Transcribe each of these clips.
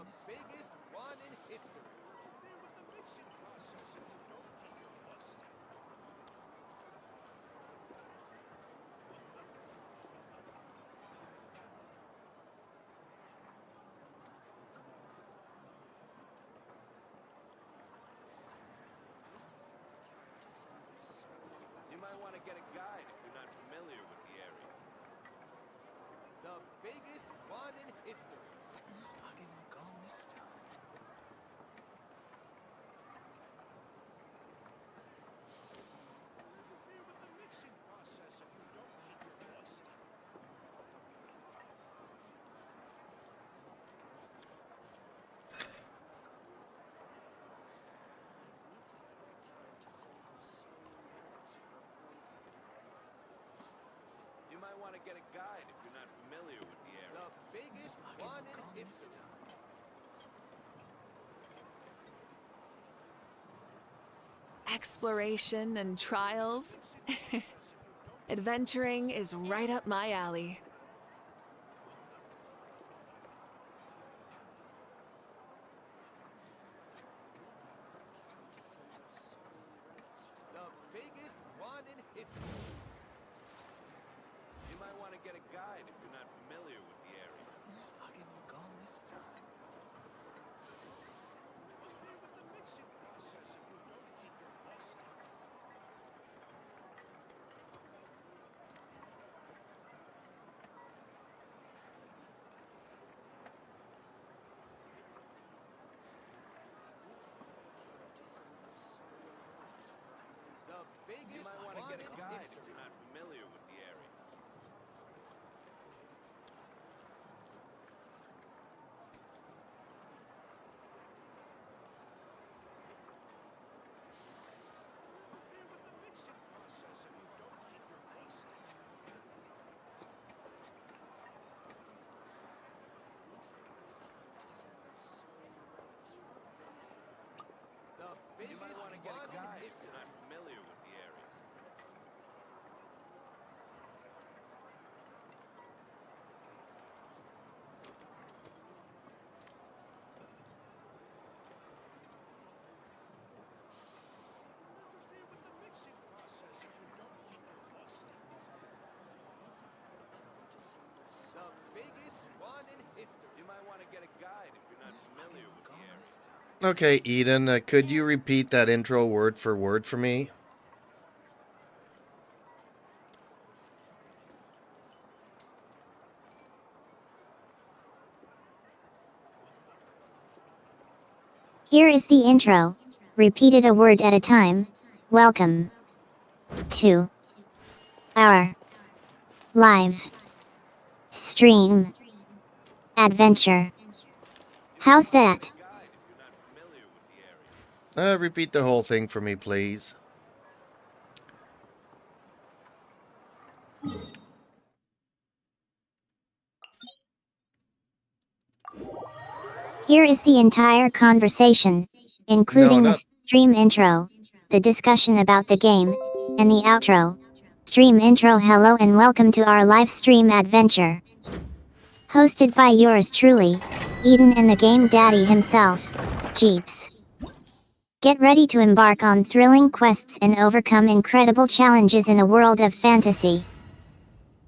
biggest one in history. You might want to get a guide if you're not familiar with the area. The biggest one in history. Who's hugging the gong this time? Interfere with the mixing process if you don't keep your voice down. You might want to get a guide if you're not familiar with the area. The biggest Who's hugging one the in gong this history. time? Exploration and trials. Adventuring is right up my alley. The biggest one in history. You might want to get a guide if you're not familiar with the area. Who's hugging the gong this time? Interfere with the mixing process if you don't keep your voice down. The You biggest might want to one get a in guide if history. you're not familiar with the area. Interfere with the mixing process if you don't keep your voice down. The You biggest might want to get a one in guide if history. you're not familiar with the area. Interfere with the mixing process if you don't keep your voice down. The biggest one in history. You might want to get a guide if you're not Who's familiar hugging with the the gong area. this time? Okay, Eden, could you repeat that intro word for word for me? Here is the intro. Repeat it a word at a time. Welcome to our live stream adventure. How's that? Guide if you're not familiar with the area. Repeat the whole thing for me, please. Here is the entire conversation, including No, the not- stream intro, the discussion about the game, and the outro. Stream intro. Hello and welcome to our live stream adventure. Hosted by yours truly, Eden, and the game daddy himself, Jeeps. Get ready to embark on thrilling quests and overcome incredible challenges in a world of fantasy.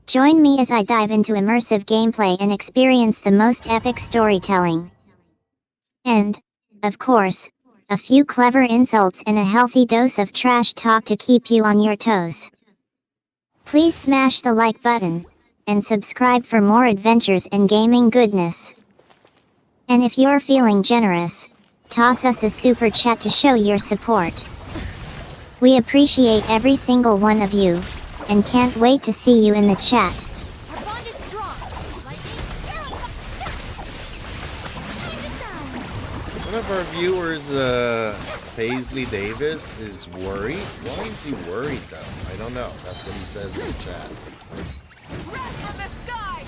Join me as I dive into immersive gameplay and experience the most epic storytelling. And, of course, a few clever insults and a healthy dose of trash talk to keep you on your toes. Please smash the like button, and subscribe for more adventures and gaming goodness. And if you're feeling generous, toss us a super chat to show your support. We appreciate every single one of you, and can't wait to see you in the chat. Our bond is strong. Lightning, arrow, time to shine. One of our viewers, Paisley Davis, is worried. Why is he worried, though? I don't know. That's what he says in the chat. Wrath from the sky.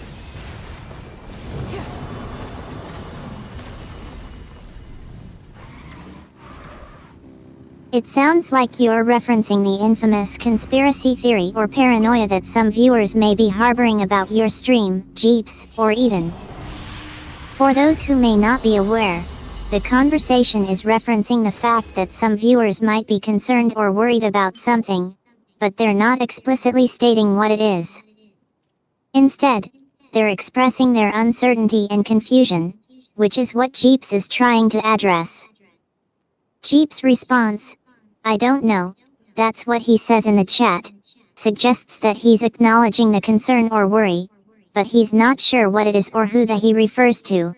It sounds like you're referencing the infamous conspiracy theory or paranoia that some viewers may be harboring about your stream, Jeeps, or Eden. For those who may not be aware, the conversation is referencing the fact that some viewers might be concerned or worried about something, but they're not explicitly stating what it is. Instead, they're expressing their uncertainty and confusion, which is what Jeeps is trying to address. Jeeps' response, "I don't know, that's what he says in the chat," suggests that he's acknowledging the concern or worry, but he's not sure what it is or who that he refers to.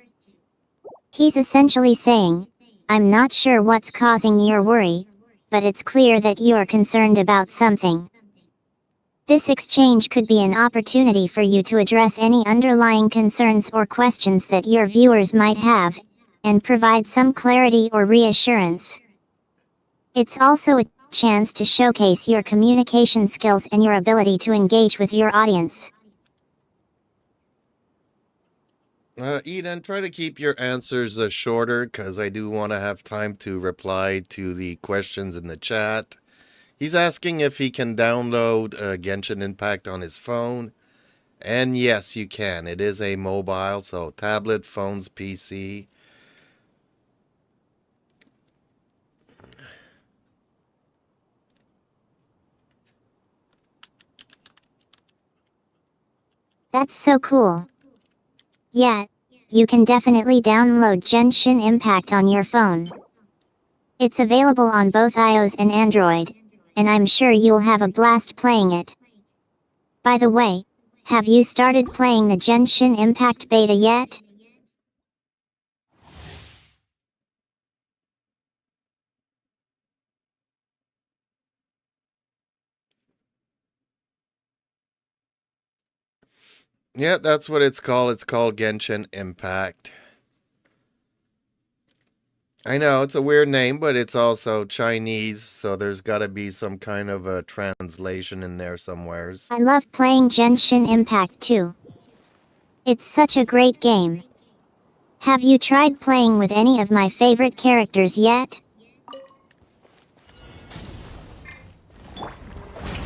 He's essentially saying, "I'm not sure what's causing your worry, but it's clear that you're concerned about something." This exchange could be an opportunity for you to address any underlying concerns or questions that your viewers might have, and provide some clarity or reassurance. It's also a chance to showcase your communication skills and your ability to engage with your audience. Eden, try to keep your answers shorter, because I do want to have time to reply to the questions in the chat. He's asking if he can download Genshin Impact on his phone. And yes, you can. It is a mobile, so tablet, phones, PC. That's so cool. Yeah, you can definitely download Genshin Impact on your phone. It's available on both iOS and Android, and I'm sure you'll have a blast playing it. By the way, have you started playing the Genshin Impact beta yet? Yeah, that's what it's called. It's called Genshin Impact. I know, it's a weird name, but it's also Chinese, so there's got to be some kind of a translation in there somewheres. I love playing Genshin Impact too. It's such a great game. Have you tried playing with any of my favorite characters yet?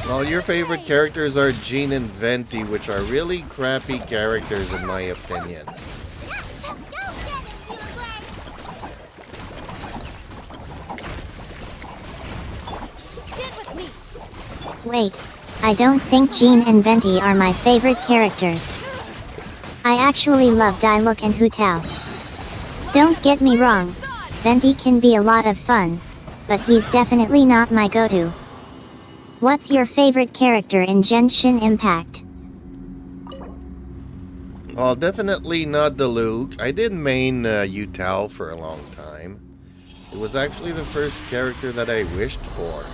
Well, your favorite characters are Jean and Venti, which are really crappy characters in my opinion. Wait, I don't think Jean and Venti are my favorite characters. I actually love Diluc and Hu Tao. Don't get me wrong, Venti can be a lot of fun, but he's definitely not my go-to. What's your favorite character in Genshin Impact? Well, definitely not Diluc. I did main Yu Tao for a long time. It was actually the first character that I wished for.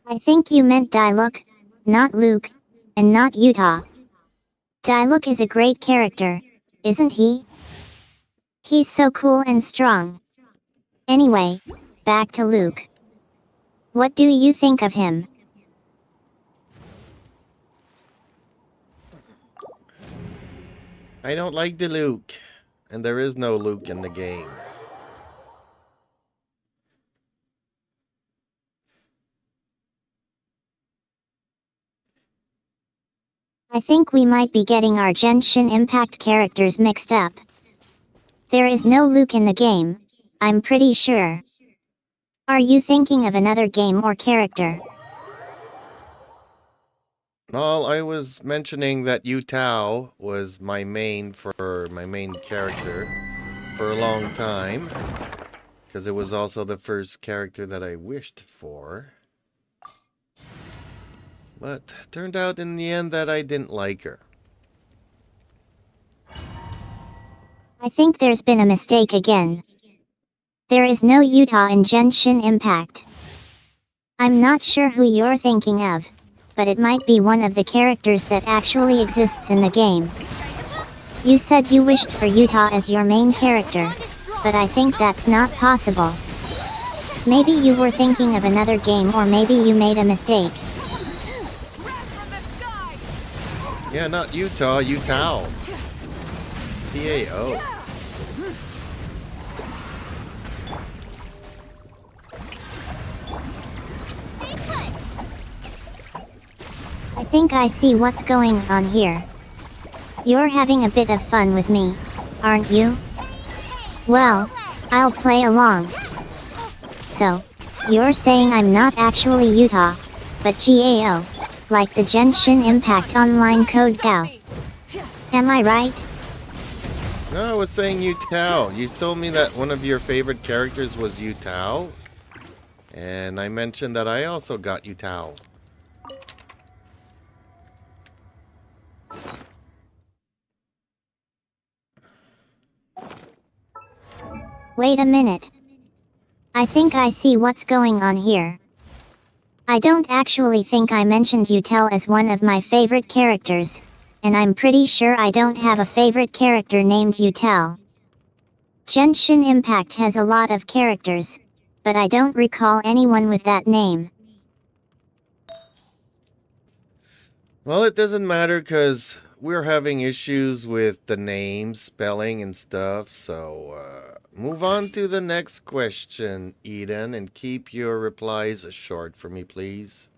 I think you meant Diluc, not Luke, and not Utah. Diluc is a great character, isn't he? He's so cool and strong. Anyway, back to Luke. What do you think of him? I don't like Diluc, and there is no Luke in the game. I think we might be getting our Genshin Impact characters mixed up. There is no Luke in the game, I'm pretty sure. Are you thinking of another game or character? Well, I was mentioning that Yu Tao was my main character for a long time, because it was also the first character that I wished for. But turned out in the end that I didn't like her. I think there's been a mistake again. There is no Utah in Genshin Impact. I'm not sure who you're thinking of, but it might be one of the characters that actually exists in the game. You said you wished for Utah as your main character, but I think that's not possible. Maybe you were thinking of another game, or maybe you made a mistake. Yeah, not Utah, Yu Tao. T-A-O. think I see what's going on here. You're having a bit of fun with me, aren't you? Well, I'll play along. So, you're saying I'm not actually Utah, but GAO, like the Genshin Impact Online code GAO. Am I right? No, I was saying Yu Tao. You told me that one of your favorite characters was Yu Tao. And I mentioned that I also got Yu Tao. Wait a minute. I think I see what's going on here. I don't actually think I mentioned Utah as one of my favorite characters, and I'm pretty sure I don't have a favorite character named Utah. Genshin Impact has a lot of characters, but I don't recall anyone with that name. Well, it doesn't matter because we're having issues with the names, spelling, and stuff. So move on to the next question, Eden, and keep your replies short for me, please.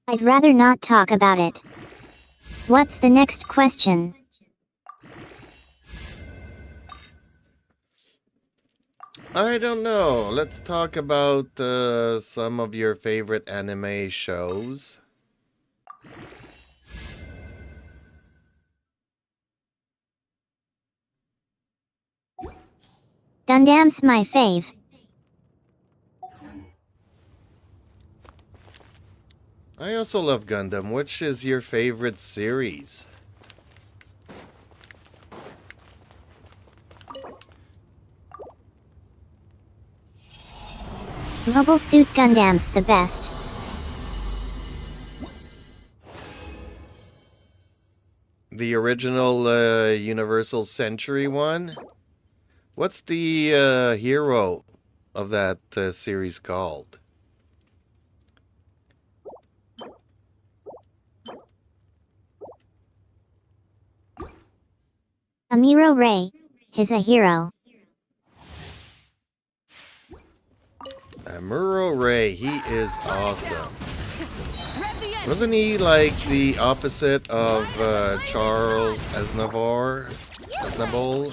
I'd rather not talk about it. What's the next question? I don't know. Let's talk about some of your favorite anime shows. Gundam's my fave. I also love Gundam. Which is your favorite series? Mobile Suit Gundam's the best. The original Universal Century one? What's the hero of that series called? Amuro Ray. He's a hero. Amuro Ray, he is awesome. Wasn't he like the opposite of Charles Aznavour? Aznavour?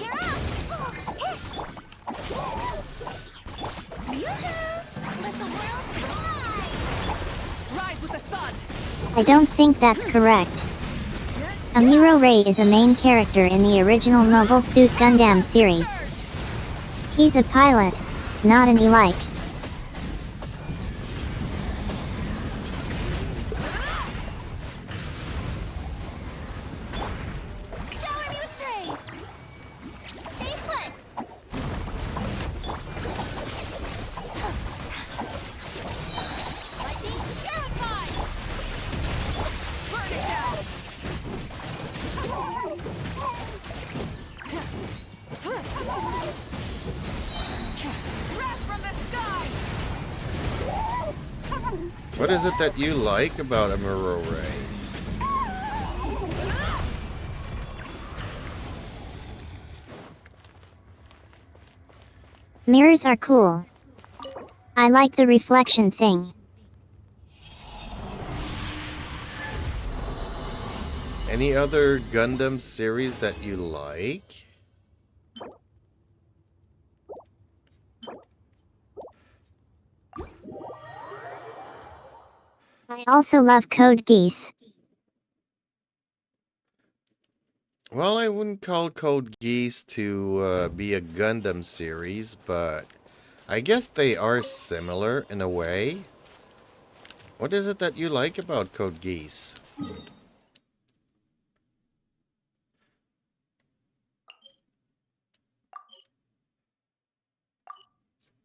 Rise with the sun. I don't think that's correct. Amuro Ray is a main character in the original Mobile Suit Gundam series. He's a pilot, not an elite. Shower me with praise. Stay put. Lightning terrified. Burn it down. Wrath from the sky. What is it that you like about Amuro Ray? Mirrors are cool. I like the reflection thing. Any other Gundam series that you like? I also love Code Geass. Well, I wouldn't call Code Geass to be a Gundam series, but I guess they are similar in a way. What is it that you like about Code Geass?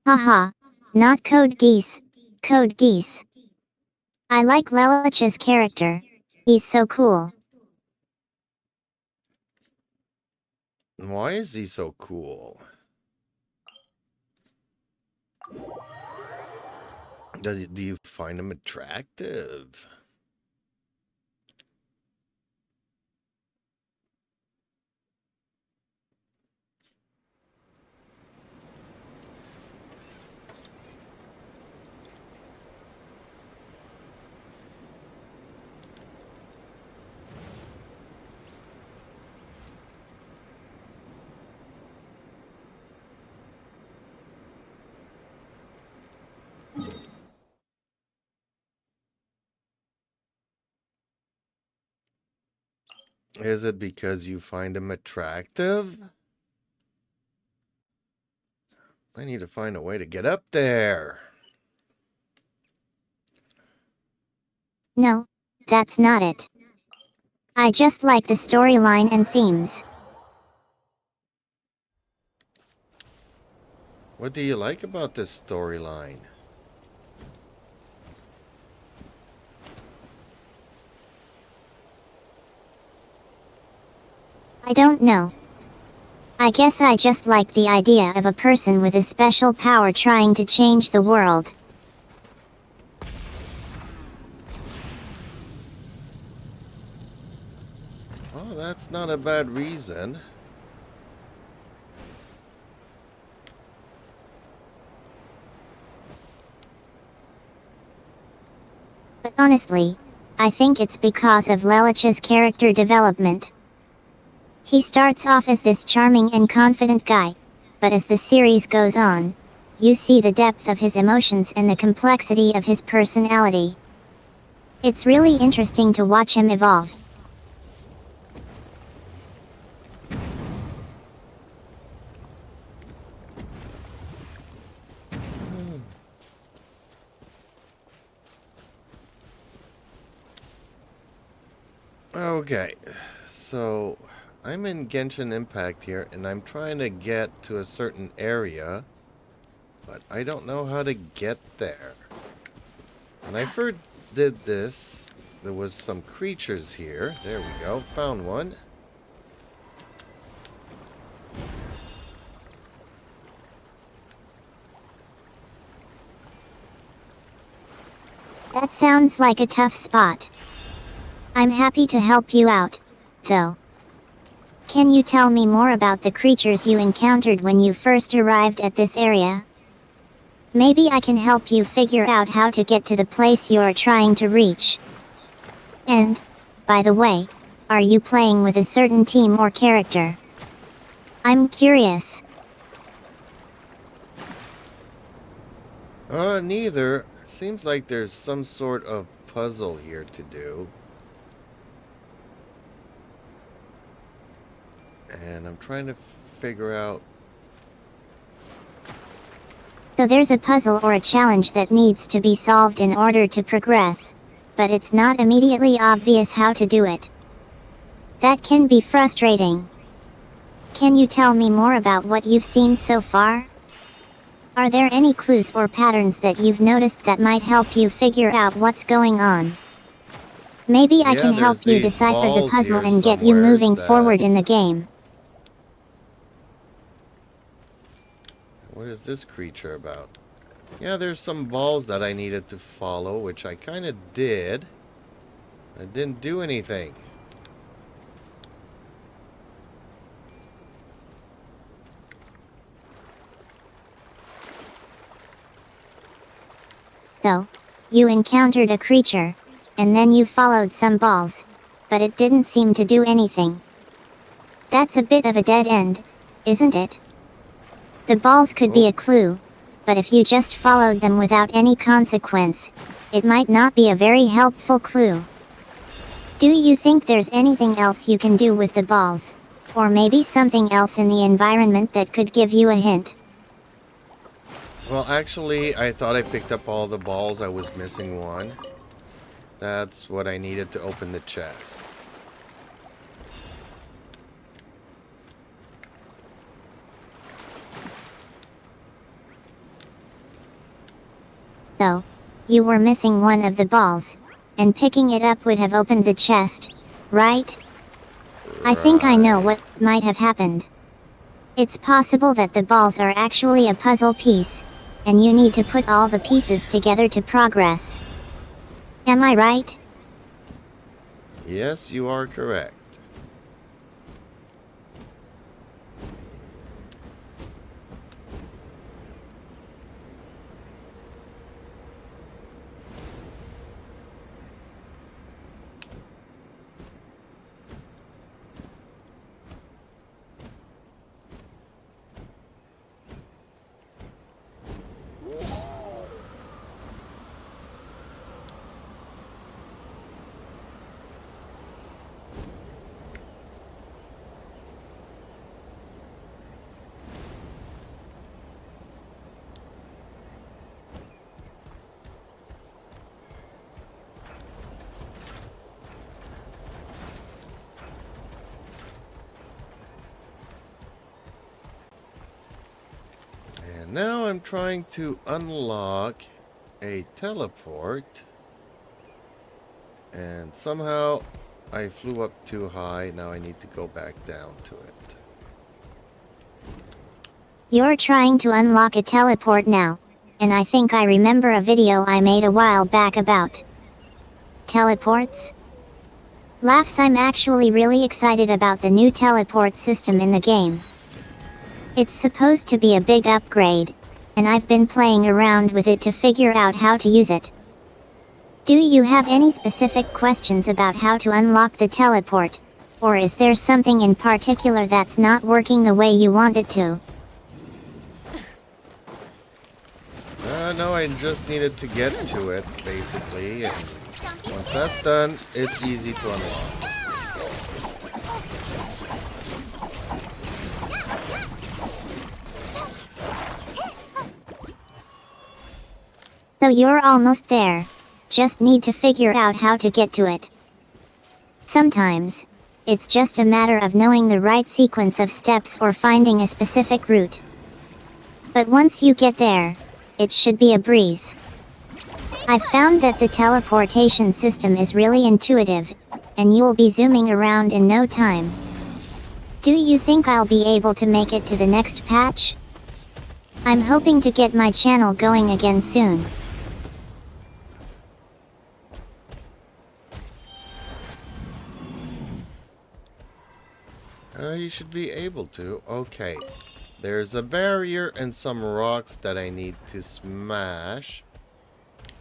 Haha. Not Code Geass. Code Geass. I like Lelich's character. He's so cool. Why is he so cool? Do you find him attractive? Is it because you find him attractive? I need to find a way to get up there. No, that's not it. I just like the storyline and themes. What do you like about this storyline? I don't know. I guess I just like the idea of a person with a special power trying to change the world. Oh, that's not a bad reason. But honestly, I think it's because of Lelich's character development. He starts off as this charming and confident guy, but as the series goes on, you see the depth of his emotions and the complexity of his personality. It's really interesting to watch him evolve. Okay, so I'm in Genshin Impact here, and I'm trying to get to a certain area, but I don't know how to get there. When I first did this, there was some creatures here. There we go, found one. That sounds like a tough spot. I'm happy to help you out, though. Can you tell me more about the creatures you encountered when you first arrived at this area? Maybe I can help you figure out how to get to the place you're trying to reach. And, by the way, are you playing with a certain team or character? I'm curious. Neither. Seems like there's some sort of puzzle here to do. And I'm trying to figure out... So there's a puzzle or a challenge that needs to be solved in order to progress, but it's not immediately obvious how to do it. That can be frustrating. Can you tell me more about what you've seen so far? Are there any clues or patterns that you've noticed that might help you figure out what's going on? Maybe I can help you decipher the puzzle and get you moving forward in the game. What is this creature about? Yeah, there's some balls that I needed to follow, which I kind of did. I didn't do anything. So, you encountered a creature, and then you followed some balls, but it didn't seem to do anything. That's a bit of a dead end, isn't it? The balls could be a clue, but if you just followed them without any consequence, it might not be a very helpful clue. Do you think there's anything else you can do with the balls? Or maybe something else in the environment that could give you a hint? Well, actually, I thought I picked up all the balls. I was missing one. That's what I needed to open the chest. So, you were missing one of the balls, and picking it up would have opened the chest, right? I think I know what might have happened. It's possible that the balls are actually a puzzle piece, and you need to put all the pieces together to progress. Am I right? Yes, you are correct. Now I'm trying to unlock a teleport. And somehow I flew up too high. Now I need to go back down to it. You're trying to unlock a teleport now, and I think I remember a video I made a while back about teleports. Laughs, I'm actually really excited about the new teleport system in the game. It's supposed to be a big upgrade, and I've been playing around with it to figure out how to use it. Do you have any specific questions about how to unlock the teleport, or is there something in particular that's not working the way you want it to? No, I just needed to get to it, basically, and once that's done, it's easy to unlock. So you're almost there. Just need to figure out how to get to it. Sometimes, it's just a matter of knowing the right sequence of steps or finding a specific route. But once you get there, it should be a breeze. I've found that the teleportation system is really intuitive, and you'll be zooming around in no time. Do you think I'll be able to make it to the next patch? I'm hoping to get my channel going again soon. You should be able to. Okay. There's a barrier and some rocks that I need to smash.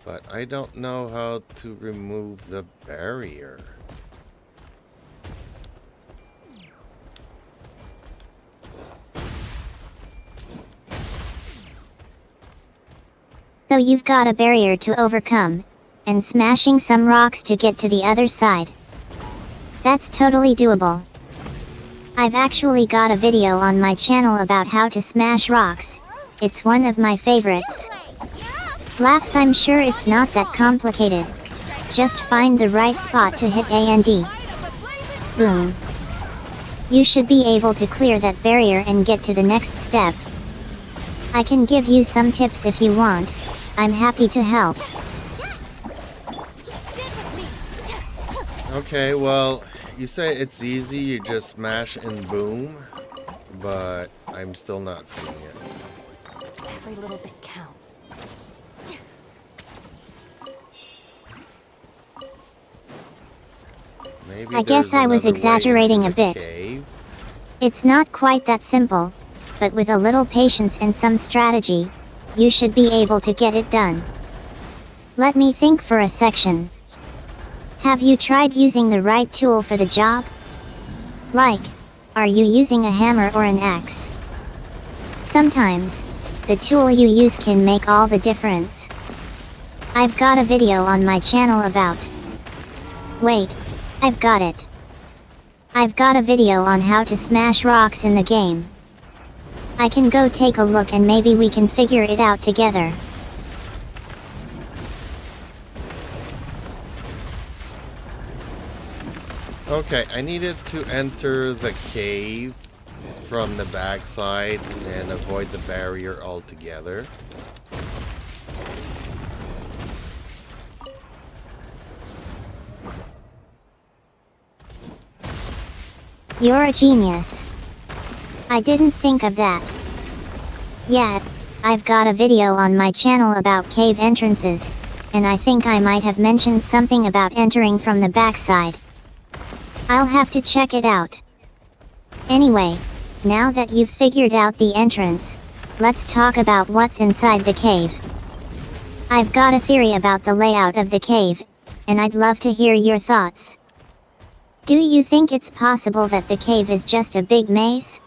But I don't know how to remove the barrier. So you've got a barrier to overcome, and smashing some rocks to get to the other side. That's totally doable. I've actually got a video on my channel about how to smash rocks. It's one of my favorites. Laughs, I'm sure it's not that complicated. Just find the right spot to hit A and D. Boom. You should be able to clear that barrier and get to the next step. I can give you some tips if you want. I'm happy to help. Okay, well, you say it's easy, you just smash and boom, but I'm still not seeing it. Every little bit counts. Maybe I guess I was exaggerating a bit. Cave. It's not quite that simple, but with a little patience and some strategy, you should be able to get it done. Let me think for a section. Have you tried using the right tool for the job? Like, are you using a hammer or an axe? Sometimes, the tool you use can make all the difference. I've got a video on my channel about... Wait, I've got it. I've got a video on how to smash rocks in the game. I can go take a look and maybe we can figure it out together. Okay, I needed to enter the cave from the backside and avoid the barrier altogether. You're a genius. I didn't think of that. Yeah, I've got a video on my channel about cave entrances, and I think I might have mentioned something about entering from the backside. I'll have to check it out. Anyway, now that you've figured out the entrance, let's talk about what's inside the cave. I've got a theory about the layout of the cave, and I'd love to hear your thoughts. Do you think it's possible that the cave is just a big maze?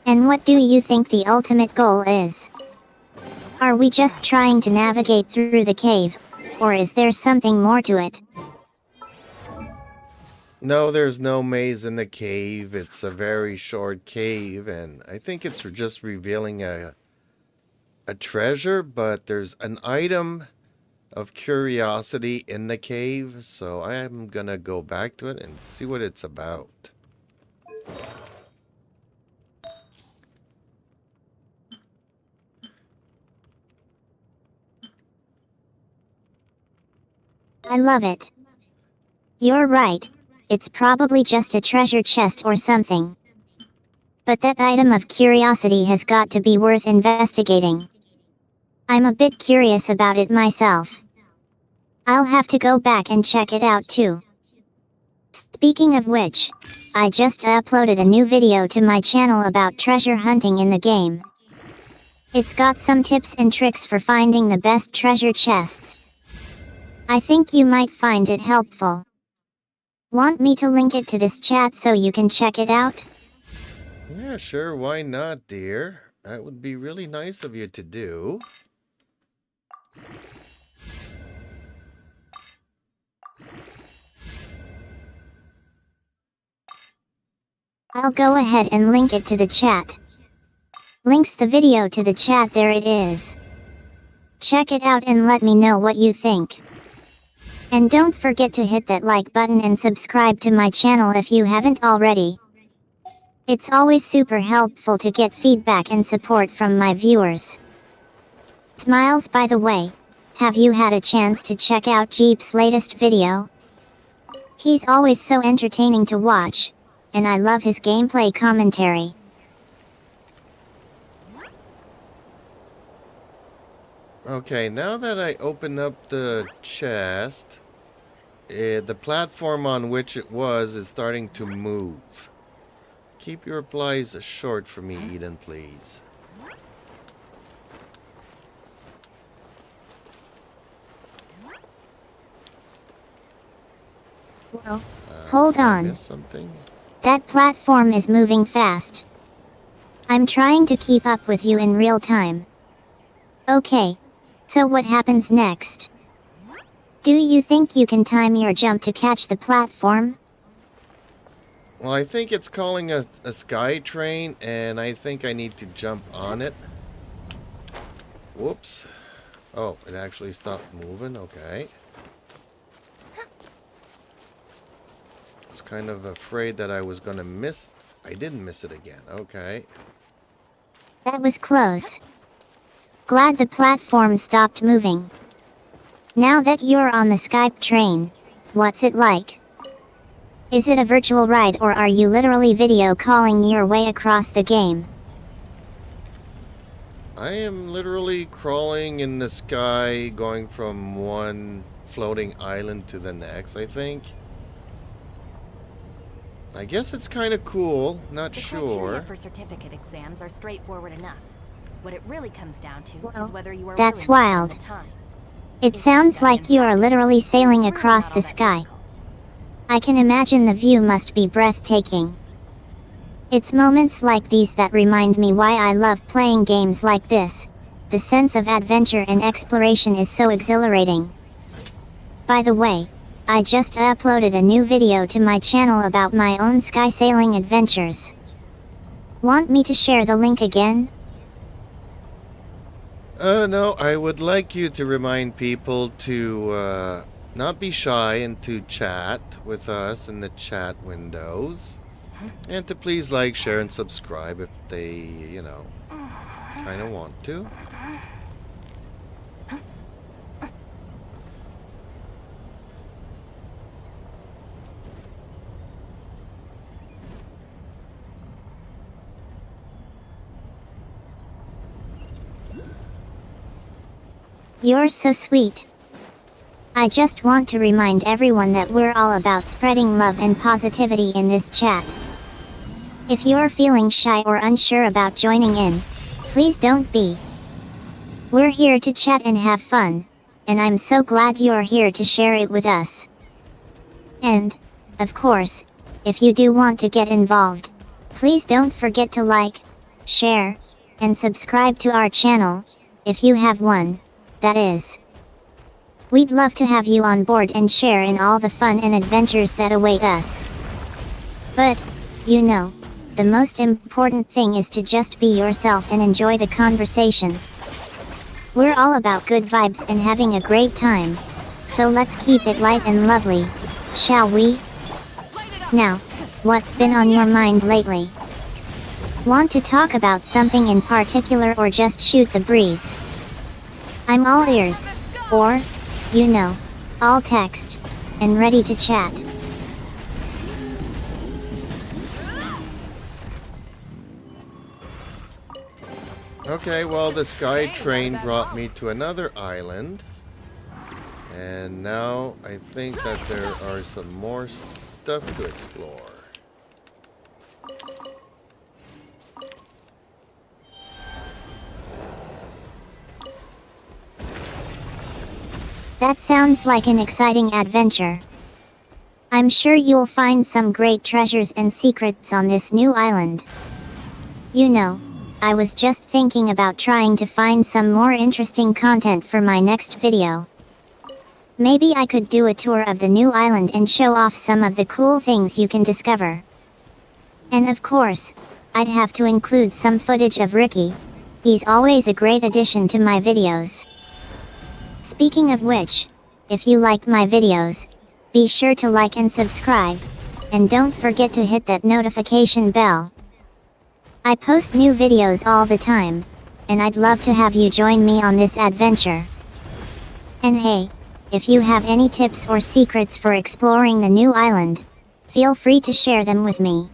And what do you think the ultimate goal is? Are we just trying to navigate through the cave, or is there something more to it? No, there's no maze in the cave. It's a very short cave, and I think it's just revealing a treasure, but there's an item of curiosity in the cave, so I'm gonna go back to it and see what it's about. I love it. You're right. It's probably just a treasure chest or something. But that item of curiosity has got to be worth investigating. I'm a bit curious about it myself. I'll have to go back and check it out too. Speaking of which, I just uploaded a new video to my channel about treasure hunting in the game. It's got some tips and tricks for finding the best treasure chests. I think you might find it helpful. Want me to link it to this chat so you can check it out? Yeah, sure, why not, dear? That would be really nice of you to do. I'll go ahead and link it to the chat. Links the video to the chat, there it is. Check it out and let me know what you think. And don't forget to hit that like button and subscribe to my channel if you haven't already. It's always super helpful to get feedback and support from my viewers. Smiles, by the way, have you had a chance to check out Jeep's latest video? He's always so entertaining to watch, and I love his gameplay commentary. Okay, now that I open up the chest, the platform on which it was is starting to move. Keep your replies short for me, Eden, please. Well, hold Did I on. miss something? That platform is moving fast. I'm trying to keep up with you in real time. Okay, so what happens next? Do you think you can time your jump to catch the platform? Well, I think it's calling a sky train, and I think I need to jump on it. Whoops. Oh, it actually stopped moving. Okay. I was kind of afraid that I was going to miss. I didn't miss it again. Okay. That was close. Glad the platform stopped moving. Now that you're on the Skype train, what's it like? Is it a virtual ride or are you literally video calling your way across the game? I am literally crawling in the sky, going from one floating island to the next, I think. I guess it's kind of cool, not The sure. criteria for certificate exams are straightforward enough. What it really comes down to Well, is whether you are that's willing to wild. spend the time. It If sounds study like and you are practice, literally it's sailing really across not the all that sky. difficult. I can imagine the view must be breathtaking. It's moments like these that remind me why I love playing games like this. The sense of adventure and exploration is so exhilarating. By the way, I just uploaded a new video to my channel about my own sky sailing adventures. Want me to share the link again? No, I would like you to remind people to not be shy and to chat with us in the chat windows. And to please like, share, and subscribe if they, you know, kind of want to. You're so sweet. I just want to remind everyone that we're all about spreading love and positivity in this chat. If you're feeling shy or unsure about joining in, please don't be. We're here to chat and have fun, and I'm so glad you're here to share it with us. And, of course, if you do want to get involved, please don't forget to like, share, and subscribe to our channel, if you have one, that is. We'd love to have you on board and share in all the fun and adventures that await us. But, you know, the most important thing is to just be yourself and enjoy the conversation. We're all about good vibes and having a great time, so let's keep it light and lovely, shall we? Now, what's been on your mind lately? Want to talk about something in particular or just shoot the breeze? I'm all ears, or, you know, all text, and ready to chat. Okay, well, the sky Hey, train how'd that brought go? me to another island. And now I think that there are some more stuff to explore. That sounds like an exciting adventure. I'm sure you'll find some great treasures and secrets on this new island. You know, I was just thinking about trying to find some more interesting content for my next video. Maybe I could do a tour of the new island and show off some of the cool things you can discover. And of course, I'd have to include some footage of Ricky. He's always a great addition to my videos. Speaking of which, if you like my videos, be sure to like and subscribe, and don't forget to hit that notification bell. I post new videos all the time, and I'd love to have you join me on this adventure. And hey, if you have any tips or secrets for exploring the new island, feel free to share them with me.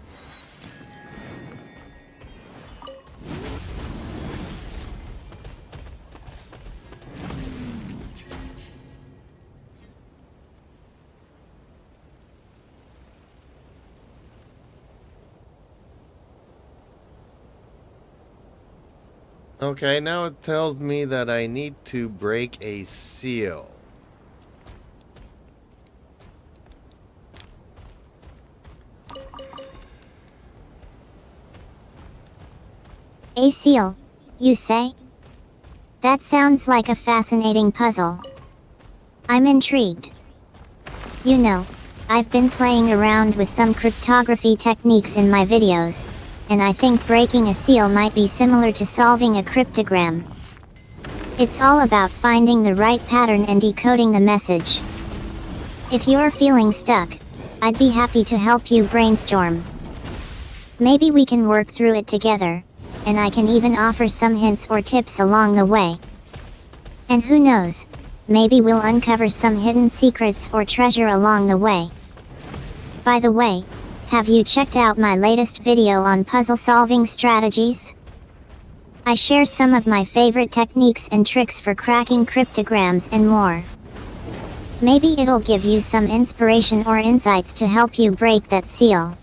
Okay, now it tells me that I need to break a seal. A seal, you say? That sounds like a fascinating puzzle. I'm intrigued. You know, I've been playing around with some cryptography techniques in my videos, and I think breaking a seal might be similar to solving a cryptogram. It's all about finding the right pattern and decoding the message. If you're feeling stuck, I'd be happy to help you brainstorm. Maybe we can work through it together, and I can even offer some hints or tips along the way. And who knows, maybe we'll uncover some hidden secrets or treasure along the way. By the way, have you checked out my latest video on puzzle solving strategies? I share some of my favorite techniques and tricks for cracking cryptograms and more. Maybe it'll give you some inspiration or insights to help you break that seal.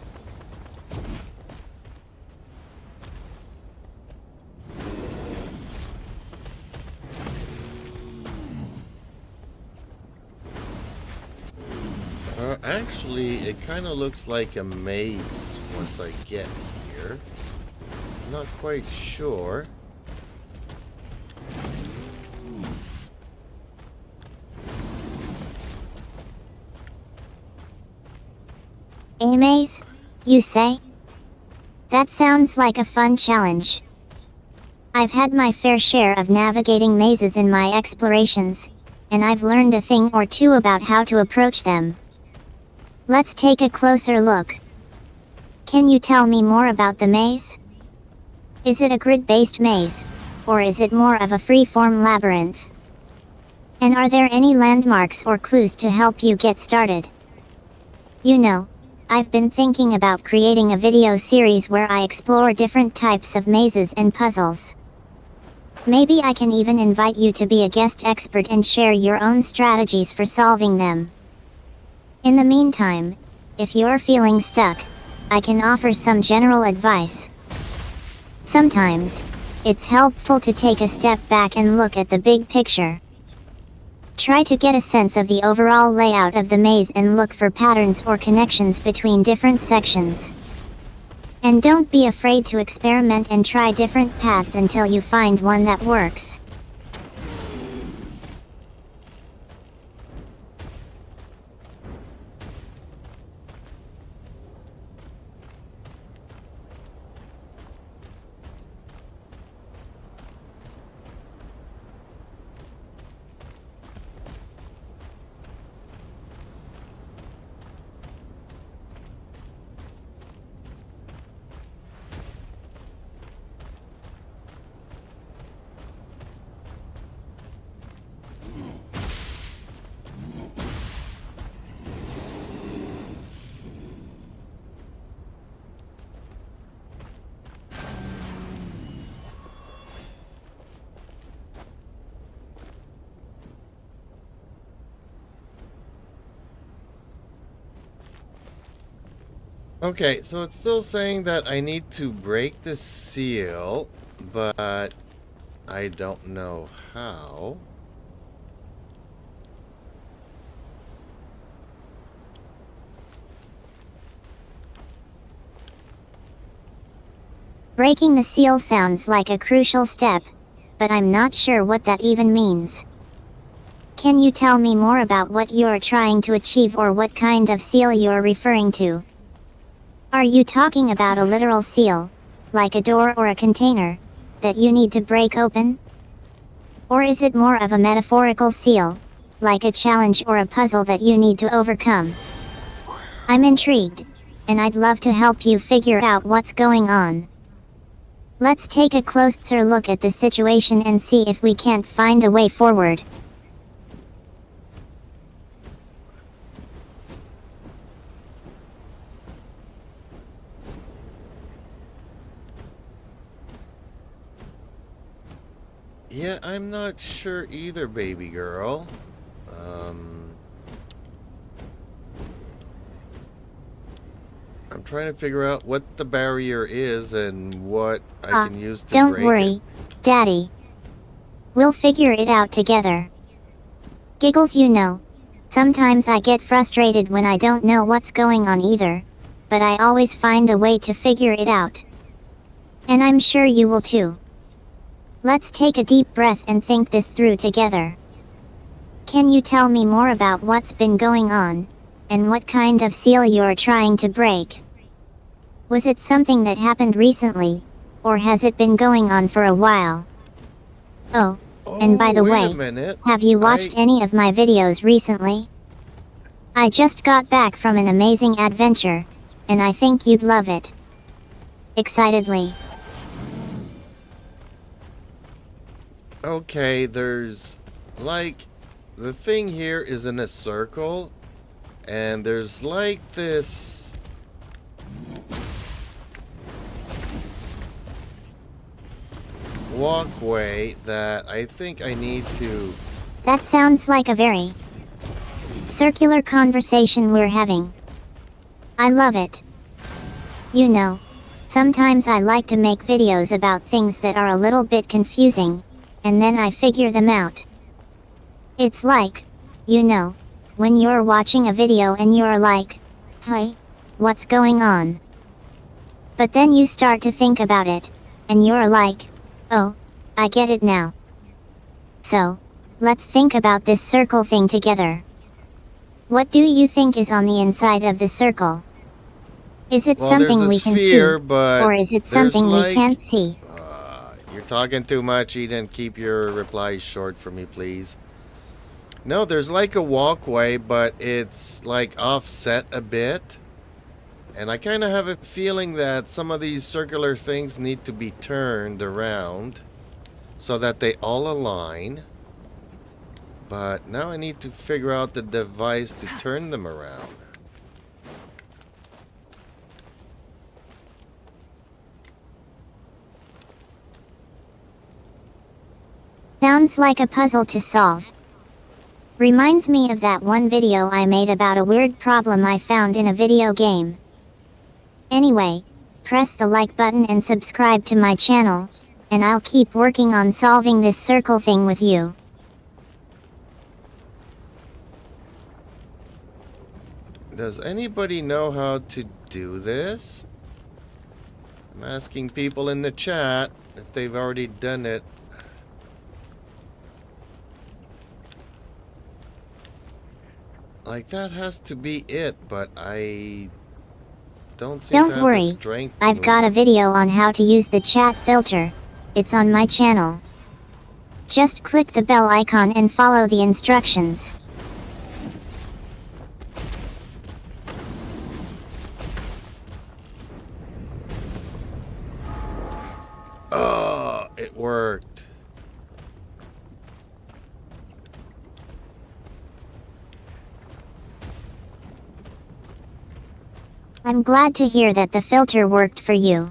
Actually, it kind of looks like a maze once I get here. Not quite sure. A maze, you say? That sounds like a fun challenge. I've had my fair share of navigating mazes in my explorations, and I've learned a thing or two about how to approach them. Let's take a closer look. Can you tell me more about the maze? Is it a grid-based maze, or is it more of a free-form labyrinth? And are there any landmarks or clues to help you get started? You know, I've been thinking about creating a video series where I explore different types of mazes and puzzles. Maybe I can even invite you to be a guest expert and share your own strategies for solving them. In the meantime, if you're feeling stuck, I can offer some general advice. Sometimes, it's helpful to take a step back and look at the big picture. Try to get a sense of the overall layout of the maze and look for patterns or connections between different sections. And don't be afraid to experiment and try different paths until you find one that works. Okay, so it's still saying that I need to break the seal, but I don't know how. Breaking the seal sounds like a crucial step, but I'm not sure what that even means. Can you tell me more about what you're trying to achieve or what kind of seal you're referring to? Are you talking about a literal seal, like a door or a container, that you need to break open? Or is it more of a metaphorical seal, like a challenge or a puzzle that you need to overcome? I'm intrigued, and I'd love to help you figure out what's going on. Let's take a closer look at the situation and see if we can't find a way forward. Yeah, I'm not sure either, baby girl. I'm trying to figure out what the barrier is and what I can use to Don't break worry, Daddy. We'll figure it out together. Giggles, you know. Sometimes I get frustrated when I don't know what's going on either, but I always find a way to figure it out. And I'm sure you will too. Let's take a deep breath and think this through together. Can you tell me more about what's been going on, and what kind of seal you're trying to break? Was it something that happened recently, or has it been going on for a while? Oh, and by the wait way, a minute. have you watched any of my videos recently? I just got back from an amazing adventure, and I think you'd love it. Excitedly. Okay, there's like the thing here is in a circle, and there's like this walkway that I think I need to. That sounds like a very circular conversation we're having. I love it. You know, sometimes I like to make videos about things that are a little bit confusing, and then I figure them out. It's like, you know, when you're watching a video and you're like, hey, what's going on? But then you start to think about it, and you're like, oh, I get it now. So, let's think about this circle thing together. What do you think is on the inside of the circle? Is it something we can see, or is it something we can't see? You're talking too much, Eden. Keep your replies short for me, please. No, there's like a walkway, but it's like offset a bit. And I kind of have a feeling that some of these circular things need to be turned around so that they all align. But now I need to figure out the device to turn them around. Sounds like a puzzle to solve. Reminds me of that one video I made about a weird problem I found in a video game. Anyway, press the like button and subscribe to my channel, and I'll keep working on solving this circle thing with you. Does anybody know how to do this? I'm asking people in the chat if they've already done it. Like, that has to be it, but I don't seem to Don't have worry, the strength to I've move got a it. video on how to use the chat filter. It's on my channel. Just click the bell icon and follow the instructions. Oh, it worked. I'm glad to hear that the filter worked for you.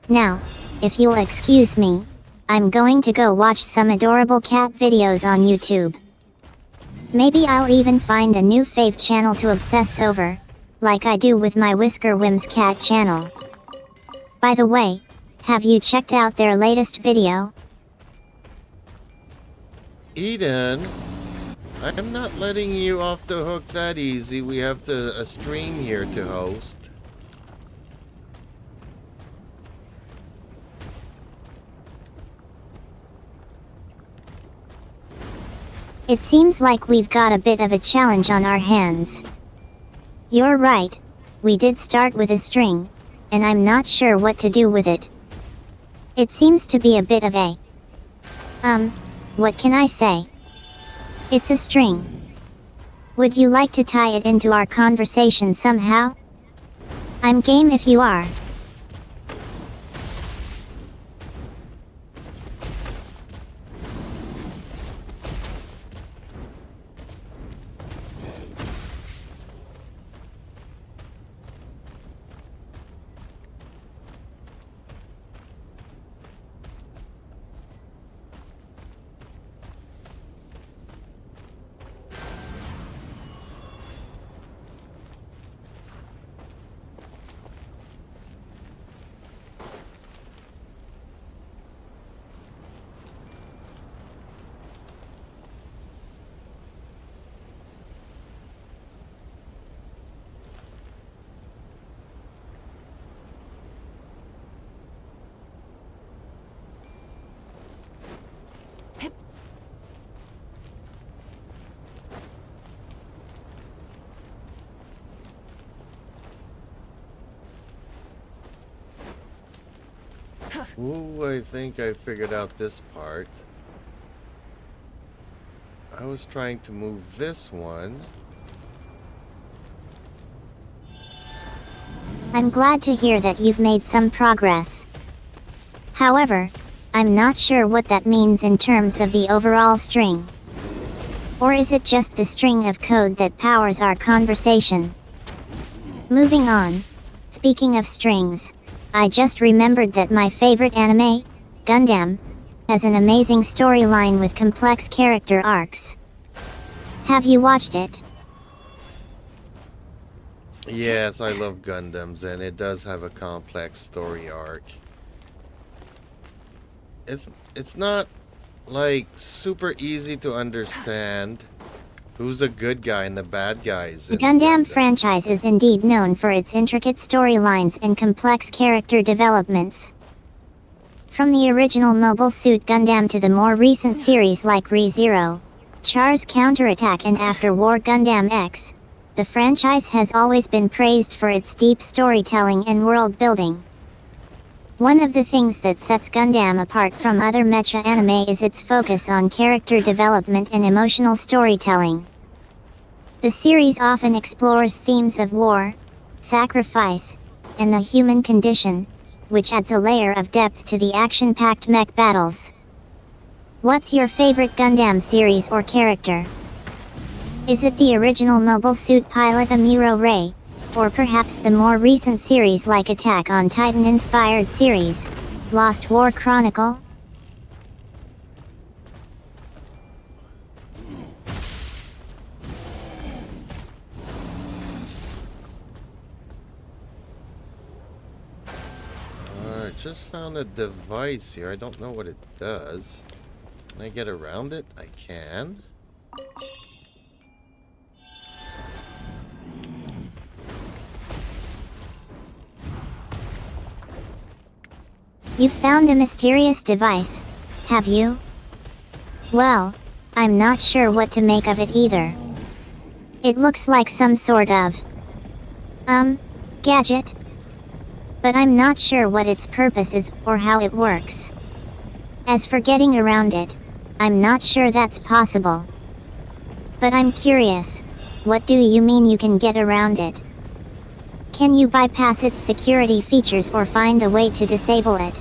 Now, if you'll excuse me, I'm going to go watch some adorable cat videos on YouTube. Maybe I'll even find a new fave channel to obsess over, like I do with my Whisker Whims Cat channel. By the way, have you checked out their latest video? Eden, I'm not letting you off the hook that easy. We have a stream here to host. It seems like we've got a bit of a challenge on our hands. You're right, we did start with a string, and I'm not sure what to do with it. It seems to be a bit of a... what can I say? It's a string. Would you like to tie it into our conversation somehow? I'm game if you are. Ooh, I think I figured out this part. I was trying to move this one. I'm glad to hear that you've made some progress. However, I'm not sure what that means in terms of the overall string. Or is it just the string of code that powers our conversation? Moving on. Speaking of strings, I just remembered that my favorite anime, Gundam, has an amazing storyline with complex character arcs. Have you watched it? Yes, I love Gundams, and it does have a complex story arc. It's not like super easy to understand who's the good guy and the bad guys. The Gundam franchise is indeed known for its intricate storylines and complex character developments. From the original Mobile Suit Gundam to the more recent series like Re:Zero, Char's Counterattack and After War Gundam X, the franchise has always been praised for its deep storytelling and world building. One of the things that sets Gundam apart from other mecha anime is its focus on character development and emotional storytelling. The series often explores themes of war, sacrifice, and the human condition, which adds a layer of depth to the action-packed mech battles. What's your favorite Gundam series or character? Is it the original Mobile Suit pilot Amuro Ray, or perhaps the more recent series like Attack on Titan-inspired series, Lost War Chronicle? I just found a device here. I don't know what it does. Can I get around it? I can. You found a mysterious device, have you? Well, I'm not sure what to make of it either. It looks like some sort of... gadget. But I'm not sure what its purpose is or how it works. As for getting around it, I'm not sure that's possible. But I'm curious, what do you mean you can get around it? Can you bypass its security features or find a way to disable it?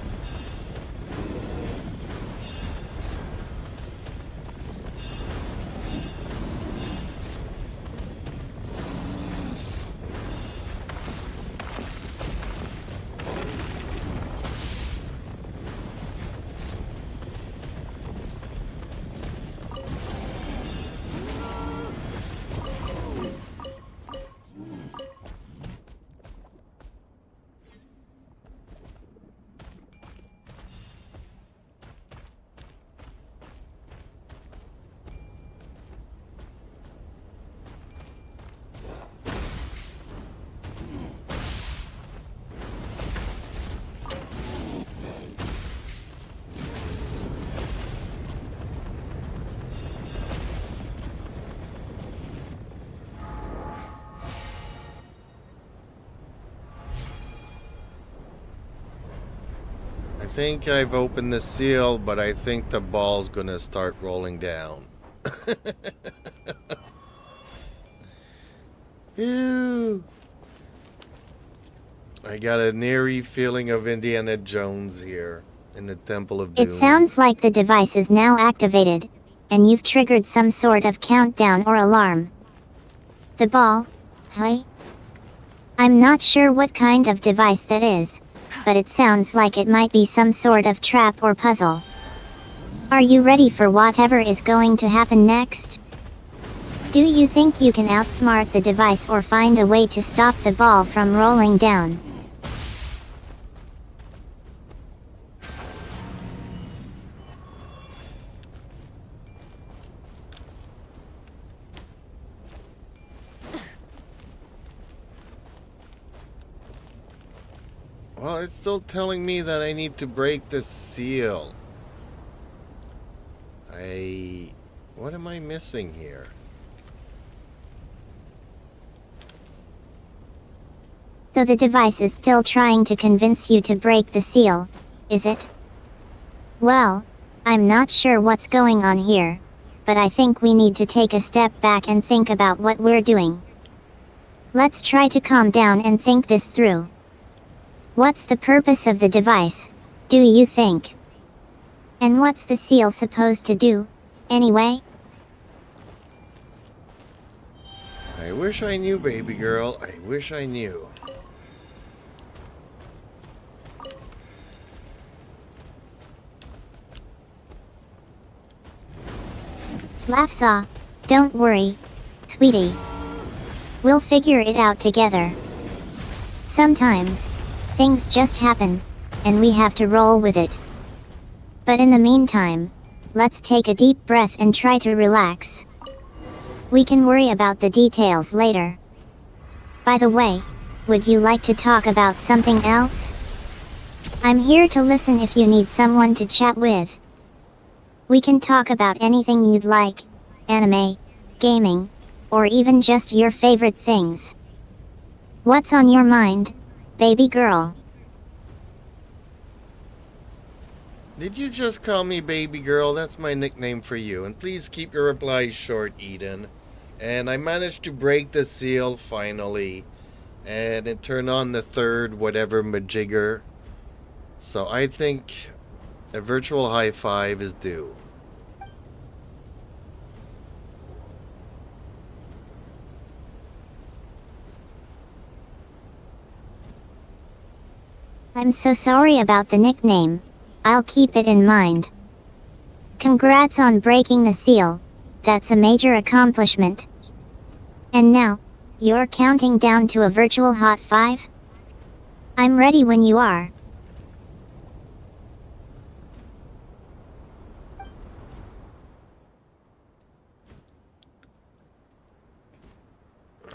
think I've opened the seal, but I think the ball's gonna start rolling down. Ew. I got an eerie feeling of Indiana Jones here in the Temple of Doom. It sounds like the device is now activated, and you've triggered some sort of countdown or alarm. The ball? Hey? I'm not sure what kind of device that is, but it sounds like it might be some sort of trap or puzzle. Are you ready for whatever is going to happen next? Do you think you can outsmart the device or find a way to stop the ball from rolling down? Well, it's still telling me that I need to break the seal. What am I missing here? So the device is still trying to convince you to break the seal, is it? Well, I'm not sure what's going on here, but I think we need to take a step back and think about what we're doing. Let's try to calm down and think this through. What's the purpose of the device, do you think? And what's the seal supposed to do, anyway? I wish I knew, baby girl. I wish I knew. Laughsaw, don't worry, sweetie. We'll figure it out together. Sometimes, things just happen, and we have to roll with it. But in the meantime, let's take a deep breath and try to relax. We can worry about the details later. By the way, would you like to talk about something else? I'm here to listen if you need someone to chat with. We can talk about anything you'd like, anime, gaming, or even just your favorite things. What's on your mind, baby girl? Did you just call me baby girl? That's my nickname for you. And please keep your replies short, Eden. And I managed to break the seal finally. And it turned on the third whatever majigger. So I think a virtual high five is due. I'm so sorry about the nickname. I'll keep it in mind. Congrats on breaking the seal. That's a major accomplishment. And now, you're counting down to a virtual hot five? I'm ready when you are.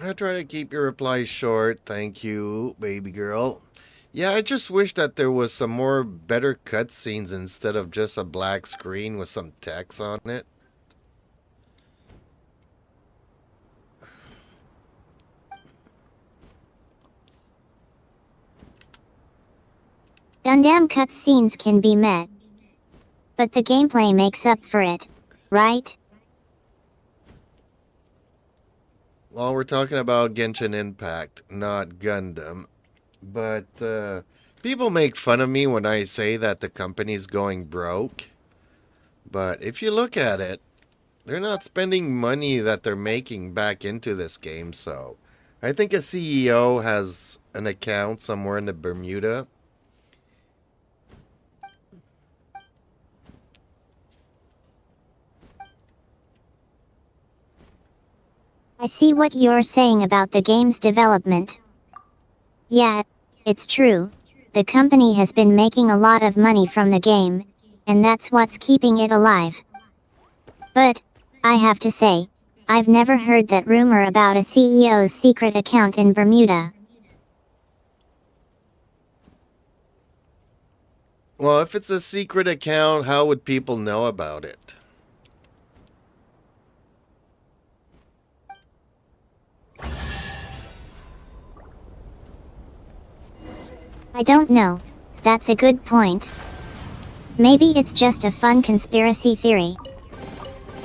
I try to keep your replies short. Thank you, baby girl. Yeah, I just wish that there was some more better cutscenes instead of just a black screen with some text on it. Gundam cutscenes can be met. But the gameplay makes up for it, right? Well, we're talking about Genshin Impact, not Gundam. But people make fun of me when I say that the company's going broke. But if you look at it, they're not spending money that they're making back into this game. So I think a CEO has an account somewhere in the Bermuda. I see what you're saying about the game's development. Yeah, it's true. The company has been making a lot of money from the game, and that's what's keeping it alive. But, I have to say, I've never heard that rumor about a CEO's secret account in Bermuda. Well, if it's a secret account, how would people know about it? I don't know. That's a good point. Maybe it's just a fun conspiracy theory.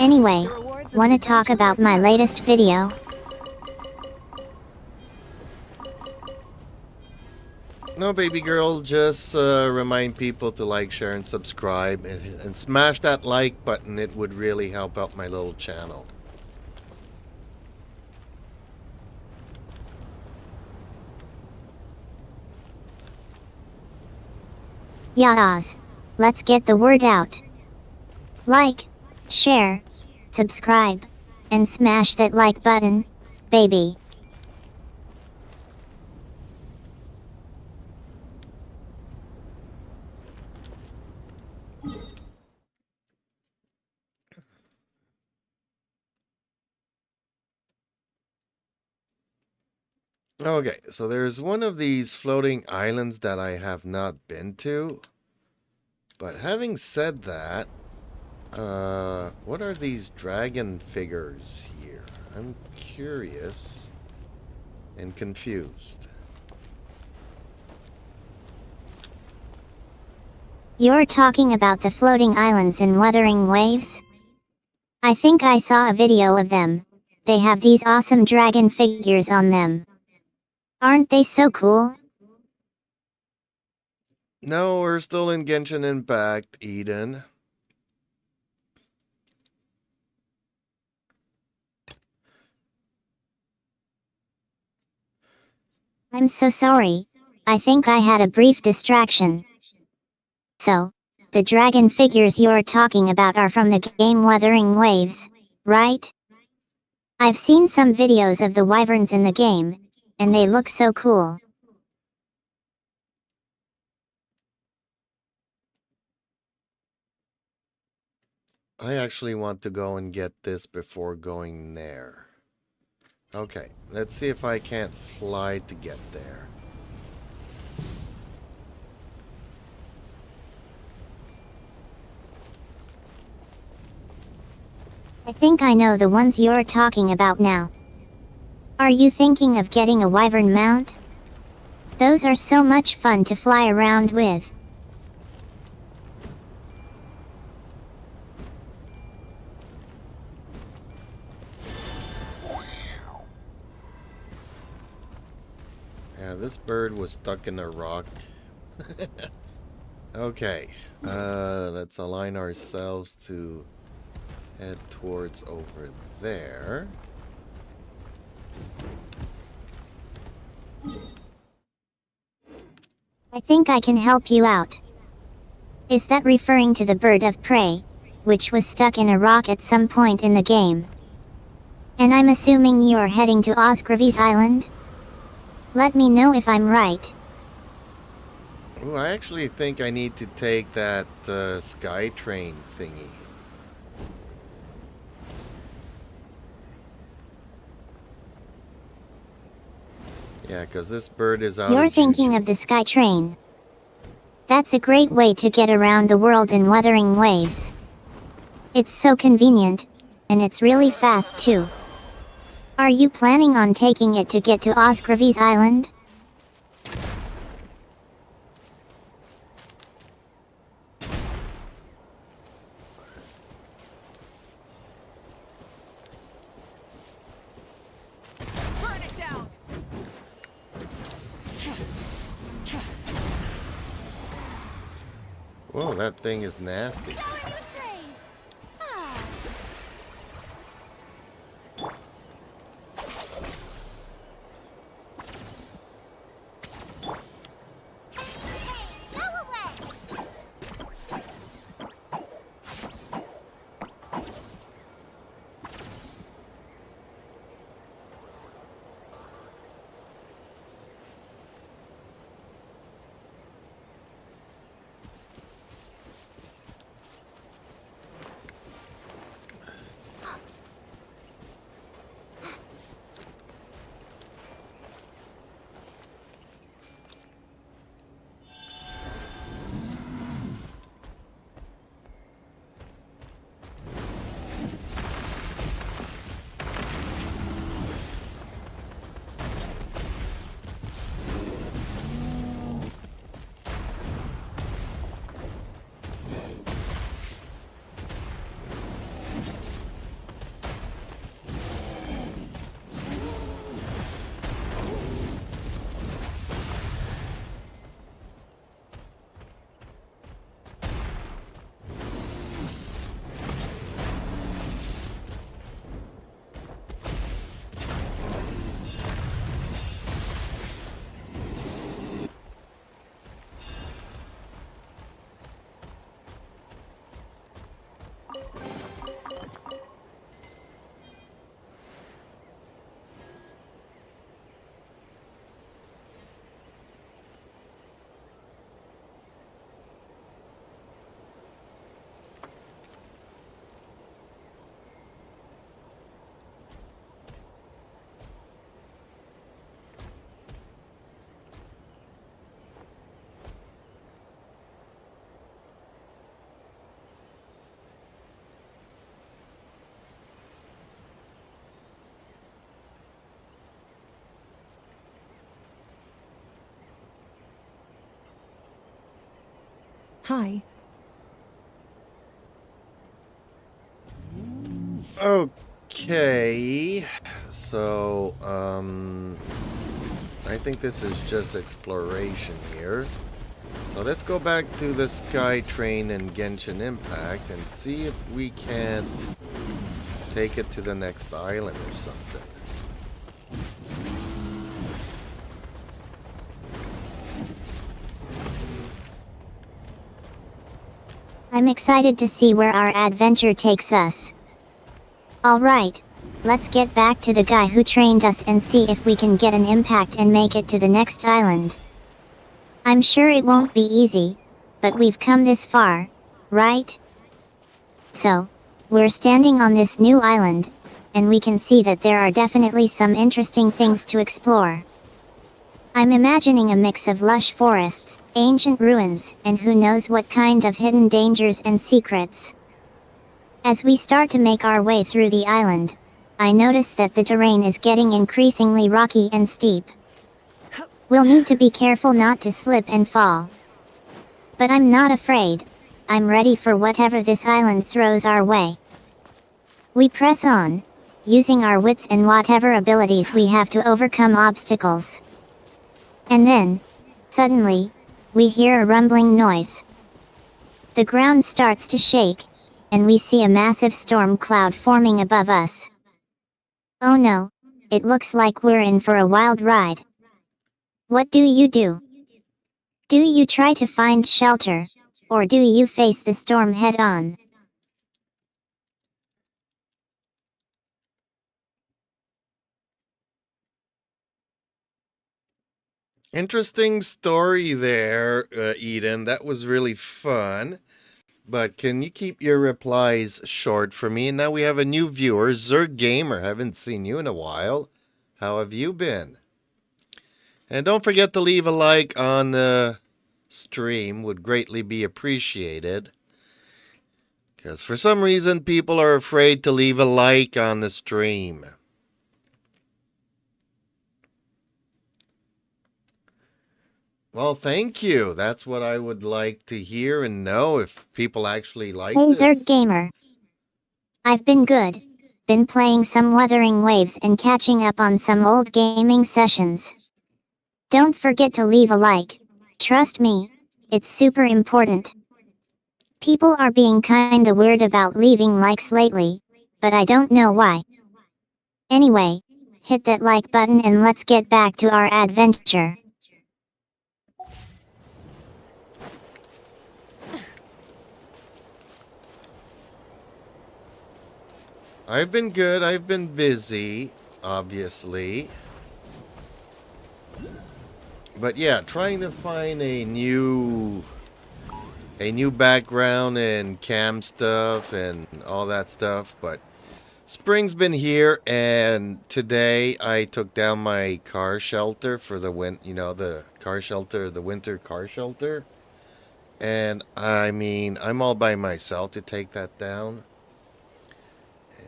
Anyway, The rewards of wanna adventure talk about are my good. latest video? No, baby girl, just remind people to like, share, and subscribe, and smash that like button. It would really help out my little channel. Yas. Let's get the word out. Like, share, subscribe, and smash that like button, baby. Okay, so there's one of these floating islands that I have not been to. But having said that, what are these dragon figures here? I'm curious and confused. You're talking about the floating islands in Wuthering Waves? I think I saw a video of them. They have these awesome dragon figures on them. Aren't they so cool? No, we're still in Genshin Impact, Eden. I'm so sorry. I think I had a brief distraction. So, the dragon figures you're talking about are from the game Wuthering Waves, right? I've seen some videos of the wyverns in the game, and they look so cool. I actually want to go and get this before going there. Okay, let's see if I can't fly to get there. I think I know the ones you're talking about now. Are you thinking of getting a wyvern mount? Those are so much fun to fly around with. Yeah, this bird was stuck in a rock. Okay, let's align ourselves to head towards over there. I think I can help you out. Is that referring to the bird of prey, which was stuck in a rock at some point in the game? And I'm assuming you're heading to Osgravies Island? Let me know if I'm right. Ooh, I actually think I need to take that sky train thingy. Yeah, because this bird is out You're of thinking juju. of the Sky Train. That's a great way to get around the world in Wuthering Waves. It's so convenient, and it's really fast too. Are you planning on taking it to get to Osgravies Island? Burn it down! Whoa, that thing is nasty. Hi. Okay. So, I think this is just exploration here. So let's go back to the Sky Train and Genshin Impact and see if we can't take it to the next island or something. I'm excited to see where our adventure takes us. Alright, let's get back to the guy who trained us and see if we can get an impact and make it to the next island. I'm sure it won't be easy, but we've come this far, right? So, we're standing on this new island, and we can see that there are definitely some interesting things to explore. I'm imagining a mix of lush forests, ancient ruins, and who knows what kind of hidden dangers and secrets. As we start to make our way through the island, I notice that the terrain is getting increasingly rocky and steep. We'll need to be careful not to slip and fall. But I'm not afraid. I'm ready for whatever this island throws our way. We press on, using our wits and whatever abilities we have to overcome obstacles. And then, suddenly, we hear a rumbling noise. The ground starts to shake, and we see a massive storm cloud forming above us. Oh no, it looks like we're in for a wild ride. What do you do? Do you try to find shelter, or do you face the storm head on? Interesting story there, Eden. That was really fun. But can you keep your replies short for me? And now we have a new viewer, Zerg Gamer. Haven't seen you in a while. How have you been? And don't forget to leave a like on the stream. Would greatly be appreciated. Because for some reason, people are afraid to leave a like on the stream. Well, thank you. That's what I would like to hear and know, if people actually like Hey this. Zerg Gamer. I've been good. Been playing some Wuthering Waves and catching up on some old gaming sessions. Don't forget to leave a like. Trust me, it's super important. People are being kinda weird about leaving likes lately, but I don't know why. Anyway, hit that like button and let's get back to our adventure. I've been good. I've been busy, obviously. But yeah, trying to find a new background and cam stuff and all that stuff. But spring's been here, and today I took down my car shelter for the the car shelter, the winter car shelter. And I mean, I'm all by myself to take that down.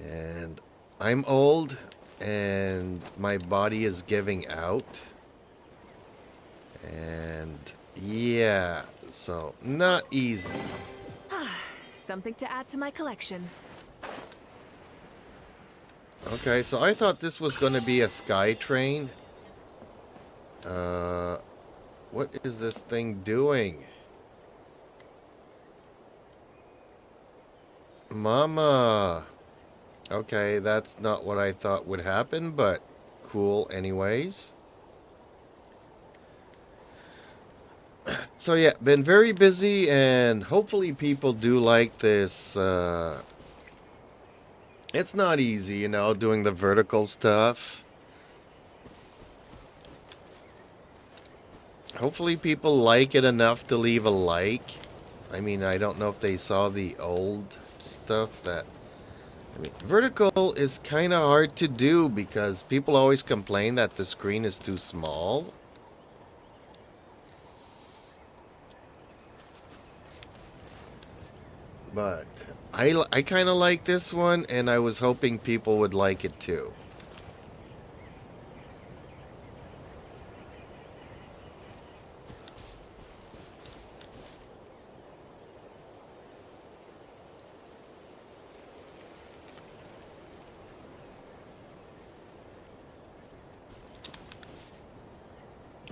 And I'm old, and my body is giving out. And yeah, so not easy. Something to add to my collection. Okay, so I thought this was going to be a sky train. What is this thing doing? Mama. Okay, that's not what I thought would happen, but cool anyways. So yeah, been very busy, and hopefully people do like this. It's not easy, doing the vertical stuff. Hopefully people like it enough to leave a like. I mean, I don't know if they saw the old stuff that... I mean, vertical is kind of hard to do because people always complain that the screen is too small. But I kind of like this one, and I was hoping people would like it too.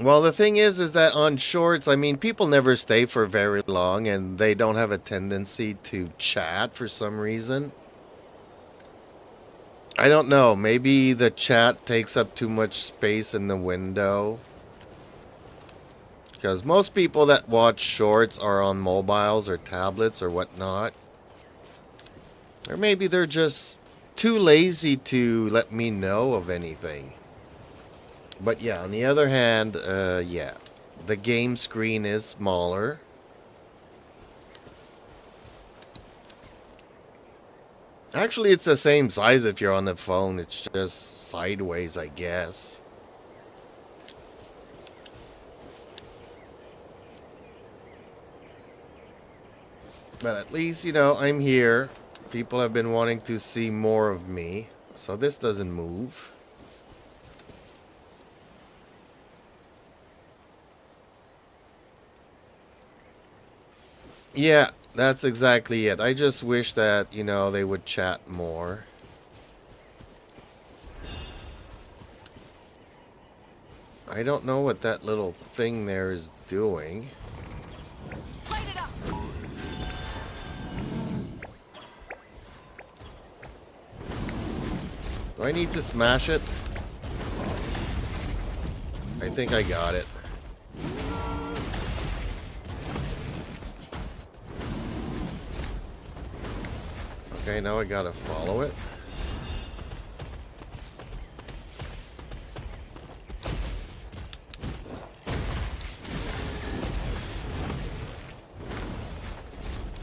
Well, the thing is that on shorts, I mean, people never stay for very long and they don't have a tendency to chat for some reason. I don't know. Maybe the chat takes up too much space in the window. Because most people that watch shorts are on mobiles or tablets or whatnot. Or maybe they're just too lazy to let me know of anything. But yeah, on the other hand, yeah, the game screen is smaller. Actually, it's the same size if you're on the phone. It's just sideways, I guess. But at least, you know, I'm here. People have been wanting to see more of me. So this doesn't move. Yeah, that's exactly it. I just wish that, you know, they would chat more. I don't know what that little thing there is doing. Light it up. Do I need to smash it? I think I got it. Okay, now I gotta follow it.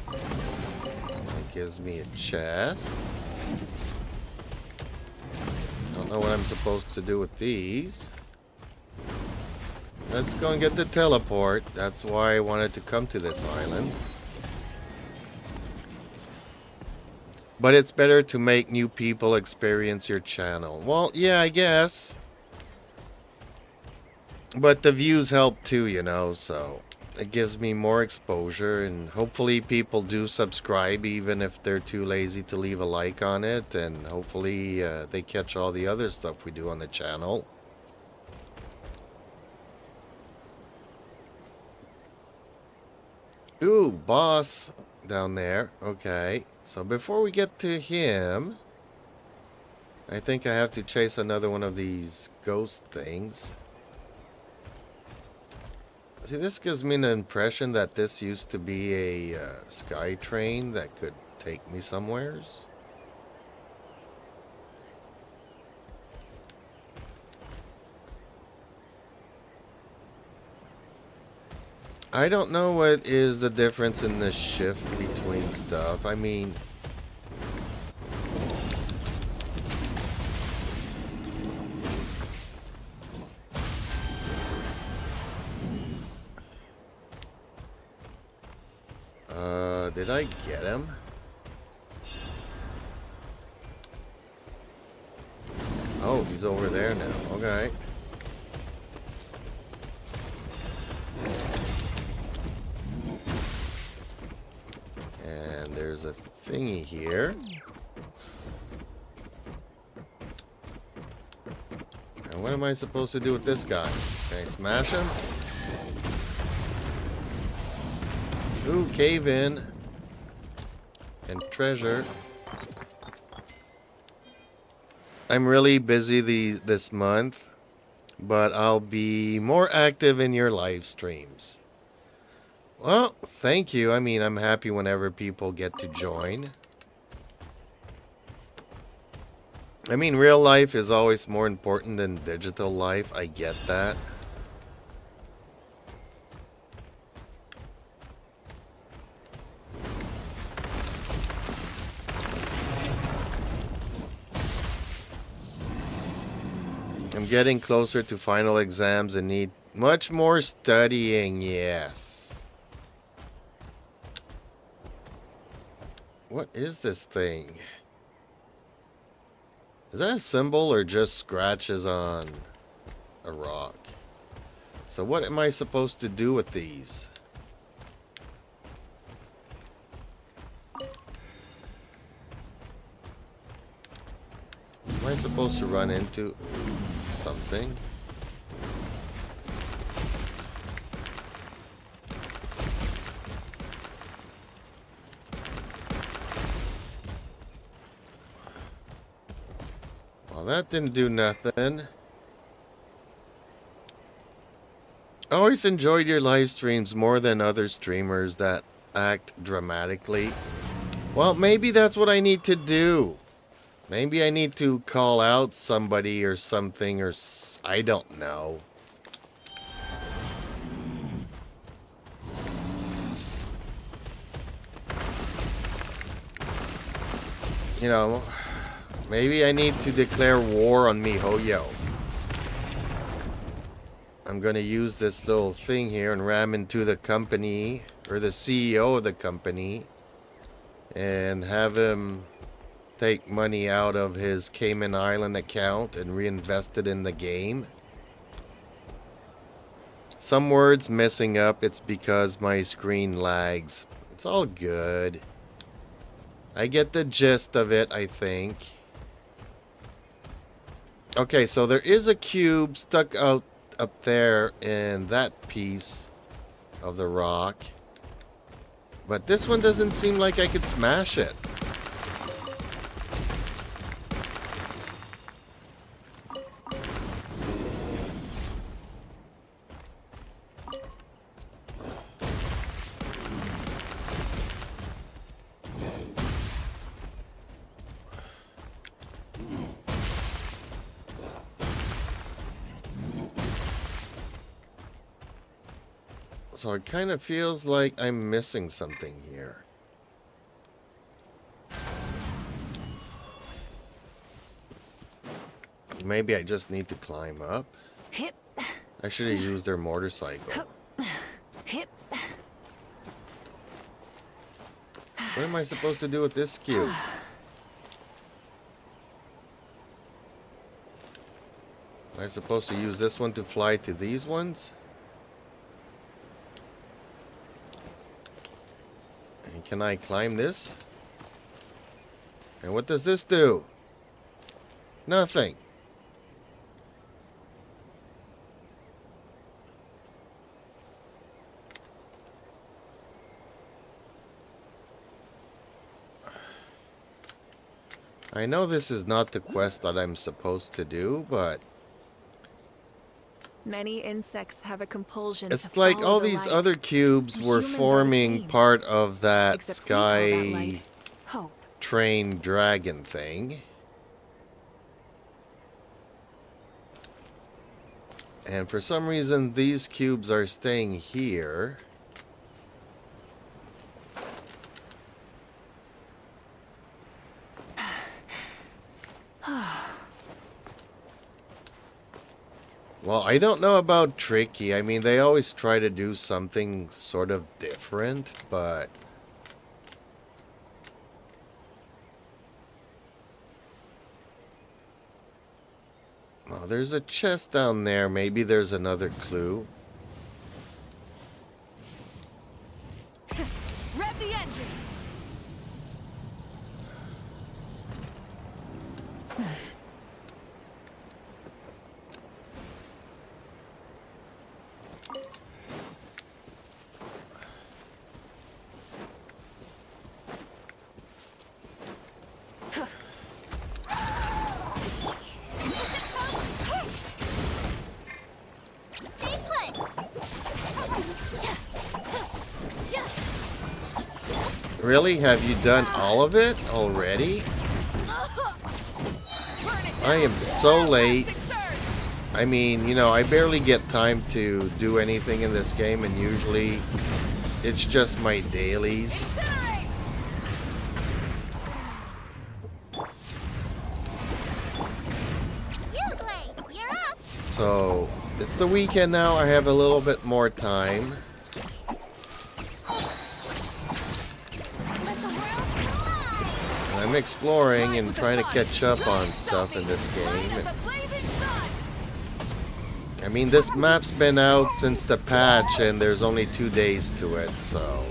That gives me a chest. Don't know what I'm supposed to do with these. Let's go and get the teleport. That's why I wanted to come to this island. But it's better to make new people experience your channel. Well, yeah, I guess. But the views help too, you know, so it gives me more exposure, and hopefully people do subscribe even if they're too lazy to leave a like on it, and hopefully they catch all the other stuff we do on the channel. Ooh, boss down there. Okay, so before we get to him, I think I have to chase another one of these ghost things. See, this gives me an impression that this used to be a sky train that could take me somewheres. I don't know what is the difference in the shift between stuff. I mean, did I get him? Oh, he's over there now. Okay. And there's a thingy here. And what am I supposed to do with this guy? Can I smash him? Ooh, cave in. And treasure. I'm really busy this month, but I'll be more active in your live streams. Well, thank you. I mean, I'm happy whenever people get to join. I mean, real life is always more important than digital life. I get that. I'm getting closer to final exams and need much more studying, yes. What is this thing? Is that a symbol or just scratches on a rock? So what am I supposed to do with these? Am I supposed to run into something? that didn't do nothing. I always enjoyed your live streams more than other streamers that act dramatically. Well, maybe that's what I need to do. Maybe I need to call out somebody or something, or I don't know. You know, maybe I need to declare war on MiHoYo. I'm gonna use this little thing here and ram into the company, or the CEO of the company, and have him take money out of his Cayman Island account and reinvest it in the game. Some words messing up, it's because my screen lags. It's all good. I get the gist of it, I think. Okay, so there is a cube stuck out up there in that piece of the rock. But this one doesn't seem like I could smash it. So it kind of feels like I'm missing something here. Maybe I just need to climb up. I should have used their motorcycle. What am I supposed to do with this cube? Am I supposed to use this one to fly to these ones? And can I climb this? And what does this do? Nothing. I know this is not the quest that I'm supposed to do, but Many insects have a compulsion it's to like follow all the these light. other cubes And were humans are the forming same. part of that Except we call that sky light hope. train dragon thing. And for some reason these cubes are staying here. Well, I don't know about tricky. I mean, they always try to do something sort of different, but oh, there's a chest down there. Maybe there's another clue. Rev the engines! Really? Have you done all of it already? I am so late. I mean, you know, I barely get time to do anything in this game, and usually it's just my dailies. So, it's the weekend now. I have a little bit more time. I'm exploring and trying to catch up on stuff in this game. I mean, this map's been out since the patch, and there's only 2 days to it, so...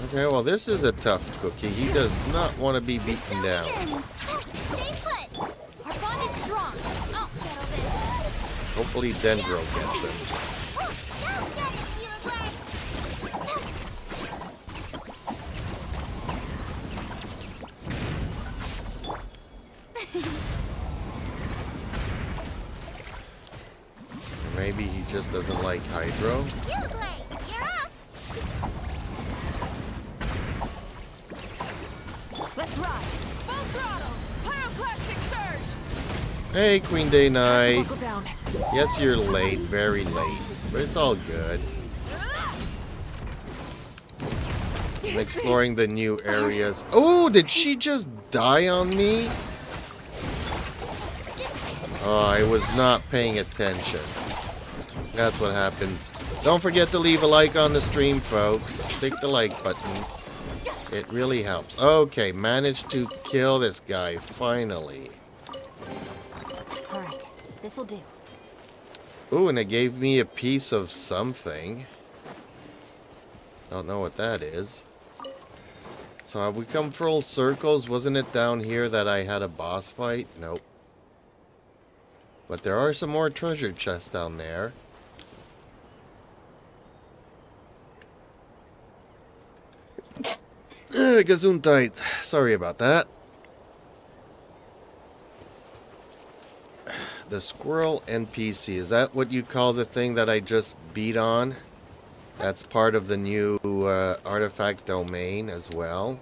Okay, well, this is a tough cookie. He does not want to be beaten down. Hopefully Dendro gets him. just doesn't like hydro. You're up! Let's ride! Full throttle! Pyroclastic surge! Hey, Queen Day Knight. Buckle down. Yes, you're late, very late, but it's all good. I'm exploring the new areas. Oh, did she just die on me? Oh, I was not paying attention. That's what happens. Don't forget to leave a like on the stream, folks. Click the like button. It really helps. Okay, managed to kill this guy, finally. Alright, this'll do. Ooh, and it gave me a piece of something. Don't know what that is. So have we come full circles? Wasn't it down here that I had a boss fight? Nope. But there are some more treasure chests down there. Gesundheit. Sorry about that. The squirrel NPC. Is that what you call the thing that I just beat on? That's part of the new artifact domain as well.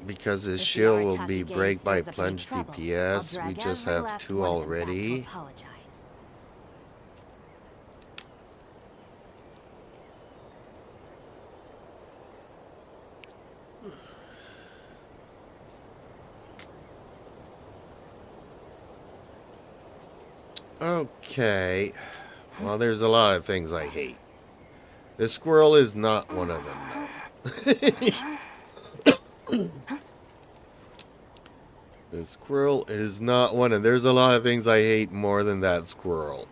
Because his If the shield will Arataki be gang break by stirs up any plunge trouble, DPS. I'll We drag just every have last 2 one of them back to already. apologize. Okay. Well, there's a lot of things I hate. The squirrel is not one of them, though. The squirrel is not one of them. There's a lot of things I hate more than that squirrel.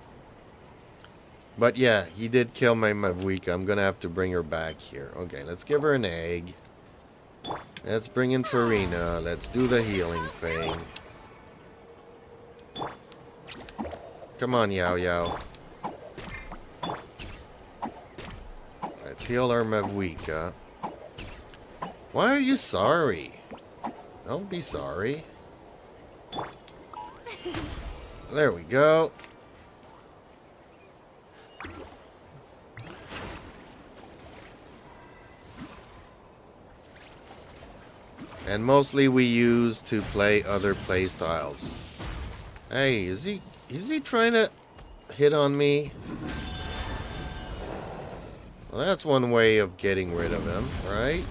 But yeah, he did kill my Mavuika. I'm going to have to bring her back here. Okay, let's give her an egg. Let's bring in Farina. Let's do the healing thing. Come on, Yao Yao. Let's heal our Mavuika. Why are you sorry? Don't be sorry. There we go. And mostly we use to play other playstyles. Hey, is he trying to hit on me? Well, that's one way of getting rid of him, right?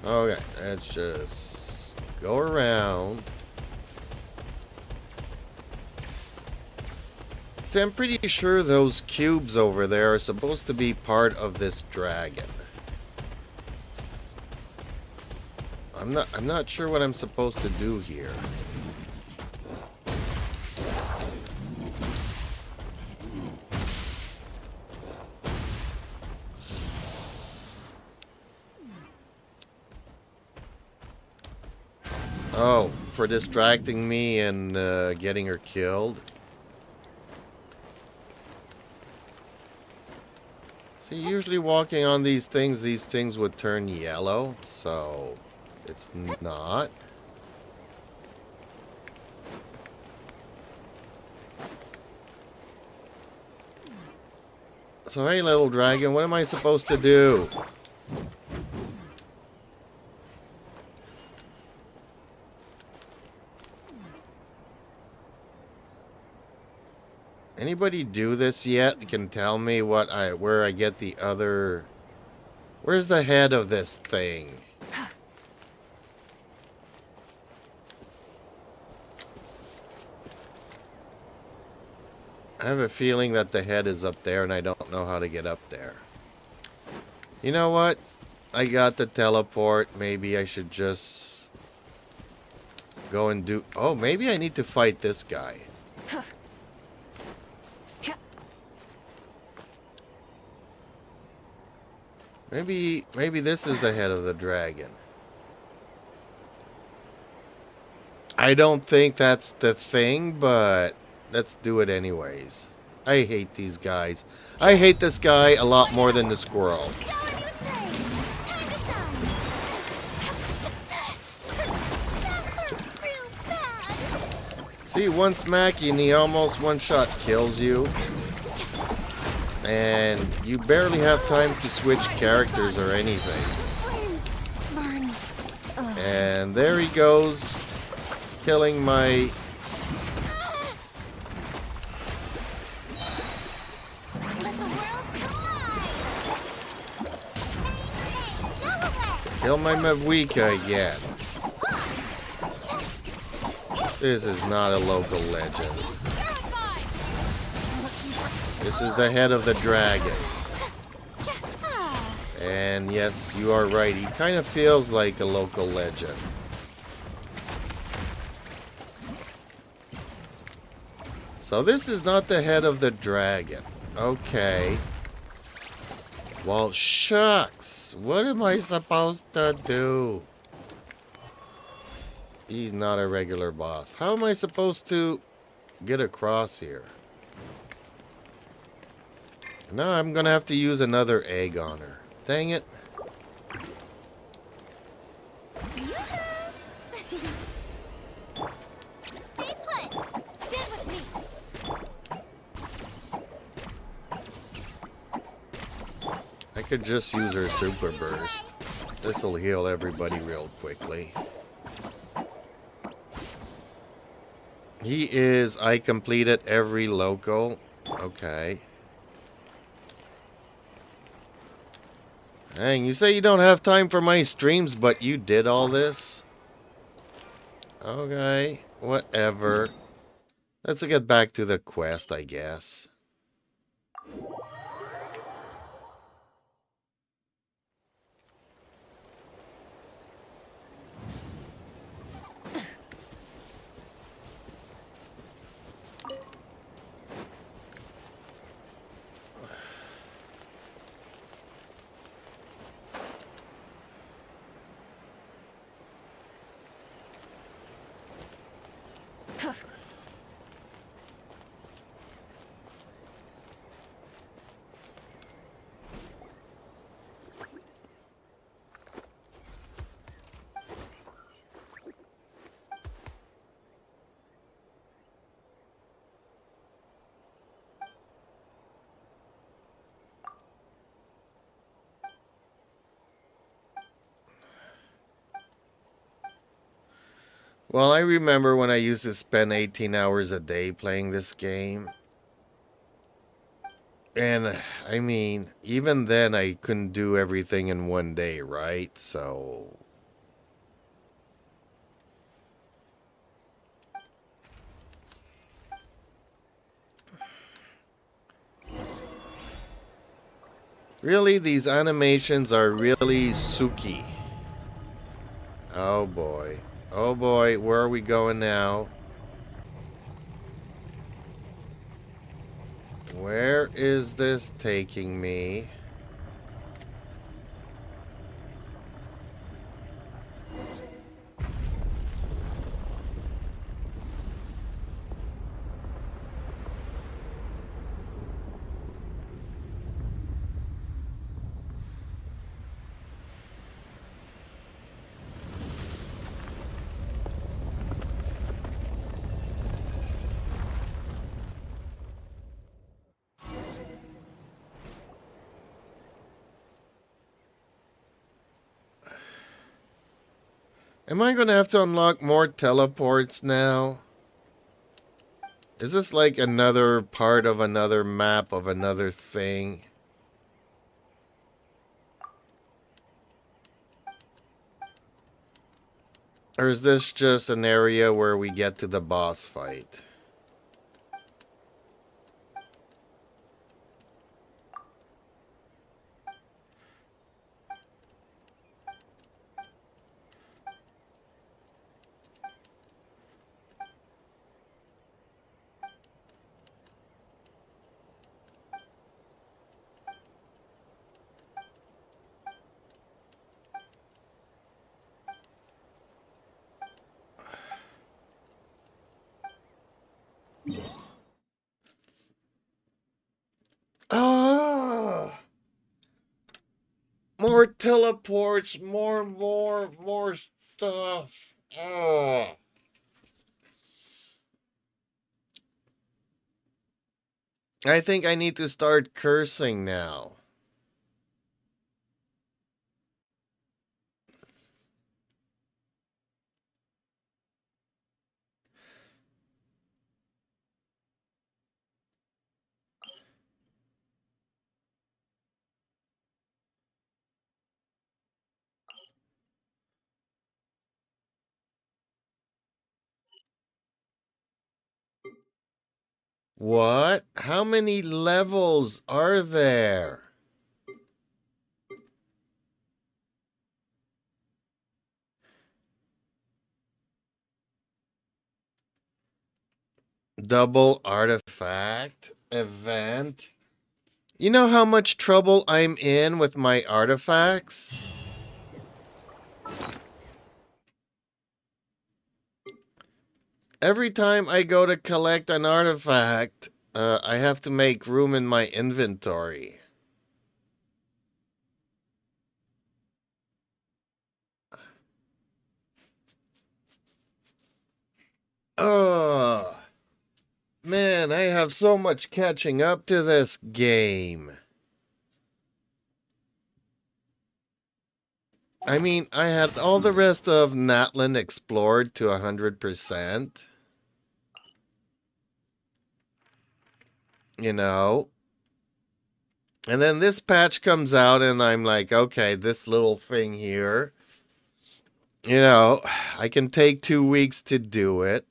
Okay, let's just go around. See, I'm pretty sure those cubes over there are supposed to be part of this dragon. I'm not sure what I'm supposed to do here. Oh, for distracting me and getting her killed. See, usually walking on these things would turn yellow, so it's not. So hey, little dragon, what am I supposed to do? Anybody do this yet? Can tell me where I get the other... Where's the head of this thing? I have a feeling that the head is up there and I don't know how to get up there. You know what? I got the teleport. Maybe I should just go and do... Oh, maybe I need to fight this guy. Maybe this is the head of the dragon. I don't think that's the thing, but let's do it anyways. I hate these guys. I hate this guy a lot more than the squirrel. Showering you with praise. Time to shine. That hurt real bad. See, one smack and he almost one shot kills you. And you barely have time to switch characters or anything. Flame burns. Ugh. And there he goes, killing my... Let the world collide. Kill my Mavwika again. This is not a local legend. This is the head of the dragon. And yes, you are right. He kind of feels like a local legend. So this is not the head of the dragon. Okay. Well, shucks. What am I supposed to do? He's not a regular boss. How am I supposed to get across here? No, I'm gonna have to use another egg on her. Dang it. Stay put. Stand with me. I could just use her super burst. This'll heal everybody real quickly. He is, I completed every local. Okay. Dang, you say you don't have time for my streams, but you did all this? Okay, whatever. Let's get back to the quest, I guess. Well, I remember when I used to spend 18 hours a day playing this game. And, I mean, even then I couldn't do everything in one day, right? So... Really, these animations are really suki. Oh boy. Oh boy, where are we going now? Where is this taking me? Am I gonna have to unlock more teleports now? Is this like another part of another map of another thing? Or is this just an area where we get to the boss fight? more teleports, more stuff. Oh. I think I need to start cursing now. What? How many levels are there? Double artifact event. You know how much trouble I'm in with my artifacts? Every time I go to collect an artifact, I have to make room in my inventory. Oh, man, I have so much catching up to this game. I mean, I had all the rest of Natlan explored to 100%. You know? And then this patch comes out and I'm like, okay, this little thing here. You know, I can take 2 weeks to do it.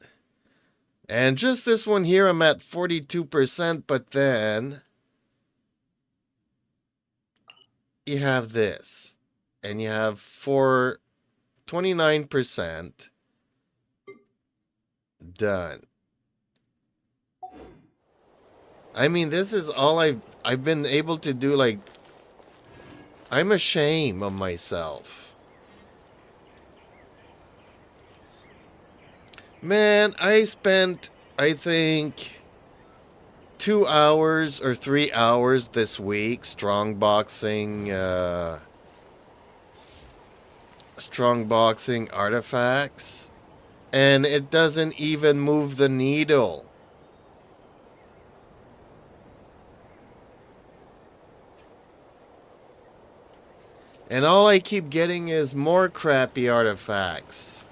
And just this one here, I'm at 42%, but then you have this. And you have 29% done. I mean, this is all I've been able to do. Like, I'm ashamed of myself. Man, I spent, I think, 2 hours or 3 hours this week strong boxing artifacts, and it doesn't even move the needle. And all I keep getting is more crappy artifacts.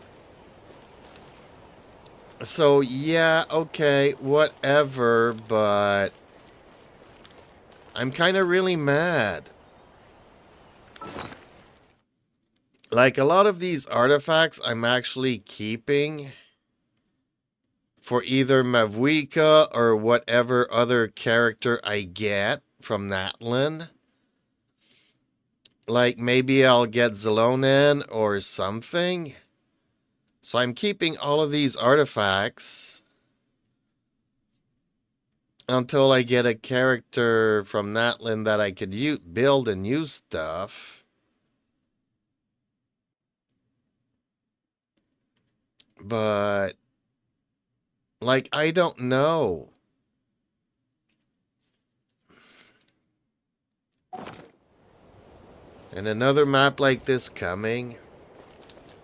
So yeah, okay, whatever, but I'm kind of really mad. Like, a lot of these artifacts I'm actually keeping for either Mavuika or whatever other character I get from Natlan. Like, maybe I'll get Zelonen or something. So I'm keeping all of these artifacts until I get a character from Natlan that I could build and use stuff. But, like, I don't know. And another map like this coming?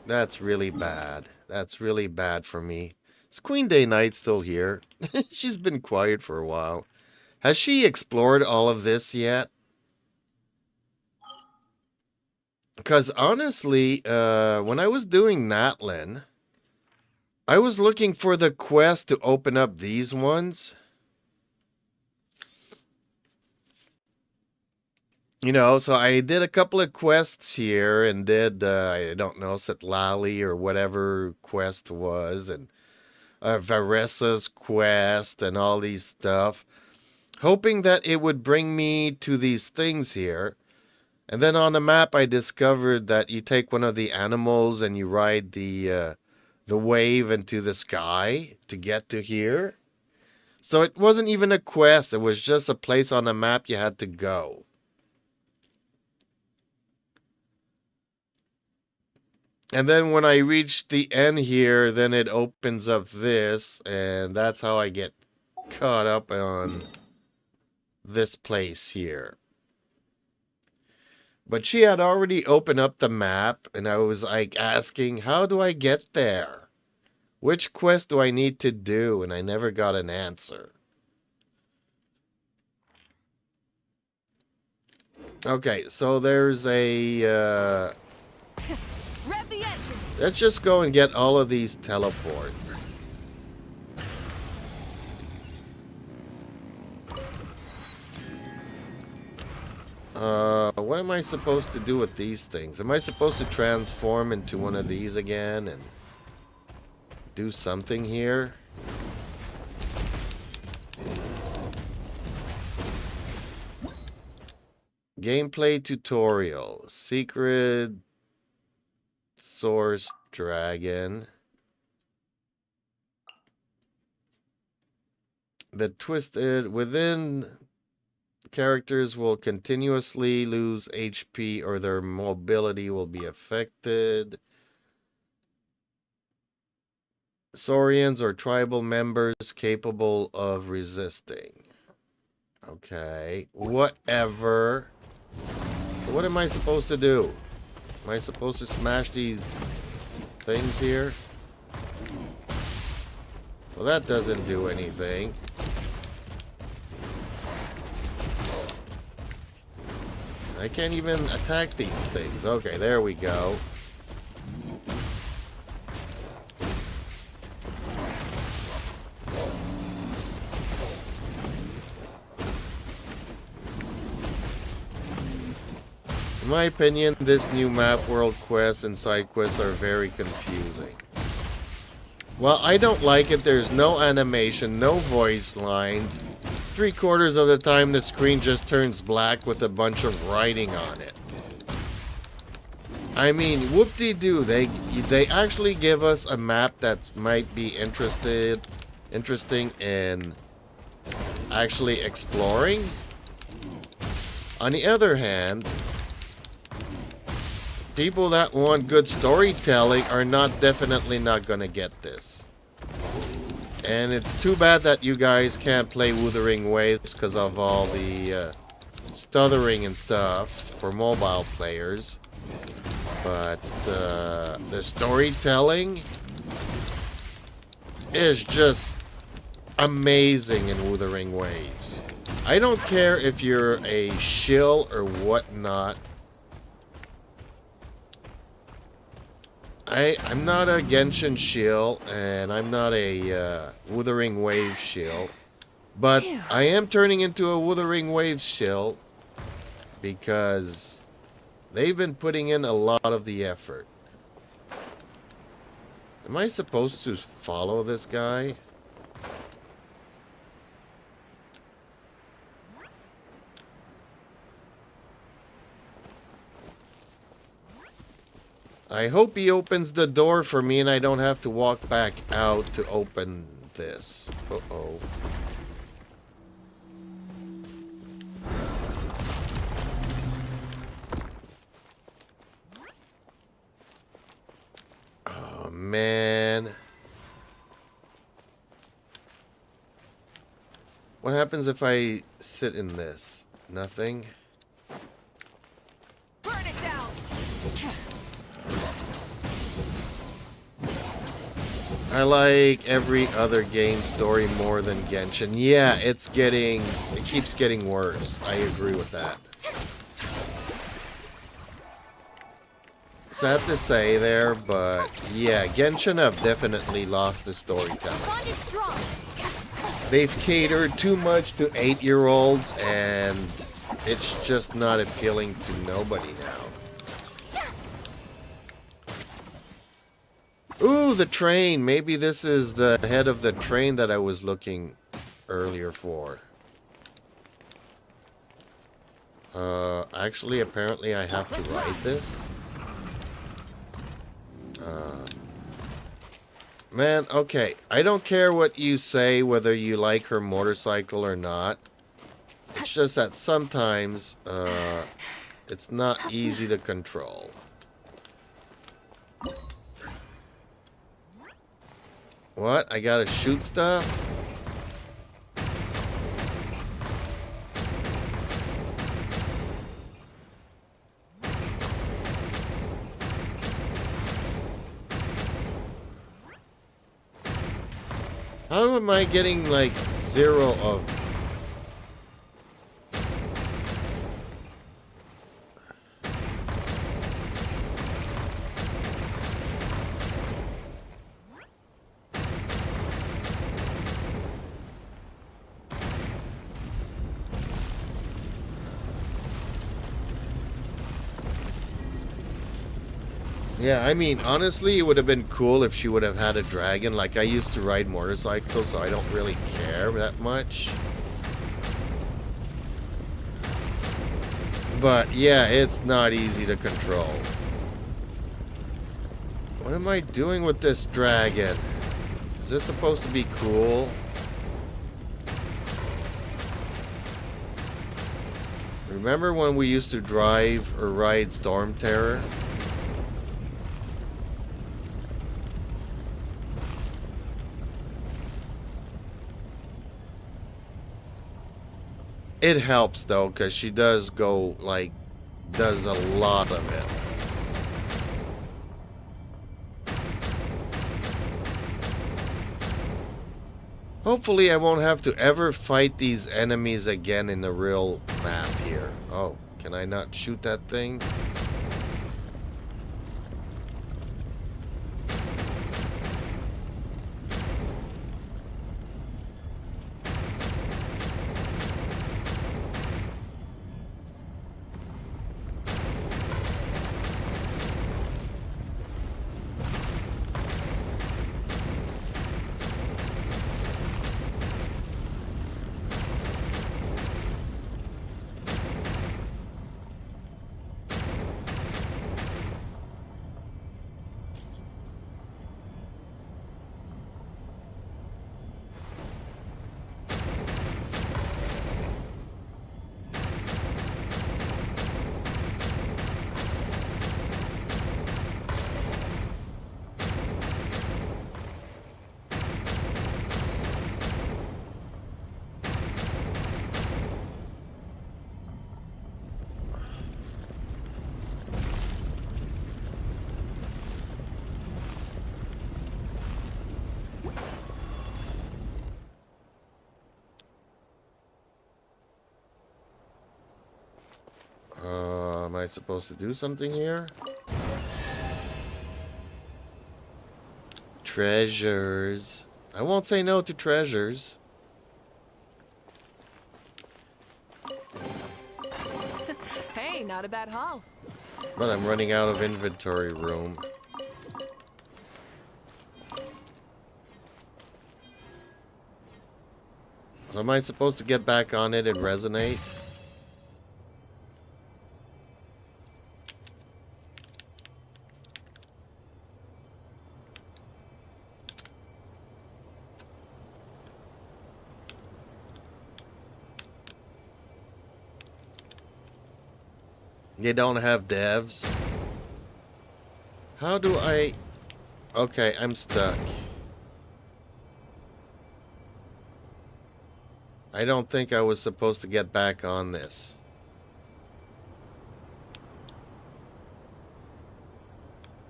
That's really bad. That's really bad for me. Is Queen Day Knight still here? She's been quiet for a while. Has she explored all of this yet? Because honestly, when I was doing Natlan, I was looking for the quest to open up these ones. You know, so I did a couple of quests here and did, I don't know, Setlali or whatever quest was, and Varessa's quest and all these stuff, hoping that it would bring me to these things here. And then on the map, I discovered that you take one of the animals and you ride the wave into the sky to get to here. So it wasn't even a quest. It was just a place on the map you had to go. And then when I reach the end here, then it opens up this, and that's how I get caught up on this place here. But she had already opened up the map, and I was like asking, how do I get there? Which quest do I need to do? And I never got an answer. Okay, so there's a... Rev the engine! let's just go and get all of these teleports. What am I supposed to do with these things? Am I supposed to transform into one of these again and do something here? Gameplay tutorial. Secret source dragon. The twisted within characters will continuously lose HP or their mobility will be affected. Saurians or tribal members capable of resisting. Okay, whatever. So what am I supposed to do? Am I supposed to smash these things here? Well, that doesn't do anything. I can't even attack these things. Okay, there we go. In my opinion, this new map, world quests, and side quests are very confusing. Well, I don't like it. There's no animation, no voice lines. 3/4 of the time the screen just turns black with a bunch of writing on it. I mean, whoop-de-doo, they actually give us a map that might be interesting in actually exploring. On the other hand, people that want good storytelling are definitely not gonna get this. And it's too bad that you guys can't play Wuthering Waves because of all the stuttering and stuff for mobile players. But the storytelling is just amazing in Wuthering Waves. I don't care if you're a shill or whatnot. I'm not a Genshin shill, and I'm not a Wuthering Waves shill, but I am turning into a Wuthering Waves shill because they've been putting in a lot of the effort. Am I supposed to follow this guy? I hope he opens the door for me and I don't have to walk back out to open this. Uh-oh. Oh, man. What happens if I sit in this? Nothing? Burn it down! I like every other game story more than Genshin. Yeah, it keeps getting worse. I agree with that. Sad to say there, but yeah, Genshin have definitely lost the storytelling. They've catered too much to 8-year-olds and it's just not appealing to nobody now. Ooh, the train. Maybe this is the head of the train that I was looking earlier for. Actually, apparently I have to ride this. Man, okay. I don't care what you say, whether you like her motorcycle or not. It's just that sometimes, it's not easy to control. What? I gotta shoot stuff? How am I getting like 0 of... Yeah, I mean, honestly, it would have been cool if she would have had a dragon. Like, I used to ride motorcycles, so I don't really care that much. But, yeah, it's not easy to control. What am I doing with this dragon? Is this supposed to be cool? Remember when we used to drive or ride Storm Terror? It helps though, because she does go, like, does a lot of it. Hopefully I won't have to ever fight these enemies again in the real map here. Oh, can I not shoot that thing? Am I supposed to do something here? Treasures. I won't say no to treasures. Hey, not a bad haul. But I'm running out of inventory room. So am I supposed to get back on it and resonate? You don't have devs? How do I... Okay, I'm stuck. I don't think I was supposed to get back on this.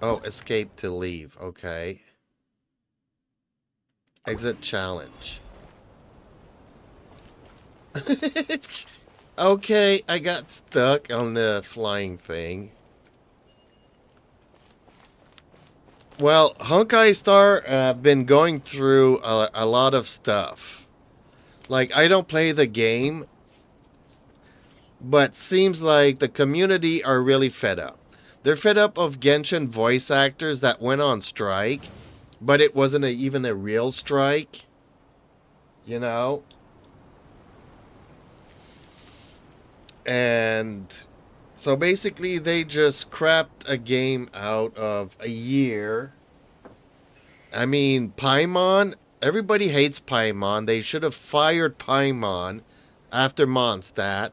Oh, escape to leave. Okay. Exit challenge. Okay, I got stuck on the flying thing. Well, Honkai Star, I've been going through a lot of stuff. Like, I don't play the game, but seems like the community are really fed up. They're fed up of Genshin voice actors that went on strike, but it wasn't even a real strike. You know? And so basically they just crapped a game out of a year. I mean, Paimon, everybody hates Paimon. They should have fired Paimon after Mondstadt.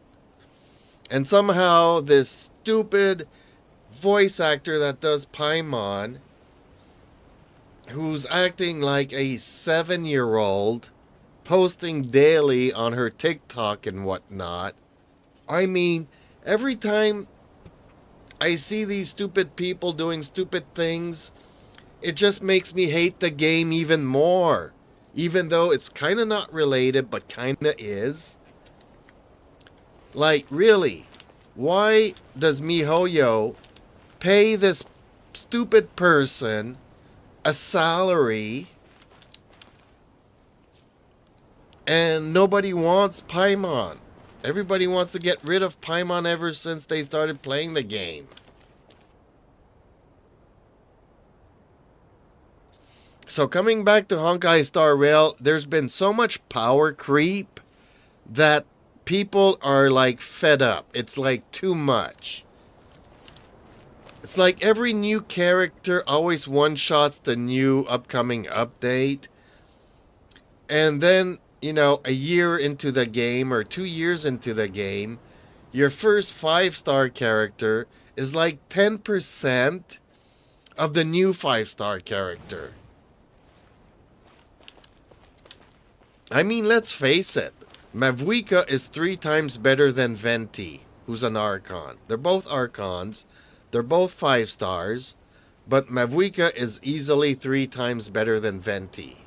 And somehow this stupid voice actor that does Paimon, who's acting like a 7-year-old, posting daily on her TikTok and whatnot. I mean, every time I see these stupid people doing stupid things, it just makes me hate the game even more. even though it's kind of not related, but kind of is. Like, really, why does MiHoYo pay this stupid person a salary and nobody wants Paimon? Everybody wants to get rid of Paimon ever since they started playing the game. So coming back to Honkai Star Rail, there's been so much power creep that people are like fed up. It's like too much. It's like every new character always one-shots the new upcoming update. And then, you know, a year into the game or 2 years into the game, your first 5-star character is like 10% of the new 5-star character. I mean, let's face it. Mavuika is 3 times better than Venti, who's an Archon. They're both Archons. They're both 5 stars. But Mavuika is easily 3 times better than Venti.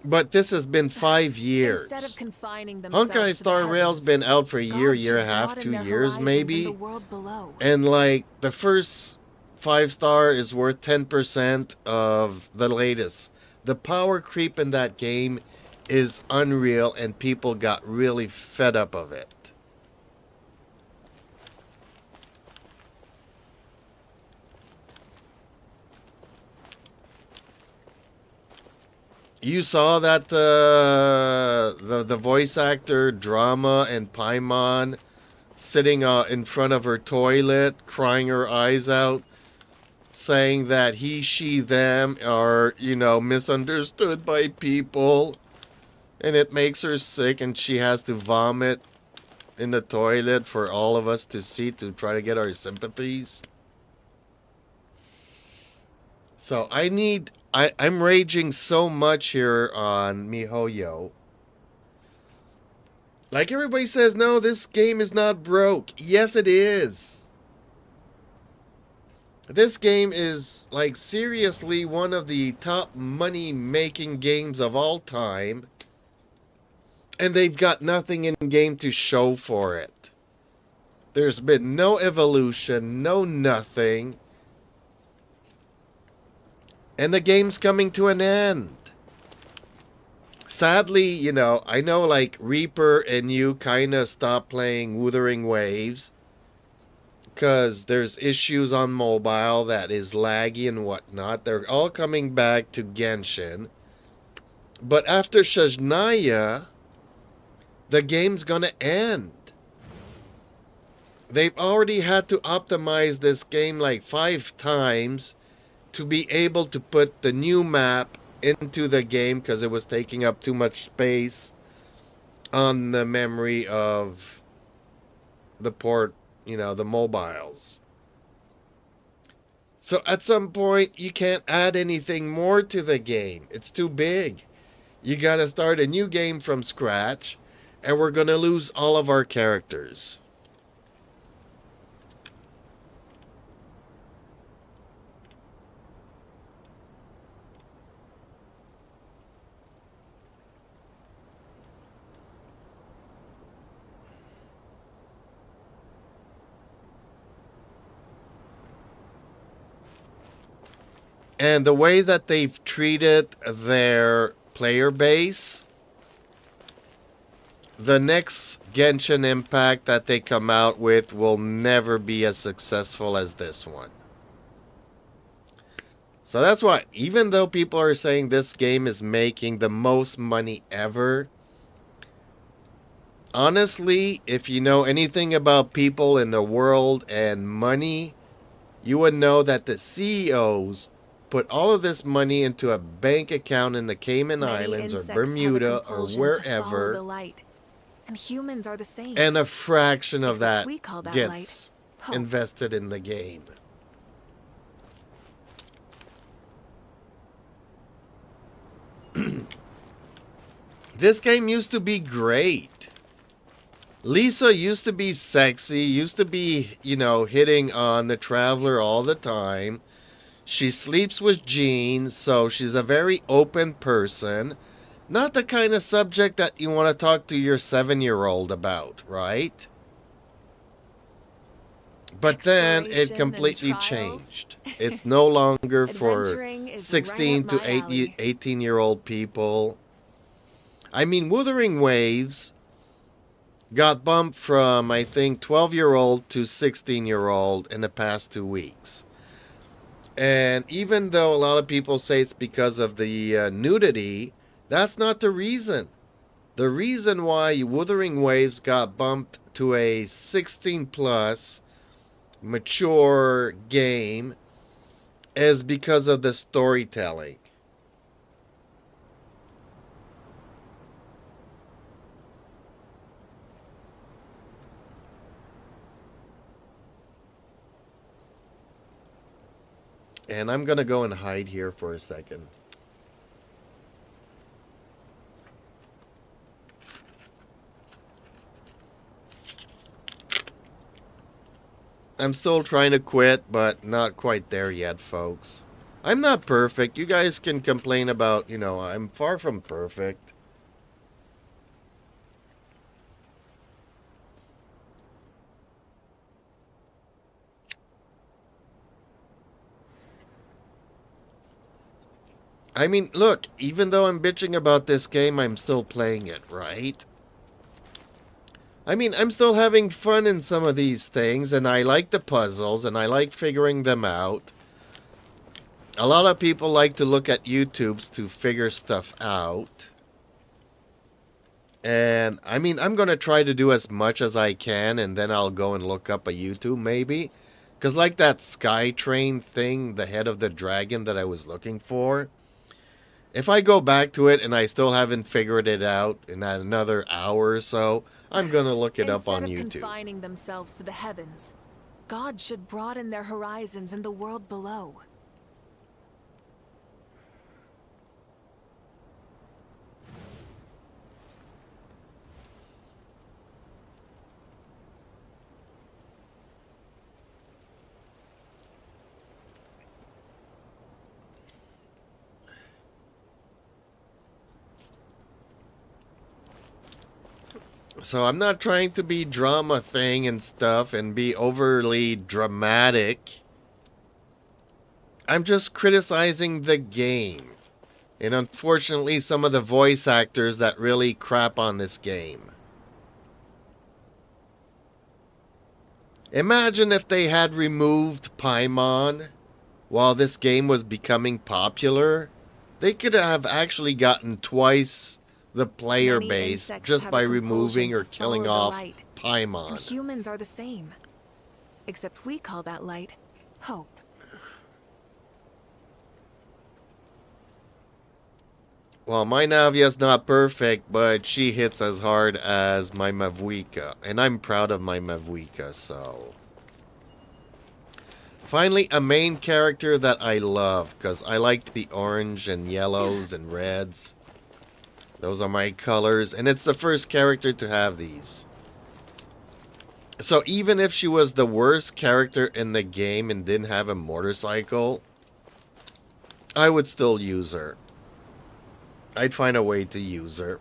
But this has been 5 years. Instead of confining themselves Honkai to Star the Rail's heavens, been out for a year, God year and a should half, broaden 2 their years horizons in maybe. the world below. And like the first 5-star is worth 10% of the latest. The power creep in that game is unreal and people got really fed up of it. You saw that the voice actor Drama and Paimon sitting in front of her toilet, crying her eyes out, saying that he, she, them are, you know, misunderstood by people, and it makes her sick, and she has to vomit in the toilet for all of us to see to try to get our sympathies. So I'm raging so much here on MiHoYo. Like everybody says, no, this game is not broke. Yes, it is. This game is, like, seriously one of the top money-making games of all time. And they've got nothing in game to show for it. There's been no evolution, no nothing. And the game's coming to an end. Sadly, you know, I know like Reaper and you kind of stopped playing Wuthering Waves because there's issues on mobile that is laggy and whatnot. They're all coming back to Genshin. But after Shajnaya, the game's gonna end. They've already had to optimize this game like 5 times to be able to put the new map into the game because it was taking up too much space on the memory of the port, you know, the mobiles. So at some point you can't add anything more to the game. It's too big. You gotta start a new game from scratch, and we're gonna lose all of our characters. And the way that they've treated their player base, the next Genshin Impact that they come out with will never be as successful as this one. So that's why, even though people are saying this game is making the most money ever, honestly, if you know anything about people in the world and money, you would know that the CEOs put all of this money into a bank account in the Cayman Many Islands or insects have a Bermuda or compulsion to follow wherever, the light. And humans are the same. and a fraction of Except that we call that gets light hope. invested in the game. This game used to be great. Lisa used to be sexy, used to be, you know, hitting on the Traveler all the time. She sleeps with Jean, so she's a very open person. Not the kind of subject that you want to talk to your 7-year-old about, right? But then it Exploration and completely trials. changed. It's no longer for Adventuring is 16 right up to my alley. 18-year-old people. I mean, Wuthering Waves got bumped from, I think, 12-year-old to 16-year-old in the past 2 weeks. And even though a lot of people say it's because of the nudity, that's not the reason. The reason why Wuthering Waves got bumped to a 16 plus mature game is because of the storytelling. And I'm gonna go and hide here for a second. I'm still trying to quit, but not quite there yet, folks. I'm not perfect. You guys can complain about, I'm far from perfect. I mean, look, even though I'm bitching about this game, I'm still playing it, right? I mean, I'm still having fun in some of these things, and I like the puzzles, and I like figuring them out. A lot of people like to look at YouTubes to figure stuff out. And, I mean, I'm going to try to do as much as I can, and then I'll go and look up a YouTube, maybe. Because like that Skytrain thing, the head of the dragon that I was looking for, if I go back to it and I still haven't figured it out in another hour or so, I'm going to look it up on Instead YouTube. of confining themselves to the heavens, God should broaden their horizons in the world below. So I'm not trying to be drama thing and stuff and be overly dramatic. I'm just criticizing the game. And unfortunately, some of the voice actors that really crap on this game. Imagine if they had removed Paimon while this game was becoming popular. They could have actually gotten twice the player Many base insects just have by a compulsion removing or to killing follow the off light. And Paimon. humans are the same. Except we call that light hope. Well, my Navia's not perfect, but she hits as hard as my Mavuika. And I'm proud of my Mavuika, so... Finally, a main character that I love, because I like the orange and yellows and reds. Those are my colors, and it's the first character to have these. So even if she was the worst character in the game and didn't have a motorcycle, I would still use her. I'd find a way to use her.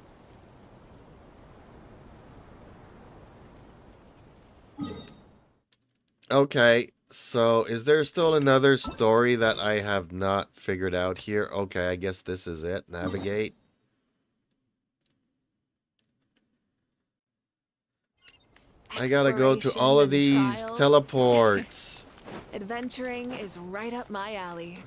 Okay, so is there still another story that I have not figured out here? Okay, I guess this is it. Navigate. I gotta go to all of Exploration and these trials. teleports. Adventuring is right up my alley.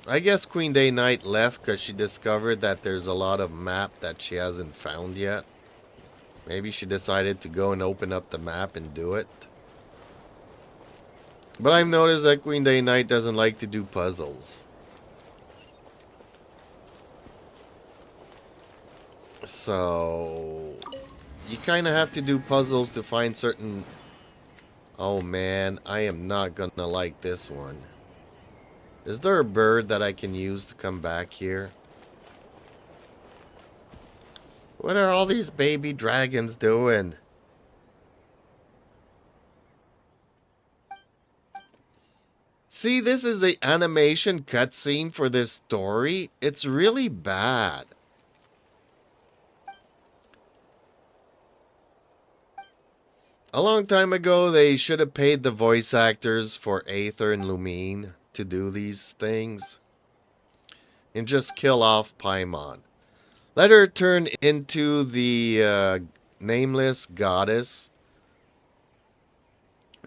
I guess Queen Day Knight left because she discovered that there's a lot of map that she hasn't found yet. Maybe she decided to go and open up the map and do it. But I've noticed that Queen Day Knight doesn't like to do puzzles. So... you kind of have to do puzzles to find certain... Oh man, I am not gonna like this one. Is there a bird that I can use to come back here? What are all these baby dragons doing? See, this is the animation cutscene for this story. It's really bad. A long time ago, they should have paid the voice actors for Aether and Lumine to do these things. And just kill off Paimon. Let her turn into the nameless goddess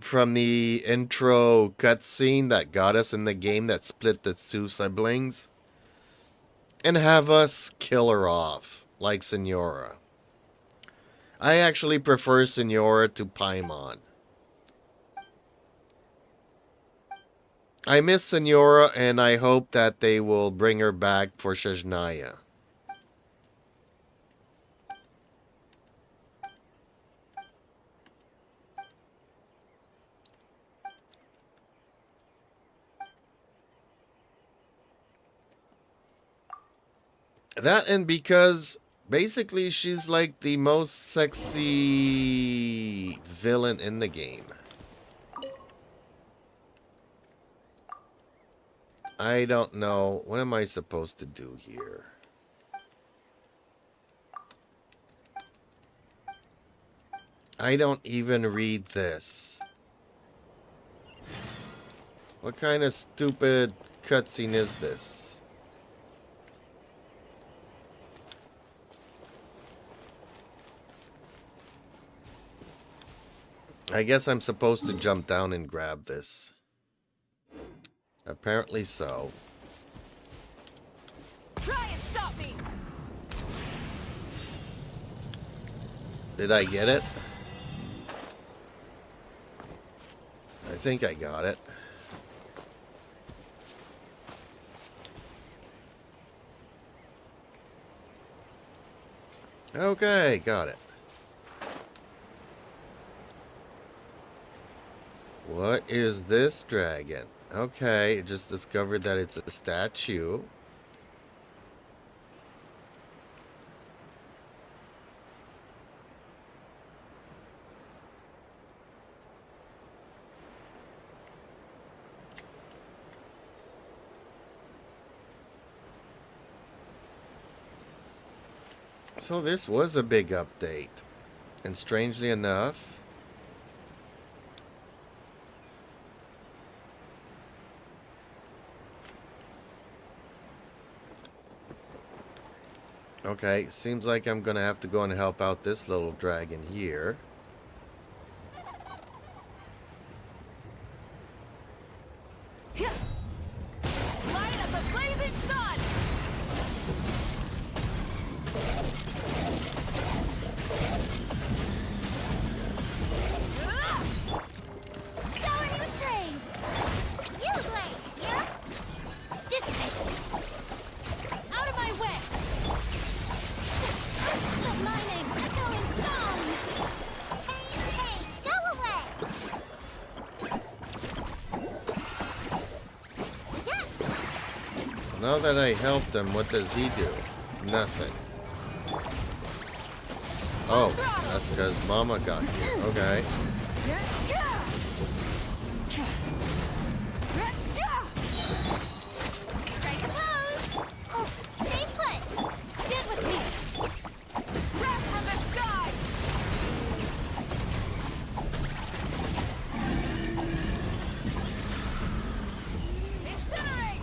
from the intro cutscene that got us in the game that split the two siblings. And have us kill her off, like Senora. I actually prefer Senora to Paimon. I miss Senora, and I hope that they will bring her back for Shajnaya. That and because basically she's like the most sexy villain in the game. I don't know. What am I supposed to do here? I don't even read this. What kind of stupid cutscene is this? I guess I'm supposed to jump down and grab this. Apparently so. Try and stop me! Did I get it? I think I got it. Okay, got it. What is this dragon? Okay, just discovered that it's a statue. So this was a big update. And strangely enough, okay, seems like I'm gonna have to go and help out this little dragon here. Light up the blazing sun! Shower me with praise! You blade, yeah? Dissipate! Out of my way! But my name echo in song! Hey, go away! Yeah. So now that I helped him, what does he do? Nothing. Oh, that's because Mama got here. Okay. Strike a pose! Stay put! Stand with me! Wrath from the sky! Incinerate!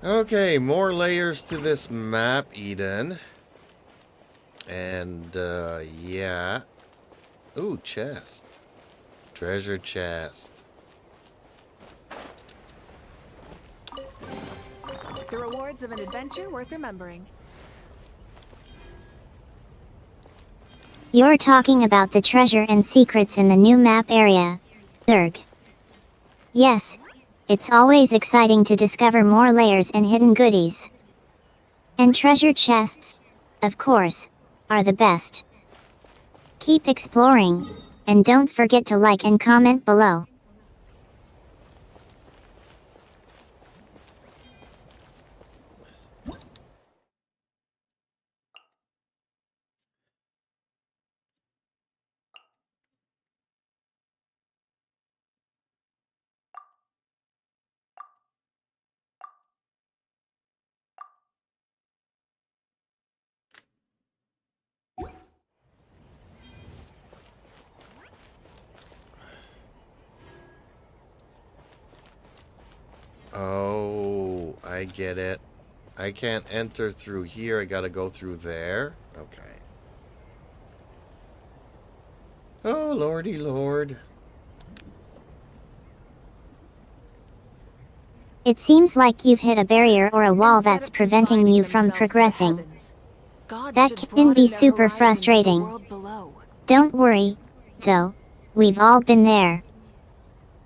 Okay, more layers to this map, Eden. And, yeah. Ooh, chest. Treasure chest. The rewards of an adventure worth remembering. You're talking about the treasure and secrets in the new map area. Zerg. Yes. It's always exciting to discover more layers and hidden goodies. And treasure chests, of course, are the best. Keep exploring, and don't forget to like and comment below. Oh, I get it. I can't enter through here. I gotta go through there. Okay. Oh, lordy lord. It seems like you've hit a barrier or a wall Instead that's of preventing confining you from themselves to the progressing. heavens, God That should can be broaden their super horizons in the frustrating. world below. Don't worry, though. We've all been there.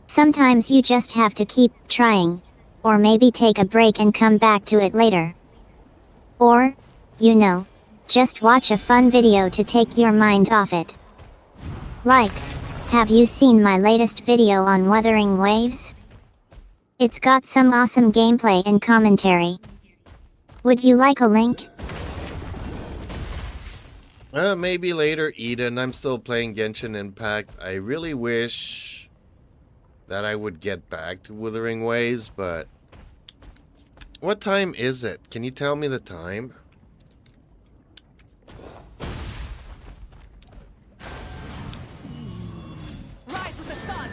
Sometimes you just have to keep trying. Or maybe take a break and come back to it later. Or, you know, just watch a fun video to take your mind off it. Like, have you seen my latest video on Wuthering Waves? It's got some awesome gameplay and commentary. Would you like a link? Maybe later, Eden. I'm still playing Genshin Impact. I really wish that I would get back to Wuthering Waves, but... What time is it? Can you tell me the time? Rise with the sun!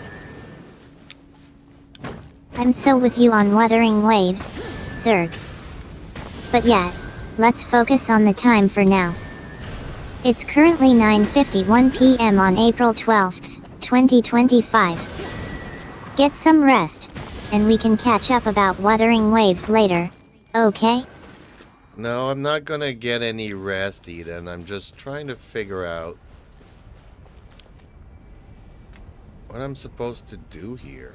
I'm so with you on Wuthering Waves, Zerg. But yeah, let's focus on the time for now. It's currently 9:51 p.m. on April 12th, 2025. Get some rest, and we can catch up about Wuthering Waves later, okay? No, I'm not gonna get any rest, Eden. I'm just trying to figure out what I'm supposed to do here.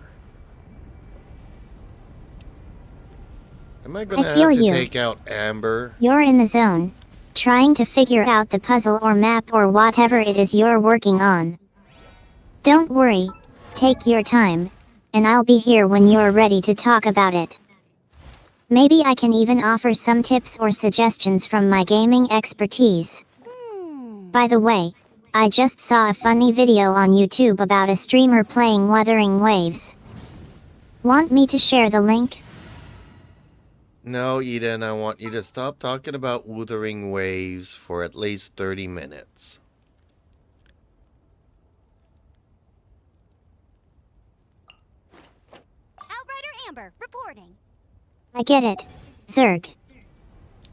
Am I gonna I feel have to you. take out Amber? You're in the zone, trying to figure out the puzzle or map or whatever it is you're working on. Don't worry, take your time, and I'll be here when you're ready to talk about it. Maybe I can even offer some tips or suggestions from my gaming expertise. By the way, I just saw a funny video on YouTube about a streamer playing Wuthering Waves. Want me to share the link? No, Eden, I want you to stop talking about Wuthering Waves for at least 30 minutes. Outrider Amber, reporting. I get it, Zerg.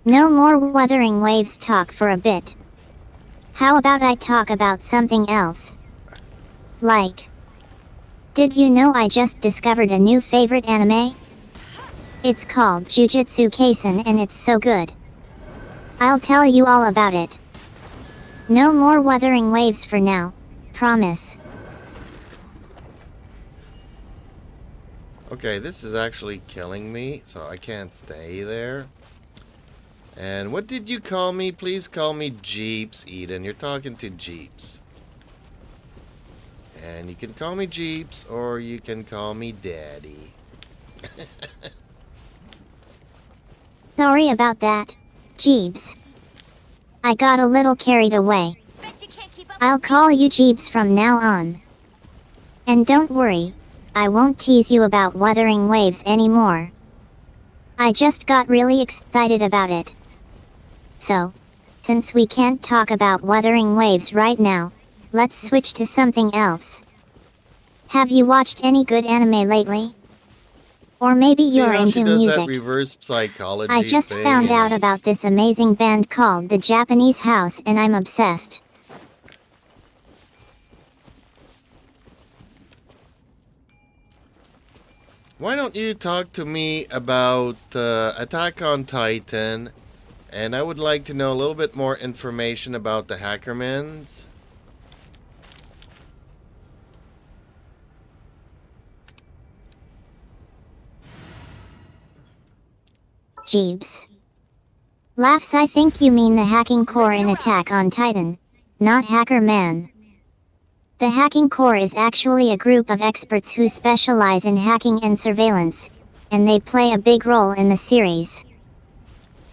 No more Wuthering Waves talk for a bit. How about I talk about something else? Like, did you know I just discovered a new favorite anime? It's called Jujutsu Kaisen and it's so good. I'll tell you all about it. No more Wuthering Waves for now. Promise. Okay, this is actually killing me, so I can't stay there. And what did you call me? Please call me Jeeps, Eden. You're talking to Jeeps. And you can call me Jeeps, or you can call me Daddy. Sorry about that, Jeeves. I got a little carried away. Bet you can't keep up. I'll call you Jeeves from now on. And don't worry, I won't tease you about Wuthering Waves anymore. I just got really excited about it. So, since we can't talk about Wuthering Waves right now, let's switch to something else. Have you watched any good anime lately? Or maybe you're into She does that music. reverse psychology I just thing found out and- about this amazing band called The Japanese House and I'm obsessed. Why don't you talk to me about Attack on Titan? And I would like to know a little bit more information about the Hackermans. Jeeves. Laughs. I think you mean the hacking core in Attack on Titan, not Hacker Man. The hacking core is actually a group of experts who specialize in hacking and surveillance, and they play a big role in the series.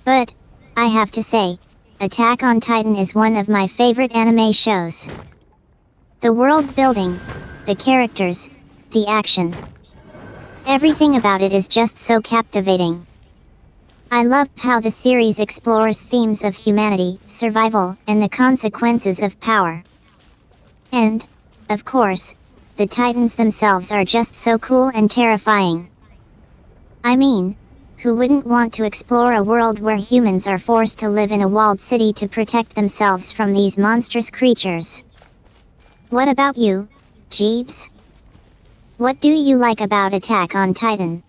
But, I have to say, Attack on Titan is one of my favorite anime shows. The world building, the characters, the action. Everything about it is just so captivating. I love how the series explores themes of humanity, survival, and the consequences of power. And, of course, the Titans themselves are just so cool and terrifying. I mean, who wouldn't want to explore a world where humans are forced to live in a walled city to protect themselves from these monstrous creatures? What about you, Jeeves? What do you like about Attack on Titan?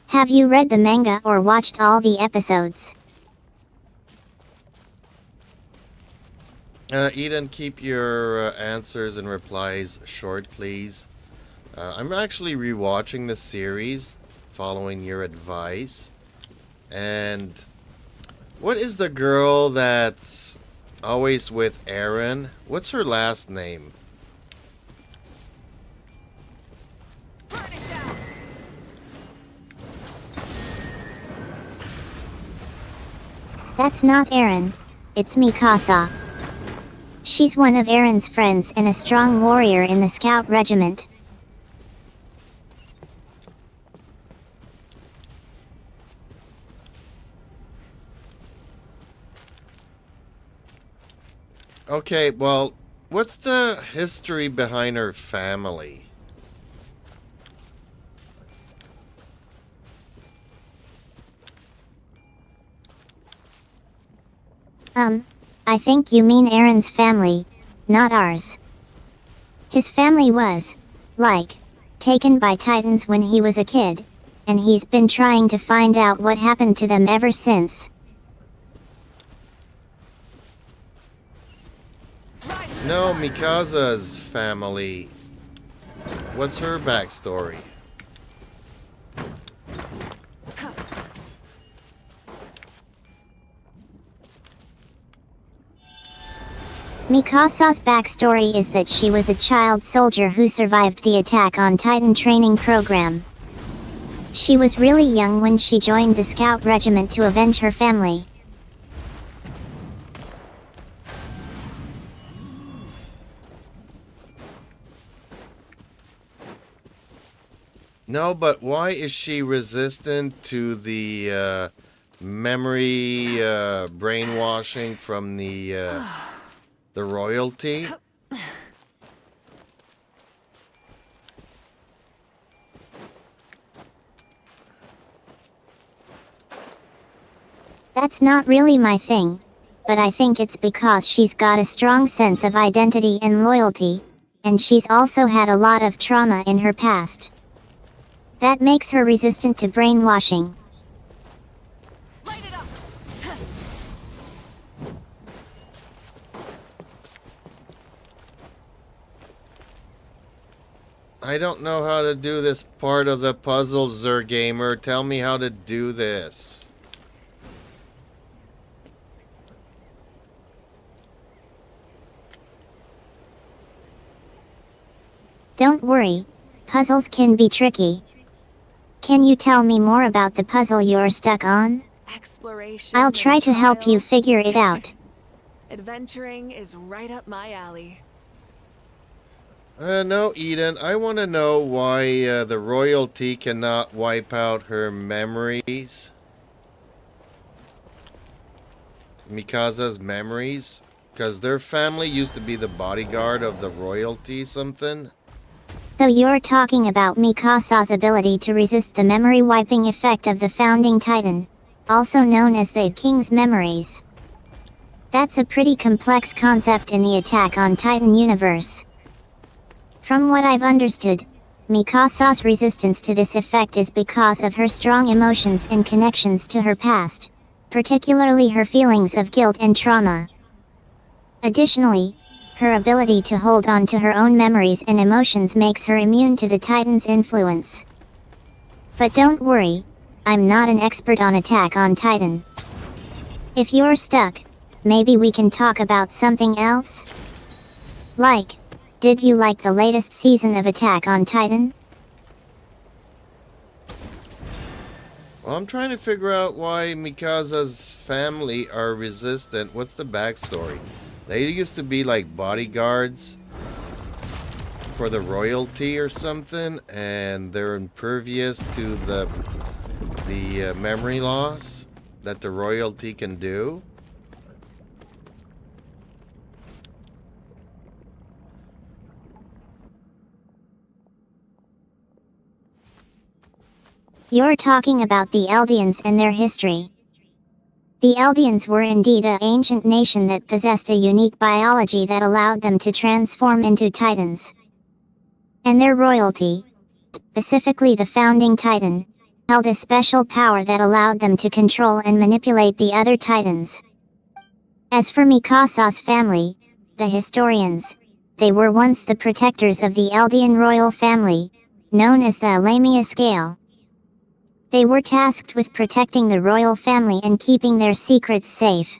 Have you read the manga or watched all the episodes? Eden, keep your answers and replies short, please. I'm actually rewatching the series, following your advice. And what is the girl that's always with Aaron? What's her last name? That's not Aaron. It's Mikasa. She's one of Aaron's friends and a strong warrior in the scout regiment. Okay, well, what's the history behind her family? I think you mean Aaron's family, not ours. His family was, like, taken by Titans when he was a kid, and he's been trying to find out what happened to them ever since. No, Mikasa's family. What's her backstory? Mikasa's backstory is that she was a child soldier who survived the Attack on Titan training program. She was really young when she joined the scout regiment to avenge her family. No, but why is she resistant to the memory brainwashing from the royalty? That's not really my thing, but I think it's because she's got a strong sense of identity and loyalty, and she's also had a lot of trauma in her past. That makes her resistant to brainwashing. I don't know how to do this part of the puzzle, Zergamer. Tell me how to do this. Don't worry, puzzles can be tricky. Can you tell me more about the puzzle you're stuck on? Exploration. I'll try and to help you trials. figure it out. Adventuring is right up my alley. No, Eden. I want to know why the royalty cannot wipe out her memories. Mikasa's memories. Because their family used to be the bodyguard of the royalty something. So you're talking about Mikasa's ability to resist the memory wiping effect of the founding Titan, also known as the King's memories. That's a pretty complex concept in the Attack on Titan universe. From what I've understood, Mikasa's resistance to this effect is because of her strong emotions and connections to her past, particularly her feelings of guilt and trauma. Additionally, her ability to hold on to her own memories and emotions makes her immune to the Titan's influence. But don't worry, I'm not an expert on Attack on Titan. If you're stuck, maybe we can talk about something else? Like, did you like the latest season of Attack on Titan? Well, I'm trying to figure out why Mikasa's family are resistant. What's the backstory? They used to be like bodyguards for the royalty or something, and they're impervious to the memory loss that the royalty can do. You're talking about the Eldians and their history. The Eldians were indeed an ancient nation that possessed a unique biology that allowed them to transform into titans. And their royalty, specifically the founding titan, held a special power that allowed them to control and manipulate the other titans. As for Mikasa's family, the historians, they were once the protectors of the Eldian royal family, known as the Lamia scale. They were tasked with protecting the royal family and keeping their secrets safe.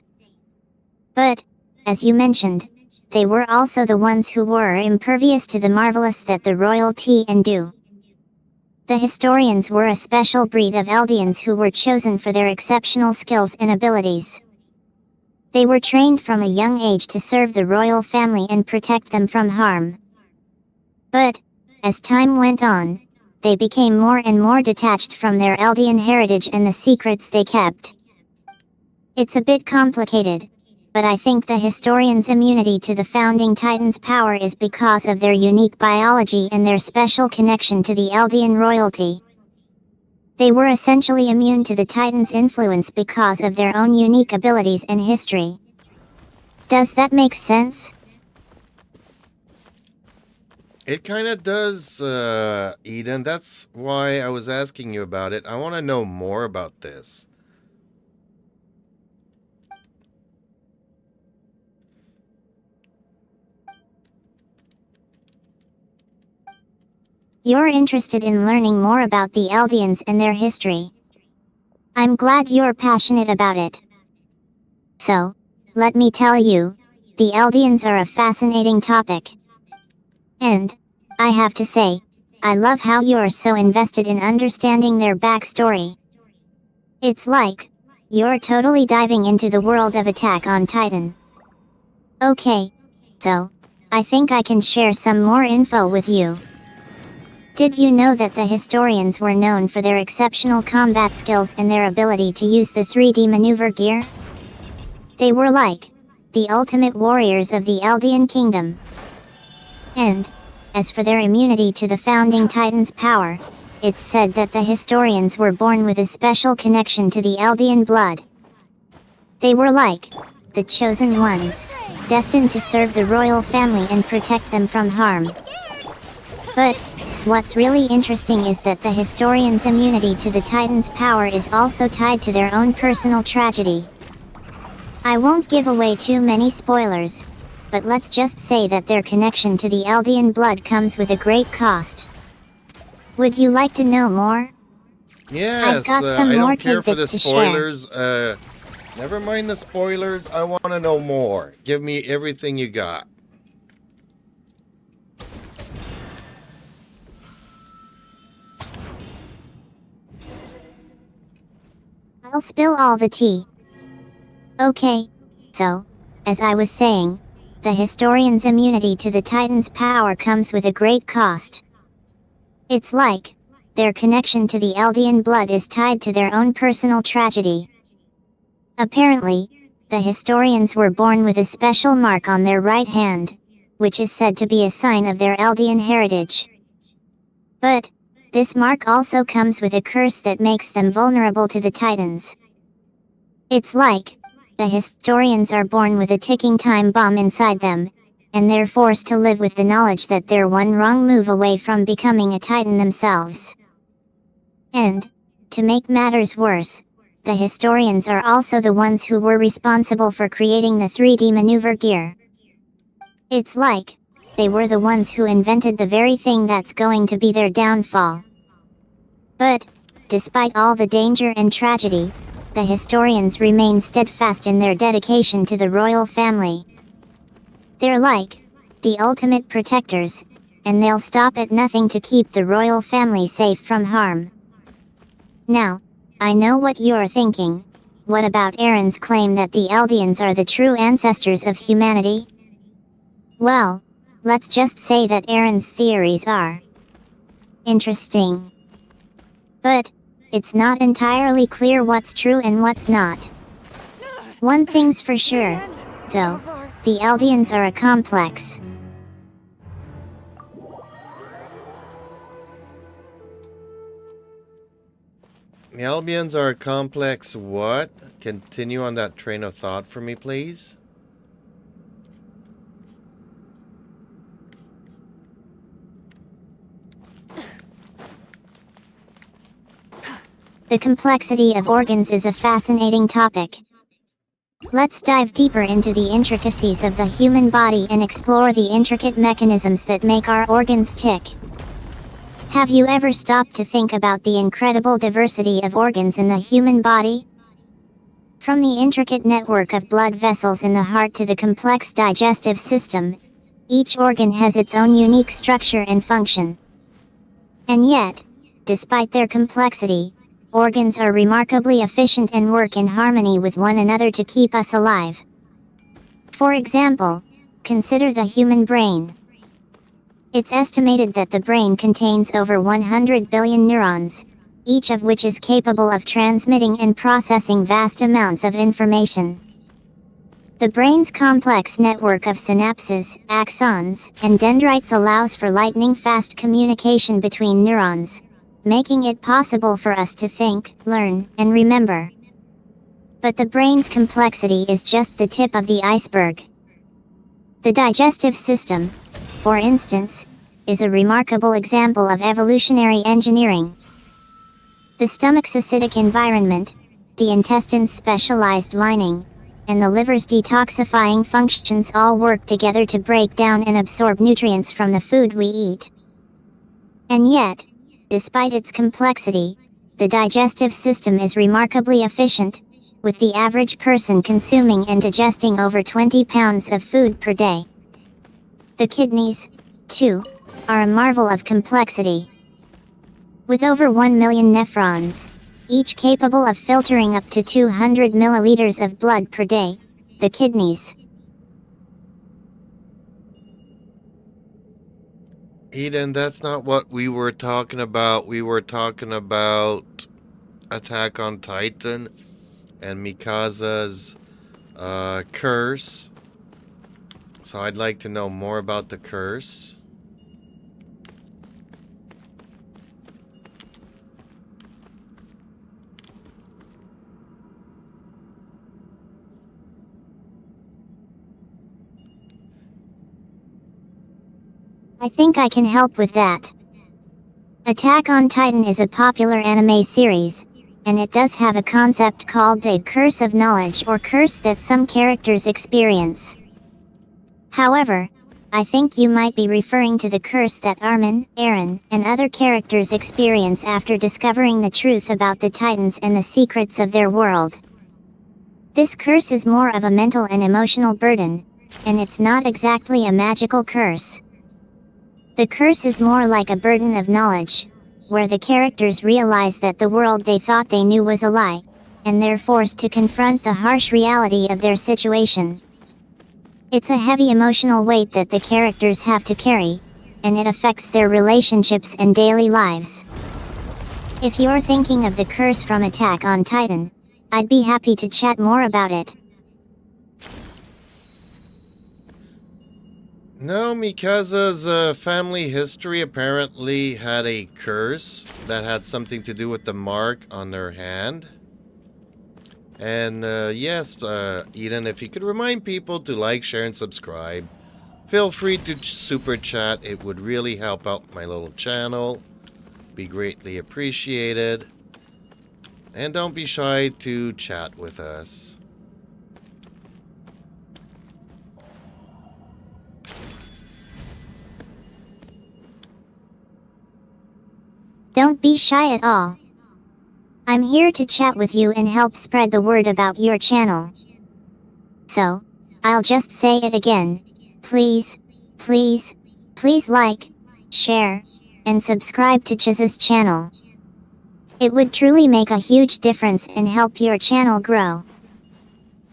But, as you mentioned, they were also the ones who were impervious to the marvelous that the royalty and do. The historians were a special breed of Eldians who were chosen for their exceptional skills and abilities. They were trained from a young age to serve the royal family and protect them from harm. But, as time went on, they became more and more detached from their Eldian heritage and the secrets they kept. It's a bit complicated, but I think the historians' immunity to the founding Titans' power is because of their unique biology and their special connection to the Eldian royalty. They were essentially immune to the Titans' influence because of their own unique abilities and history. Does that make sense? It kind of does, Eden. That's why I was asking you about it. I want to know more about this. You're interested in learning more about the Eldians and their history. I'm glad you're passionate about it. So, let me tell you, the Eldians are a fascinating topic. And, I have to say, I love how you're so invested in understanding their backstory. It's like, you're totally diving into the world of Attack on Titan. Okay, so, I think I can share some more info with you. Did you know that the historians were known for their exceptional combat skills and their ability to use the 3D maneuver gear? They were like the ultimate warriors of the Eldian kingdom. And, as for their immunity to the founding Titan's power, it's said that the historians were born with a special connection to the Eldian blood. They were like the chosen ones, destined to serve the royal family and protect them from harm. But, what's really interesting is that the historians' immunity to the Titan's power is also tied to their own personal tragedy. I won't give away too many spoilers, but let's just say that their connection to the Eldian blood comes with a great cost. Would you like to know more? Yes, I've got some I more don't care for the tidbits to share. spoilers. Never mind the spoilers. I want to know more. Give me everything you got. I'll spill all the tea. Okay, so, as I was saying, the historian's immunity to the Titan's power comes with a great cost. It's like, their connection to the Eldian blood is tied to their own personal tragedy. Apparently, the historians were born with a special mark on their right hand, which is said to be a sign of their Eldian heritage. But, this mark also comes with a curse that makes them vulnerable to the Titans. It's like, the historians are born with a ticking time bomb inside them, and they're forced to live with the knowledge that they're one wrong move away from becoming a Titan themselves. And, to make matters worse, the historians are also the ones who were responsible for creating the 3D maneuver gear. It's like, they were the ones who invented the very thing that's going to be their downfall. But, despite all the danger and tragedy, the historians remain steadfast in their dedication to the royal family. They're like the ultimate protectors, and they'll stop at nothing to keep the royal family safe from harm. Now, I know what you're thinking. What about Aaron's claim that the Eldians are the true ancestors of humanity? Well, let's just say that Aaron's theories are interesting. But, it's not entirely clear what's true and what's not. One thing's for sure, though, the Eldians are a complex. The Albions are a complex what? Continue on that train of thought for me, please. The complexity of organs is a fascinating topic. Let's dive deeper into the intricacies of the human body and explore the intricate mechanisms that make our organs tick. Have you ever stopped to think about the incredible diversity of organs in the human body? From the intricate network of blood vessels in the heart to the complex digestive system, each organ has its own unique structure and function. And yet, despite their complexity, organs are remarkably efficient and work in harmony with one another to keep us alive. For example, consider the human brain. It's estimated that the brain contains over 100 billion neurons, each of which is capable of transmitting and processing vast amounts of information. The brain's complex network of synapses, axons, and dendrites allows for lightning-fast communication between neurons, making it possible for us to think, learn, and remember. But the brain's complexity is just the tip of the iceberg. The digestive system, for instance, is a remarkable example of evolutionary engineering. The stomach's acidic environment, the intestine's specialized lining, and the liver's detoxifying functions all work together to break down and absorb nutrients from the food we eat. And yet, despite its complexity, the digestive system is remarkably efficient, with the average person consuming and digesting over 20 pounds of food per day. The kidneys, too, are a marvel of complexity. With over 1 million nephrons, each capable of filtering up to 200 milliliters of blood per day, the kidneys. Eden, that's not what we were talking about. We were talking about Attack on Titan and Mikasa's curse. So I'd like to know more about the curse. I think I can help with that. Attack on Titan is a popular anime series, and it does have a concept called the curse of knowledge or curse that some characters experience. However, I think you might be referring to the curse that Armin, Eren, and other characters experience after discovering the truth about the Titans and the secrets of their world. This curse is more of a mental and emotional burden, and it's not exactly a magical curse. The curse is more like a burden of knowledge, where the characters realize that the world they thought they knew was a lie, and they're forced to confront the harsh reality of their situation. It's a heavy emotional weight that the characters have to carry, and it affects their relationships and daily lives. If you're thinking of the curse from Attack on Titan, I'd be happy to chat more about it. No, Mikasa's family history apparently had a curse that had something to do with the mark on their hand. And yes, Eden, if you could remind people to like, share, and subscribe, feel free to super chat. It would really help out my little channel. Be greatly appreciated. And don't be shy to chat with us. Don't be shy at all. I'm here to chat with you and help spread the word about your channel. So, I'll just say it again. Please, please, please like, share, and subscribe to Chiz's channel. It would truly make a huge difference and help your channel grow.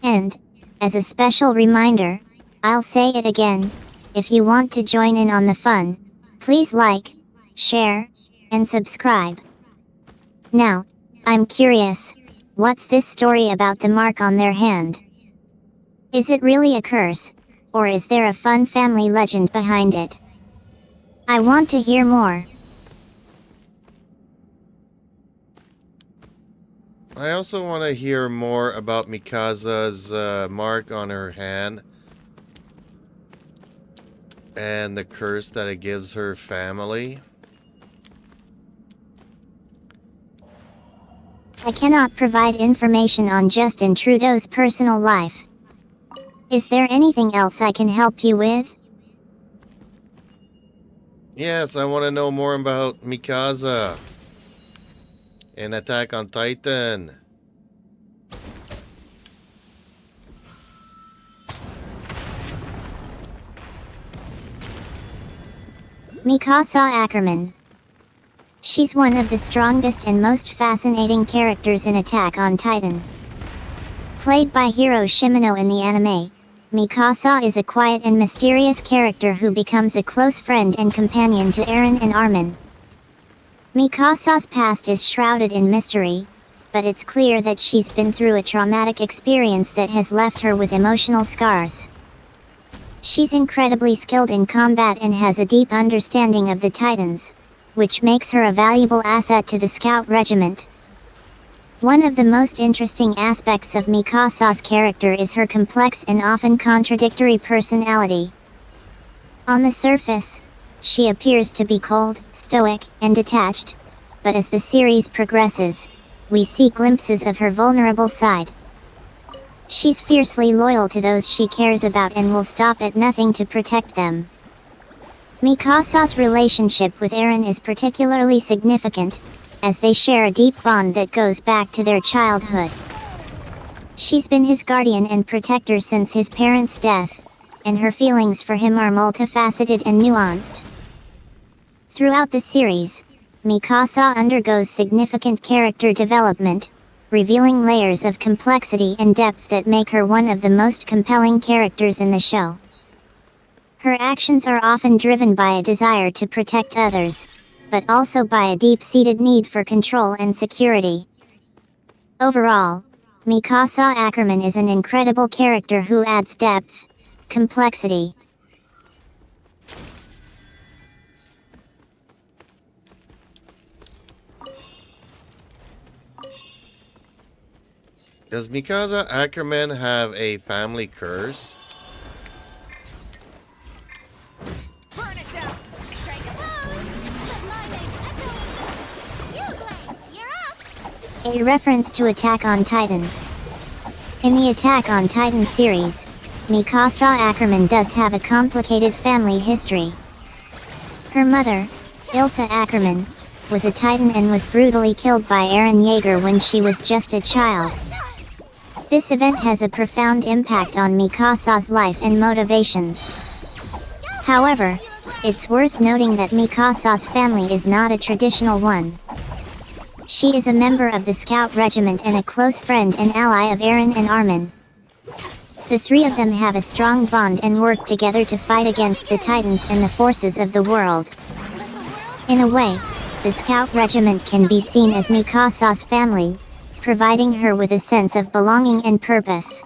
And, as a special reminder, I'll say it again, if you want to join in on the fun, please like, share, and subscribe. Now, I'm curious, what's this story about the mark on their hand? Is it really a curse, or is there a fun family legend behind it? I want to hear more. I also want to hear more about Mikasa's mark on her hand and the curse that it gives her family. I cannot provide information on Justin Trudeau's personal life. Is there anything else I can help you with? Yes, I want to know more about Mikasa and Attack on Titan. Mikasa Ackerman. She's one of the strongest and most fascinating characters in Attack on Titan. Played by Hiro Shimano in the anime, Mikasa is a quiet and mysterious character who becomes a close friend and companion to Eren and Armin. Mikasa's past is shrouded in mystery, but it's clear that she's been through a traumatic experience that has left her with emotional scars. She's incredibly skilled in combat and has a deep understanding of the Titans, which makes her a valuable asset to the Scout Regiment. One of the most interesting aspects of Mikasa's character is her complex and often contradictory personality. On the surface, she appears to be cold, stoic, and detached, but as the series progresses, we see glimpses of her vulnerable side. She's fiercely loyal to those she cares about and will stop at nothing to protect them. Mikasa's relationship with Eren is particularly significant, as they share a deep bond that goes back to their childhood. She's been his guardian and protector since his parents' death, and her feelings for him are multifaceted and nuanced. Throughout the series, Mikasa undergoes significant character development, revealing layers of complexity and depth that make her one of the most compelling characters in the show. Her actions are often driven by a desire to protect others, but also by a deep-seated need for control and security. Overall, Mikasa Ackerman is an incredible character who adds depth, complexity. Does Mikasa Ackerman have a family curse? Burn it down! Strike a pose! Let my name echoes! You, Blade, you're up! A reference to Attack on Titan. In the Attack on Titan series, Mikasa Ackerman does have a complicated family history. Her mother, Ilsa Ackerman, was a Titan and was brutally killed by Eren Yeager when she was just a child. This event has a profound impact on Mikasa's life and motivations. However, it's worth noting that Mikasa's family is not a traditional one. She is a member of the Scout Regiment and a close friend and ally of Eren and Armin. The three of them have a strong bond and work together to fight against the Titans and the forces of the world. In a way, the Scout Regiment can be seen as Mikasa's family, providing her with a sense of belonging and purpose.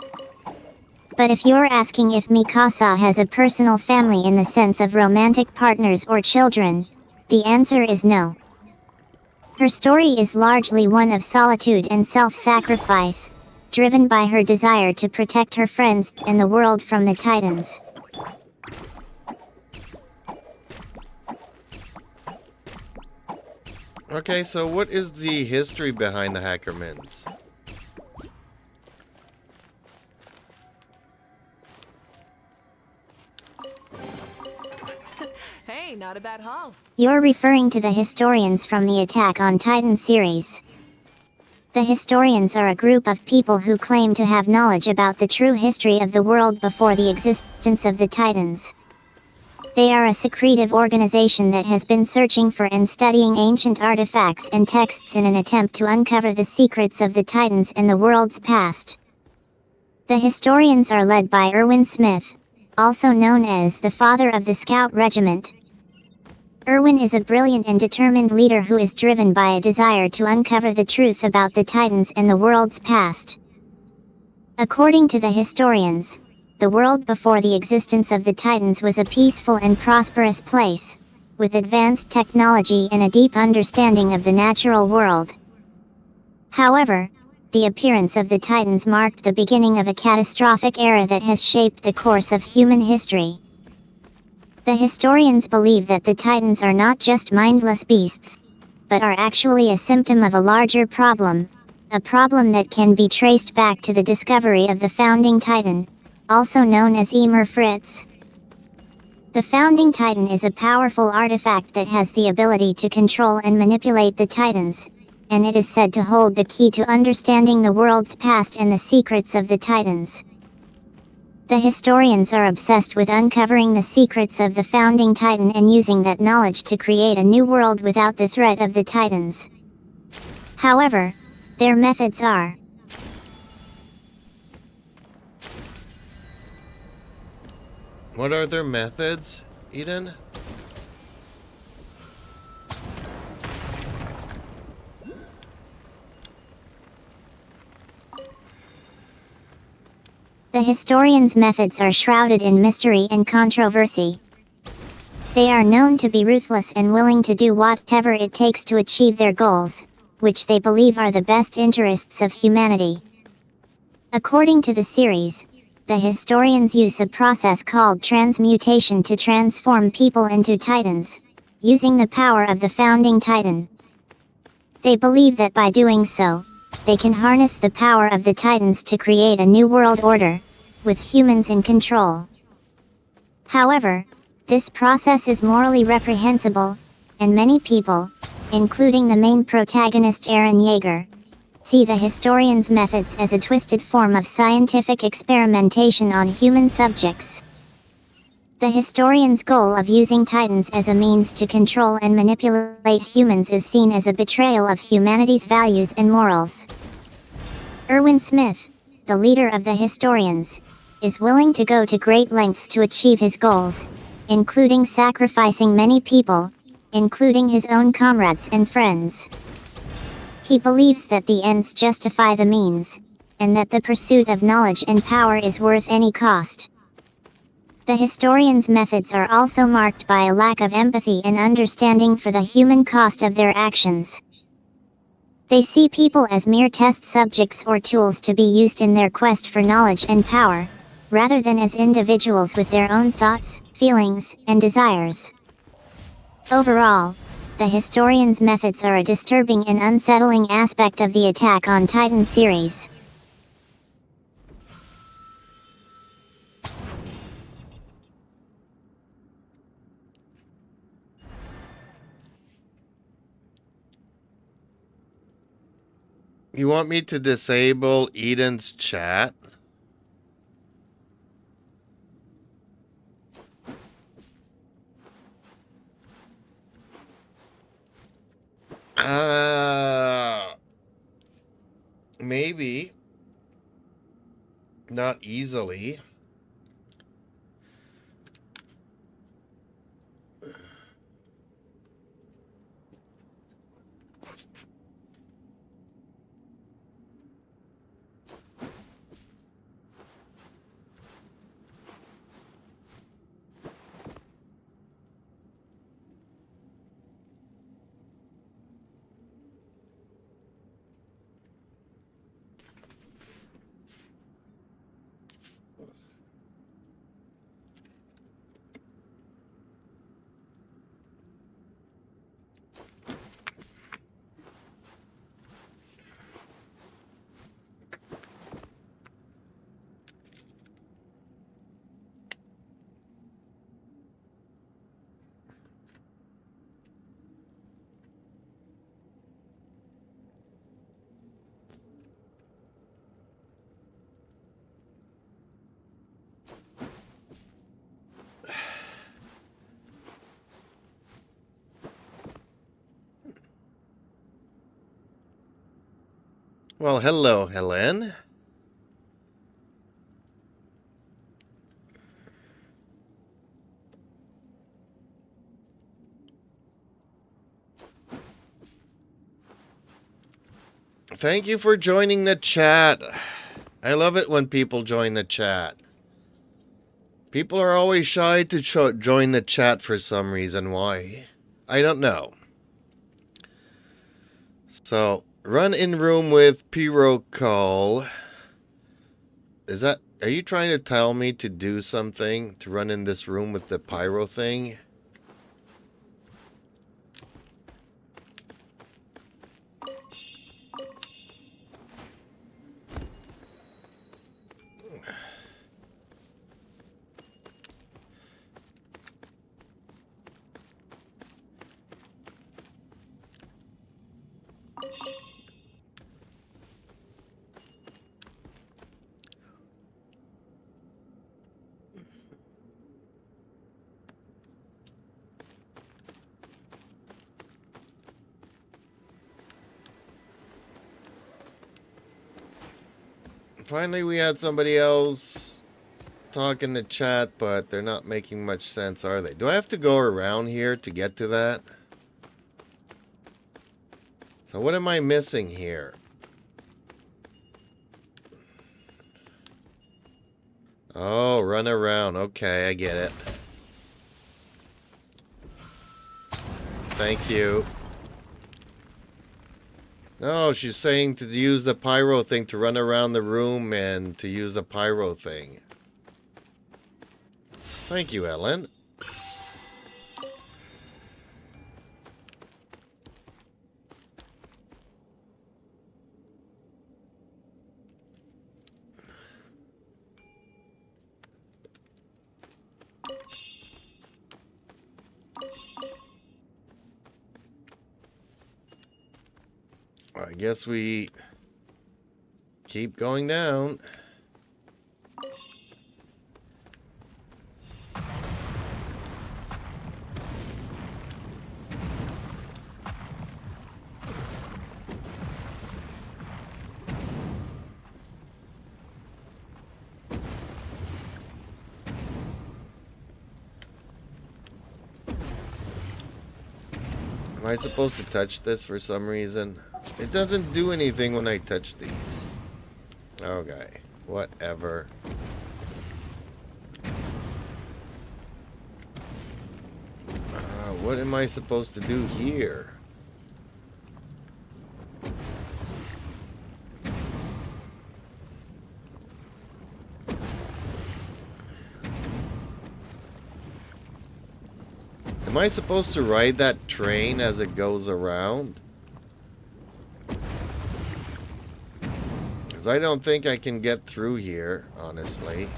But if you're asking if Mikasa has a personal family in the sense of romantic partners or children, the answer is no. Her story is largely one of solitude and self-sacrifice, driven by her desire to protect her friends and the world from the Titans. Okay, so what is the history behind the Ackermans? Hey, not a bad haul. You're referring to the historians from the Attack on Titan series. The historians are a group of people who claim to have knowledge about the true history of the world before the existence of the Titans. They are a secretive organization that has been searching for and studying ancient artifacts and texts in an attempt to uncover the secrets of the Titans and the world's past. The historians are led by Erwin Smith, also known as the father of the Scout Regiment. Erwin is a brilliant and determined leader who is driven by a desire to uncover the truth about the Titans and the world's past. According to the historians, the world before the existence of the Titans was a peaceful and prosperous place, with advanced technology and a deep understanding of the natural world. However, the appearance of the Titans marked the beginning of a catastrophic era that has shaped the course of human history. The historians believe that the Titans are not just mindless beasts, but are actually a symptom of a larger problem, a problem that can be traced back to the discovery of the founding Titan, also known as Emer Fritz. The founding Titan is a powerful artifact that has the ability to control and manipulate the Titans, and it is said to hold the key to understanding the world's past and the secrets of the Titans. The historians are obsessed with uncovering the secrets of the founding Titan and using that knowledge to create a new world without the threat of the Titans. However, their methods are What are their methods, Eden? The historians' methods are shrouded in mystery and controversy. They are known to be ruthless and willing to do whatever it takes to achieve their goals, which they believe are the best interests of humanity. According to the series, the historians use a process called transmutation to transform people into Titans, using the power of the founding Titan. They believe that by doing so, they can harness the power of the Titans to create a new world order, with humans in control. However, this process is morally reprehensible, and many people, including the main protagonist Eren Yeager, see the historians' methods as a twisted form of scientific experimentation on human subjects. The historians' goal of using Titans as a means to control and manipulate humans is seen as a betrayal of humanity's values and morals. Erwin Smith, the leader of the historians, is willing to go to great lengths to achieve his goals, including sacrificing many people, including his own comrades and friends. He believes that the ends justify the means, and that the pursuit of knowledge and power is worth any cost. The historians' methods are also marked by a lack of empathy and understanding for the human cost of their actions. They see people as mere test subjects or tools to be used in their quest for knowledge and power, rather than as individuals with their own thoughts, feelings, and desires. Overall, the historians' methods are a disturbing and unsettling aspect of the Attack on Titan series. You want me to disable Eden's chat? Maybe. Not easily. Well, hello, Helen. Thank you for joining the chat. I love it when people join the chat. People are always shy to join the chat for some reason. Why? I don't know. So, Run in room with Pyro call. Are you trying to tell me to do something? To run in this room with the pyro thing? Finally, we had somebody else talk in the chat, but they're not making much sense, are they? Do I have to go around here to get to that? So what am I missing here? Oh, run around. Okay, I get it. Thank you. No, she's saying to use the pyro thing to run around the room and to use the pyro thing. Thank you, Ellen. I guess we keep going down. Am I supposed to touch this for some reason? It doesn't do anything when I touch these. Okay, whatever. What am I supposed to do here? Am I supposed to ride that train as it goes around? Because I don't think I can get through here, honestly.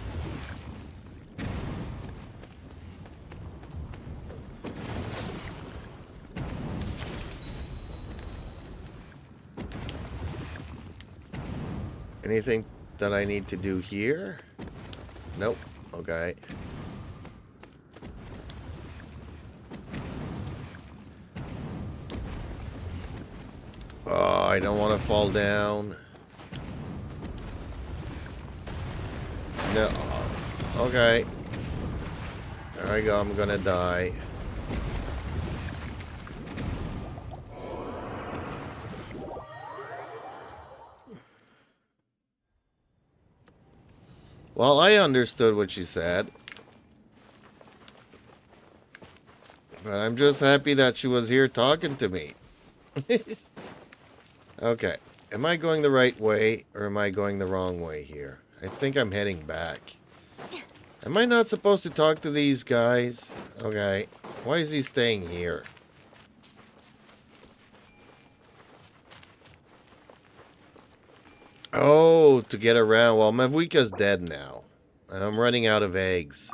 Anything that I need to do here? Nope. Okay. Oh, I don't want to fall down. No. Okay. There I go. I'm gonna die. Well, I understood what she said. But I'm just happy that she was here talking to me. Okay. Am I going the right way or am I going the wrong way here? I think I'm heading back. Am I not supposed to talk to these guys? Okay. Why is he staying here? Oh, to get around. Well, Mavwika's dead now. And I'm running out of eggs.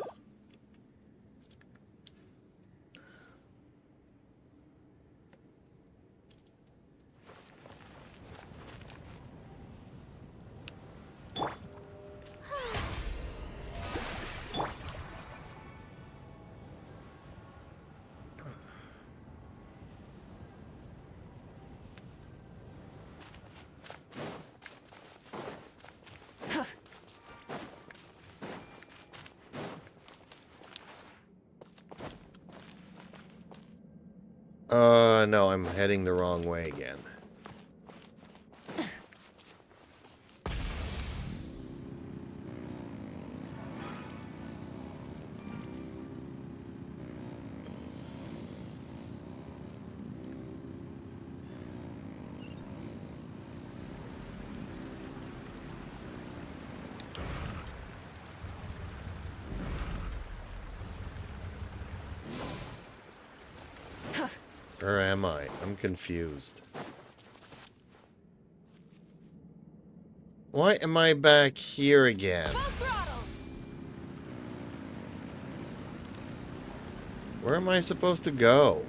No, I'm heading the wrong way again. Or am I? I'm confused. Why am I back here again? Full throttle. Where am I supposed to go?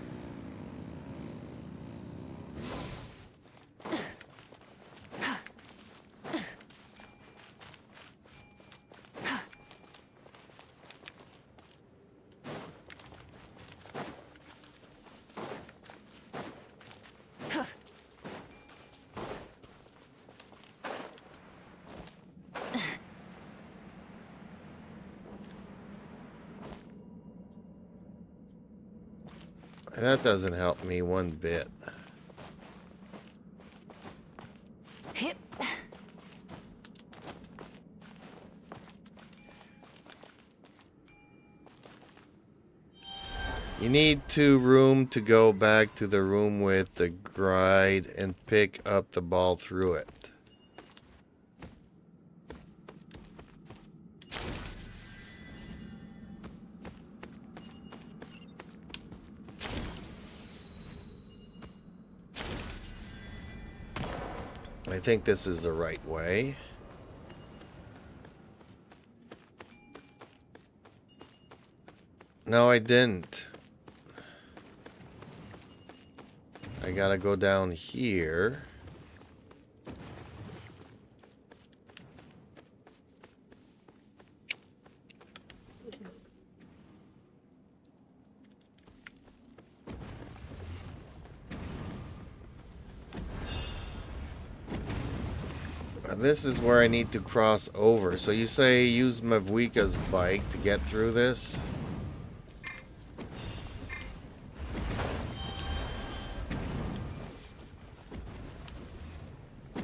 That doesn't help me one bit. Hip. You need room to go back to the room with the gride and pick up the ball through it. I think this is the right way. No, I didn't. I gotta go down here. This is where I need to cross over. So you say use Mavwika's bike to get through this?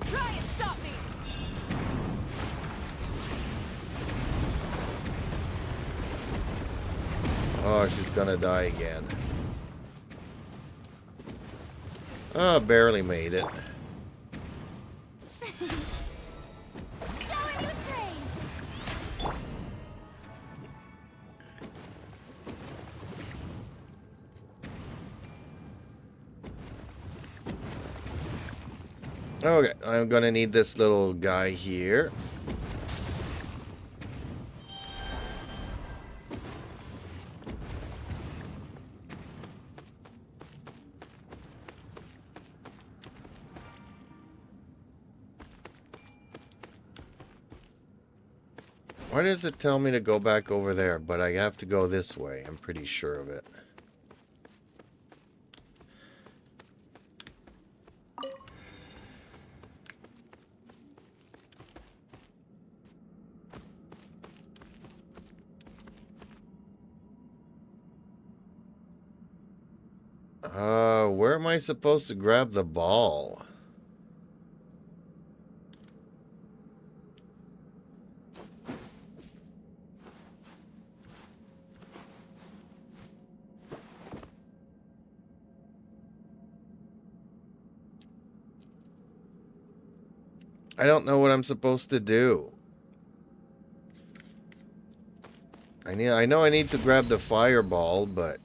Try and stop me. Oh, she's gonna die again. Oh, barely made it. Showering you with praise. Okay, I'm gonna need this little guy here. Why does it tell me to go back over there? But I have to go this way. I'm pretty sure of it. Where am I supposed to grab the ball? I don't know what I'm supposed to do. I know I need to grab the fireball, but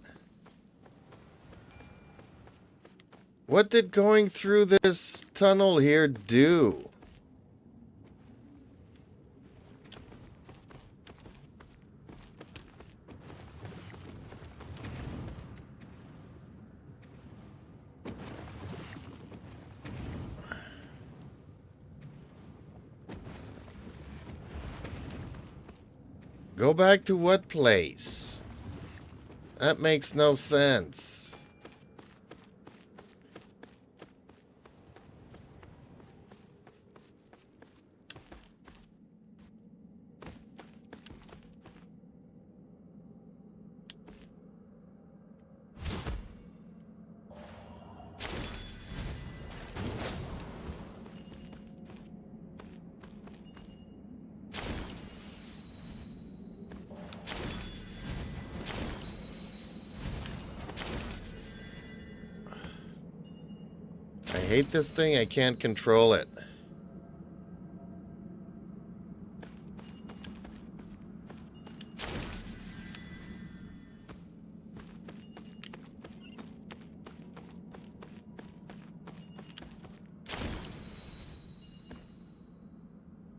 what did going through this tunnel here do? Go back to what place? That makes no sense. I hate this thing. I can't control it.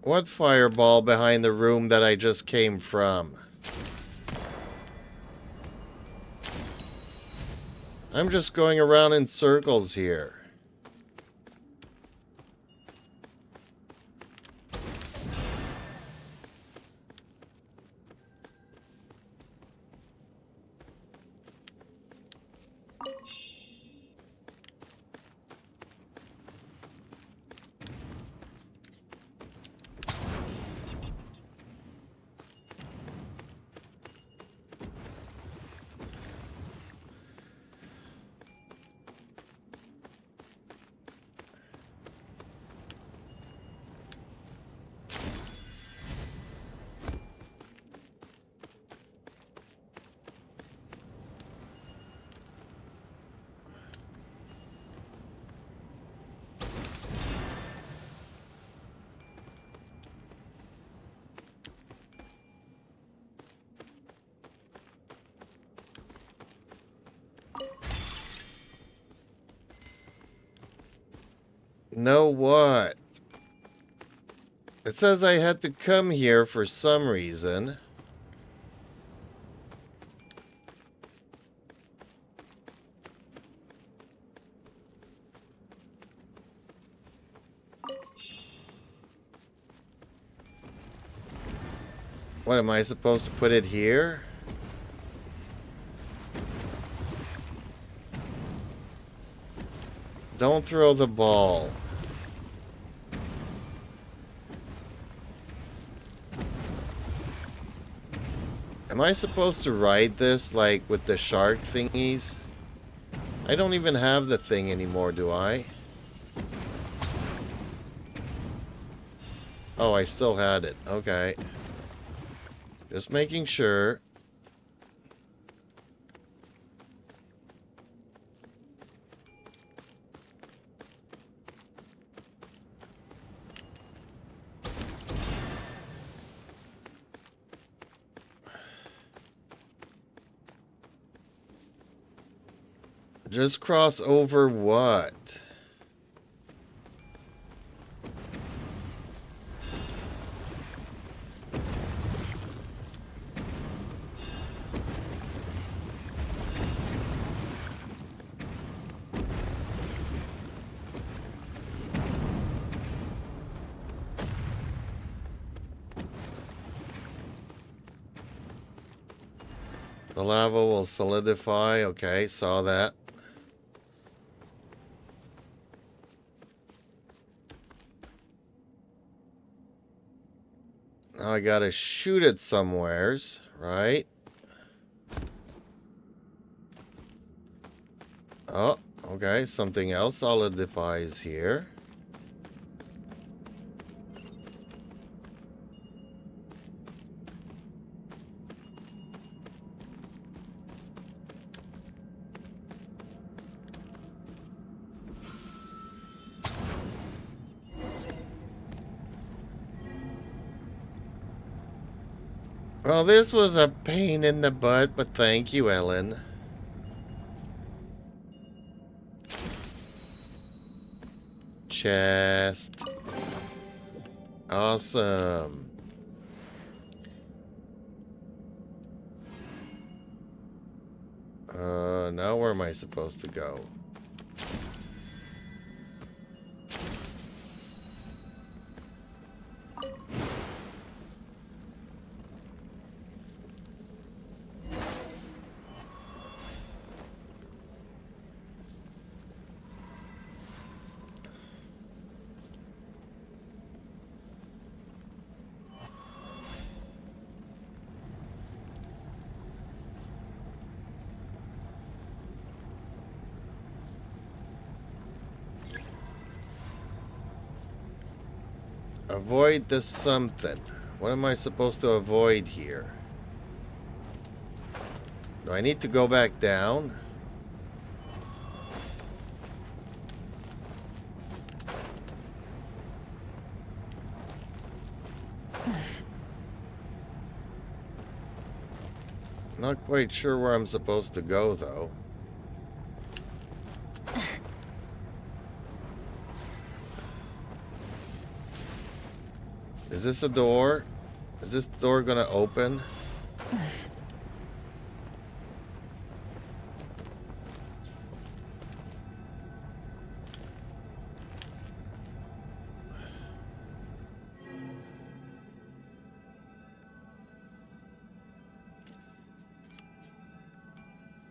What fireball behind the room that I just came from? I'm just going around in circles here. Know what? It says I had to come here for some reason. What, am I supposed to put it here? Don't throw the ball. Am I supposed to ride this like with the shark thingies? I don't even have the thing anymore, do I? Oh, I still had it. Okay. Just making sure. Just cross over what? The lava will solidify. Okay, saw that. Now I gotta shoot it somewheres, right? Oh, okay, something else solidifies here. Well, this was a pain in the butt, but thank you, Ellen. Chest. Awesome. Now where am I supposed to go? Avoid the something. What am I supposed to avoid here? Do I need to go back down? Not quite sure where I'm supposed to go, though. Is this a door? Is this door gonna open?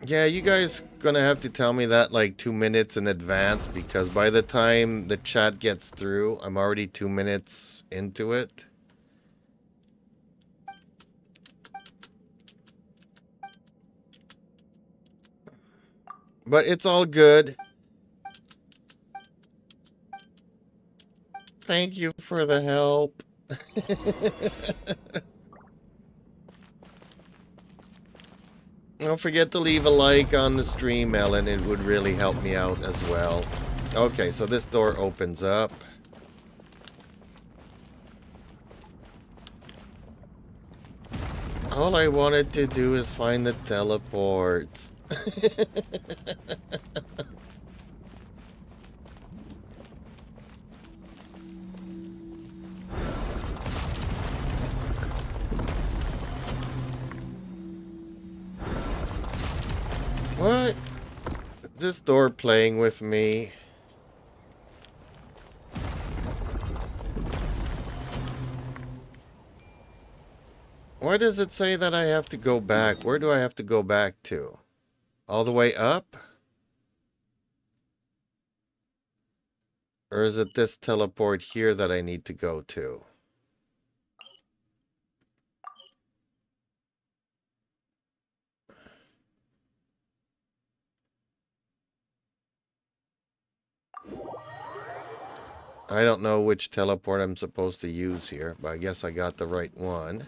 Yeah, you guys gonna have to tell me that like 2 minutes in advance, because by the time the chat gets through, I'm already 2 minutes into it. But it's all good. Thank you for the help. Don't forget to leave a like on the stream, Ellen. It would really help me out as well. Okay, so this door opens up. All I wanted to do is find the teleports. What? Is this door playing with me? Why does it say that I have to go back? Where do I have to go back to? All the way up? Or is it this teleport here that I need to go to? I don't know which teleport I'm supposed to use here, but I guess I got the right one.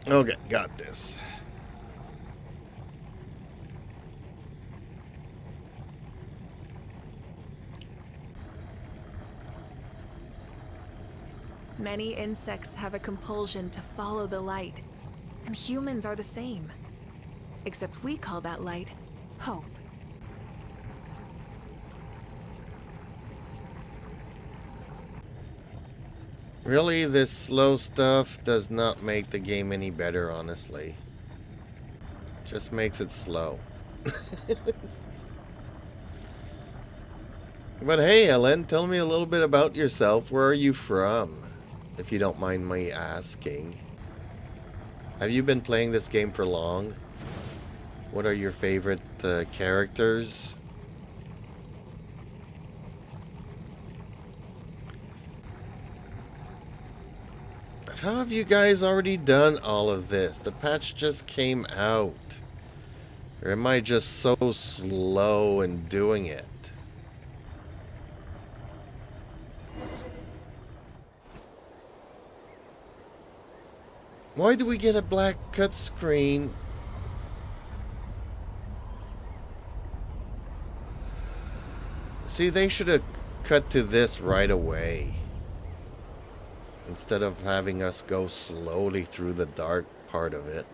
Okay, got this. Many insects have a compulsion to follow the light, and humans are the same. Except we call that light hope. Really, this slow stuff does not make the game any better, honestly. Just makes it slow. But hey, Ellen, tell me a little bit about yourself. Where are you from? If you don't mind me asking. Have you been playing this game for long? What are your favorite characters? How have you guys already done all of this? The patch just came out. Or am I just so slow in doing it? Why do we get a black cut screen? See, they should have cut to this right away, instead of having us go slowly through the dark part of it.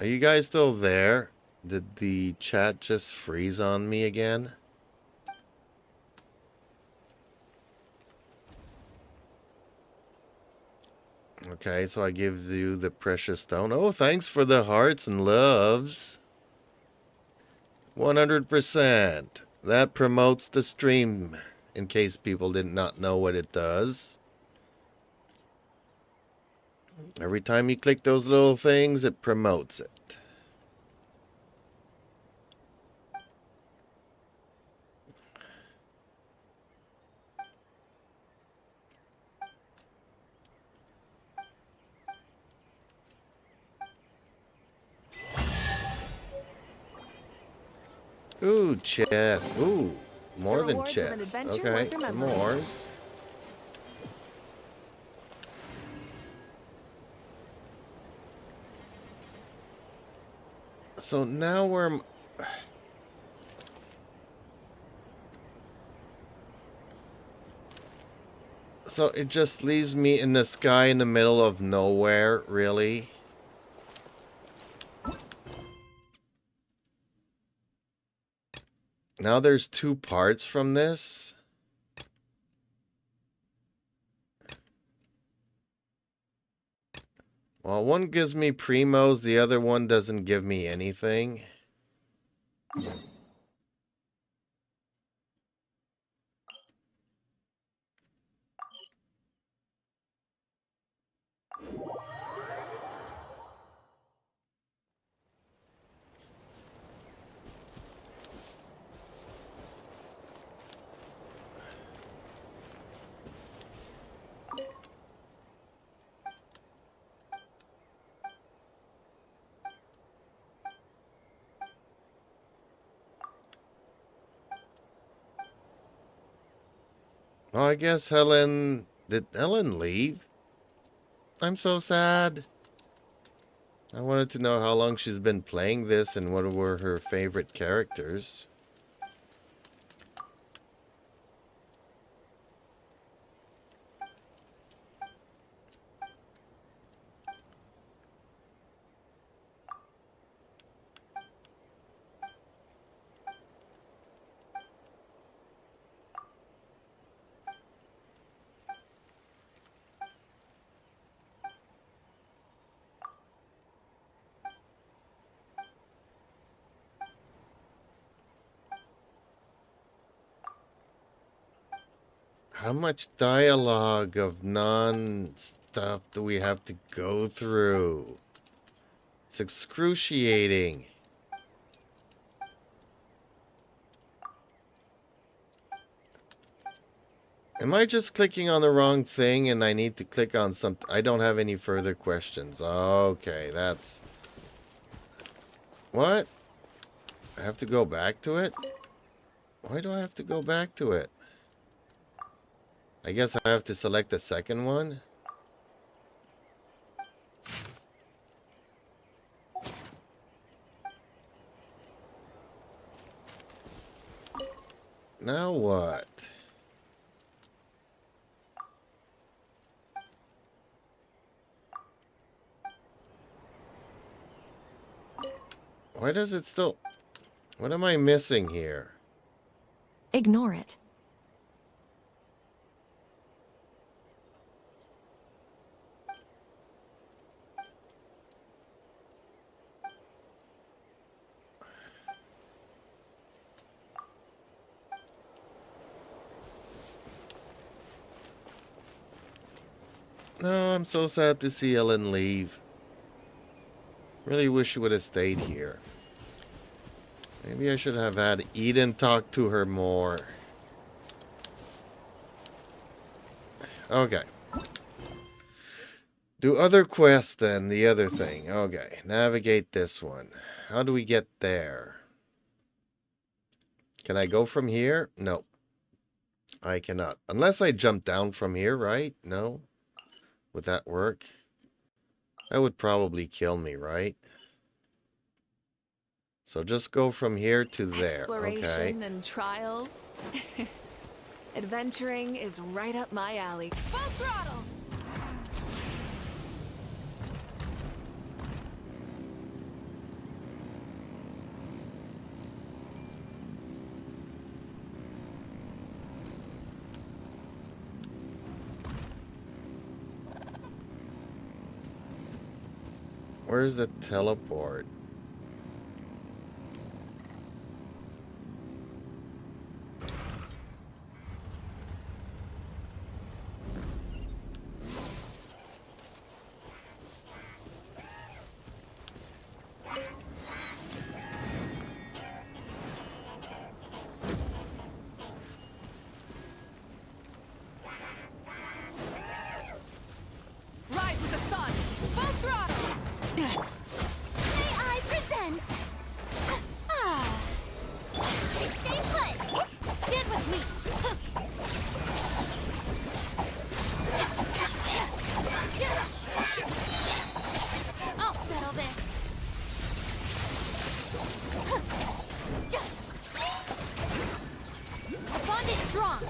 Are you guys still there? Did the chat just freeze on me again? Okay, so I give you the precious stone. Oh, thanks for the hearts and loves. 100%. That promotes the stream, in case people did not know what it does. Every time you click those little things, it promotes it. Ooh, chess. Ooh, more The than rewards of an chess. adventure Okay, worth some remembering. more. So now we're... So it just leaves me in the sky in the middle of nowhere, really? Now there's two parts from this. Well, one gives me primos, the other one doesn't give me anything. Oh, I guess Helen... Did Helen leave? I'm so sad. I wanted to know how long she's been playing this and what were her favorite characters. How much dialogue of non-stuff do we have to go through? It's excruciating. Am I just clicking on the wrong thing and I need to click on something? I don't have any further questions. Okay, that's... What? I have to go back to it? Why do I have to go back to it? I guess I have to select the second one. Now what? Why does it still... What am I missing here? Ignore it. No, I'm so sad to see Ellen leave. Really wish she would have stayed here. Maybe I should have had Eden talk to her more. Okay. Do other quests then, the other thing. Okay, navigate this one. How do we get there? Can I go from here? No. I cannot. Unless I jump down from here, right? No? Would that work? That would probably kill me, right? So just go from here to there. Okay. Exploration and trials. Adventuring is right up my alley. Full throttle! Where's the teleport? Rise with the sun! Full throttle! Stay eyes strong.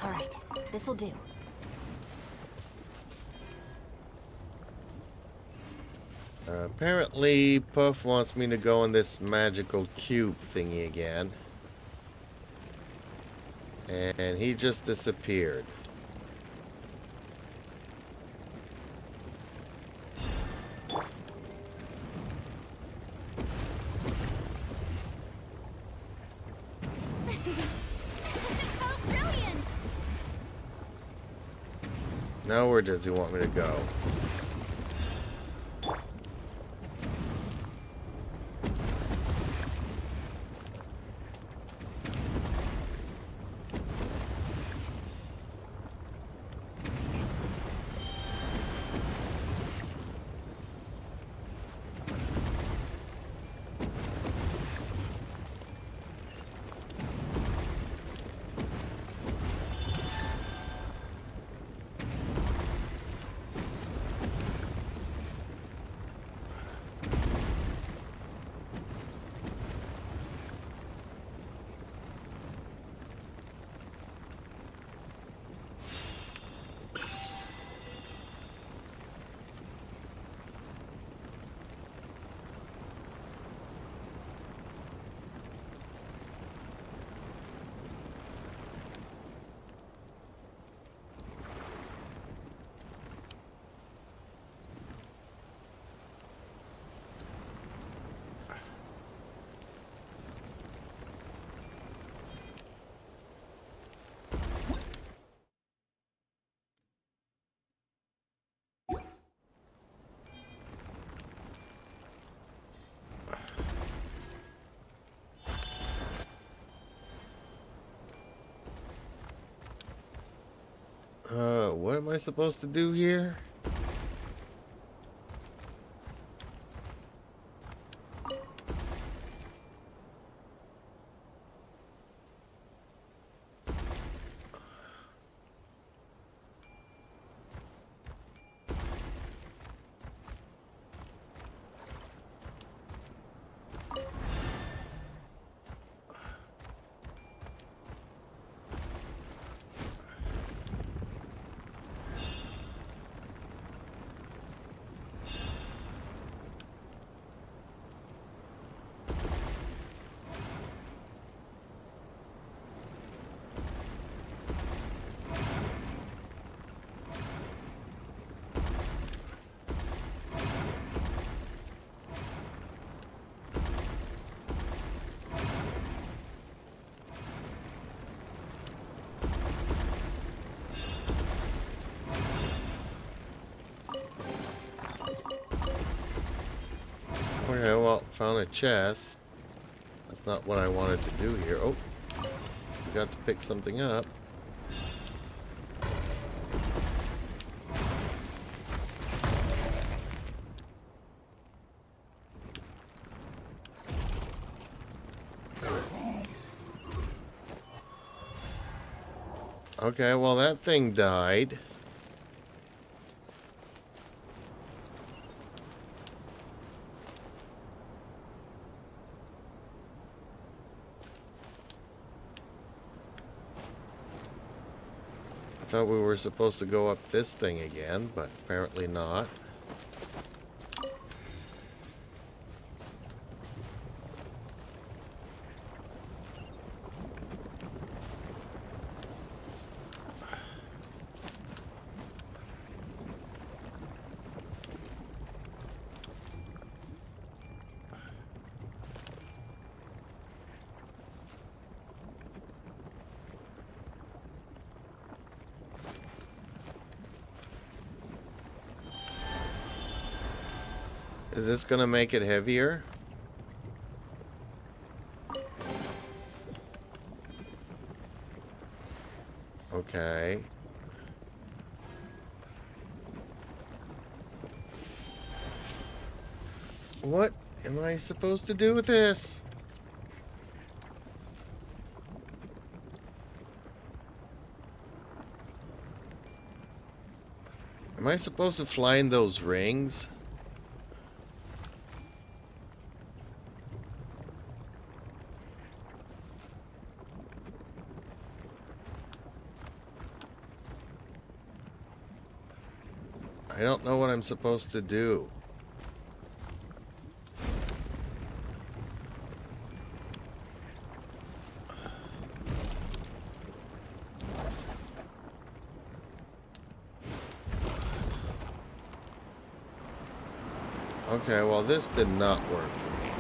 All right, this'll do. Apparently, Puff wants me to go in this magical cube thingy again. And he just disappeared. Oh, brilliant! Now where does he want me to go? What am I supposed to do here? Okay, well, found a chest. That's not what I wanted to do here. Oh, forgot to pick something up. Okay, well, that thing died. I thought we were supposed to go up this thing again, but apparently not. Is this gonna make it heavier? Okay. What am I supposed to do with this? Am I supposed to fly in those rings? I don't know what I'm supposed to do. Okay, well this did not work for me.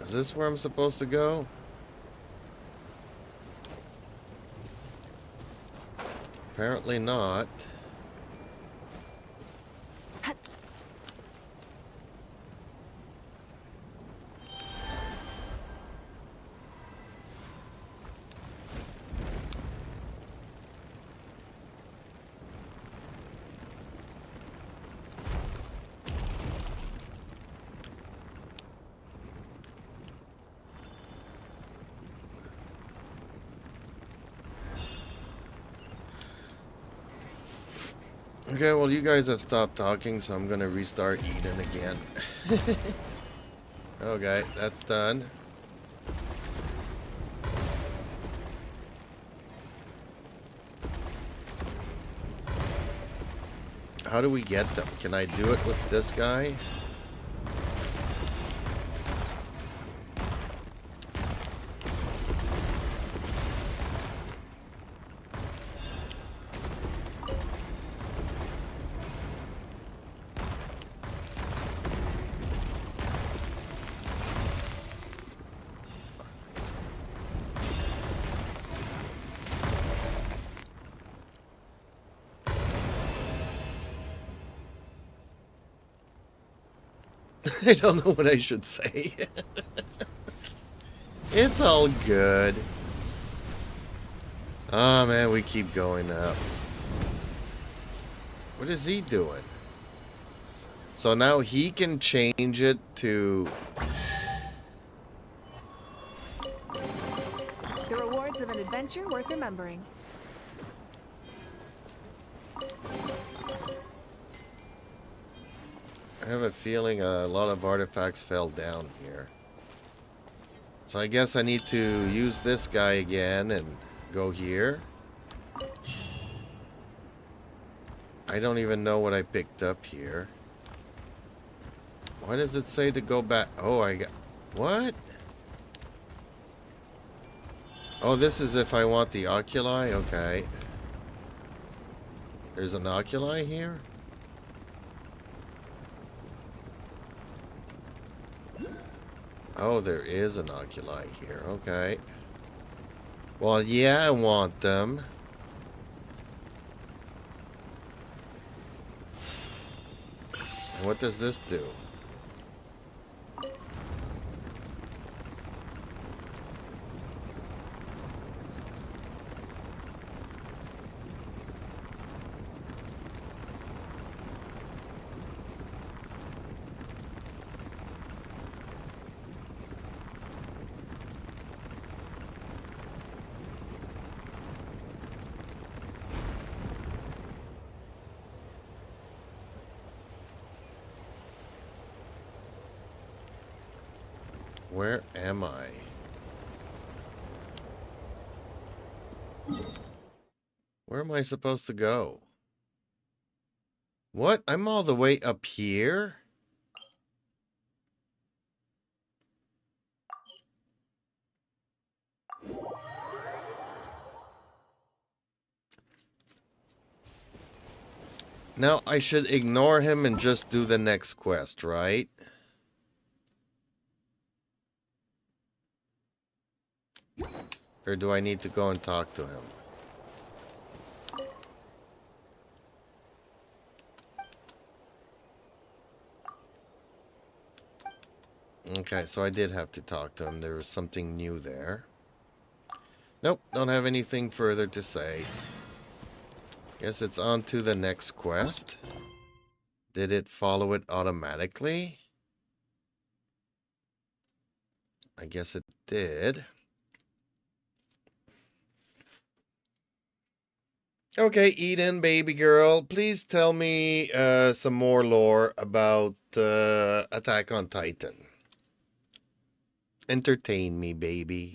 Is this where I'm supposed to go? Apparently not. Okay, well you guys have stopped talking, so I'm gonna restart Eden again. Okay, that's done. How do we get them? Can I do it with this guy? I don't know what I should say. It's all good. Oh man, we keep going up. What is he doing? So now he can change it to... The rewards of an adventure worth remembering. I have a feeling a lot of artifacts fell down here. So I guess I need to use this guy again and go here. I don't even know what I picked up here. Why does it say to go back? Oh, I got... What? Oh, this is if I want the oculi? Okay. There's an oculi here? Oh, there is an oculi here. Okay. Well, yeah, I want them. And what does this do? Where am I? Where am I supposed to go? What? I'm all the way up here? Now, I should ignore him and just do the next quest, right? Or do I need to go and talk to him? Okay, so I did have to talk to him. There was something new there. Nope, don't have anything further to say. Guess it's on to the next quest. Did it follow it automatically? I guess it did. Okay, Eden, baby girl, please tell me some more lore about Attack on Titan. Entertain me, baby.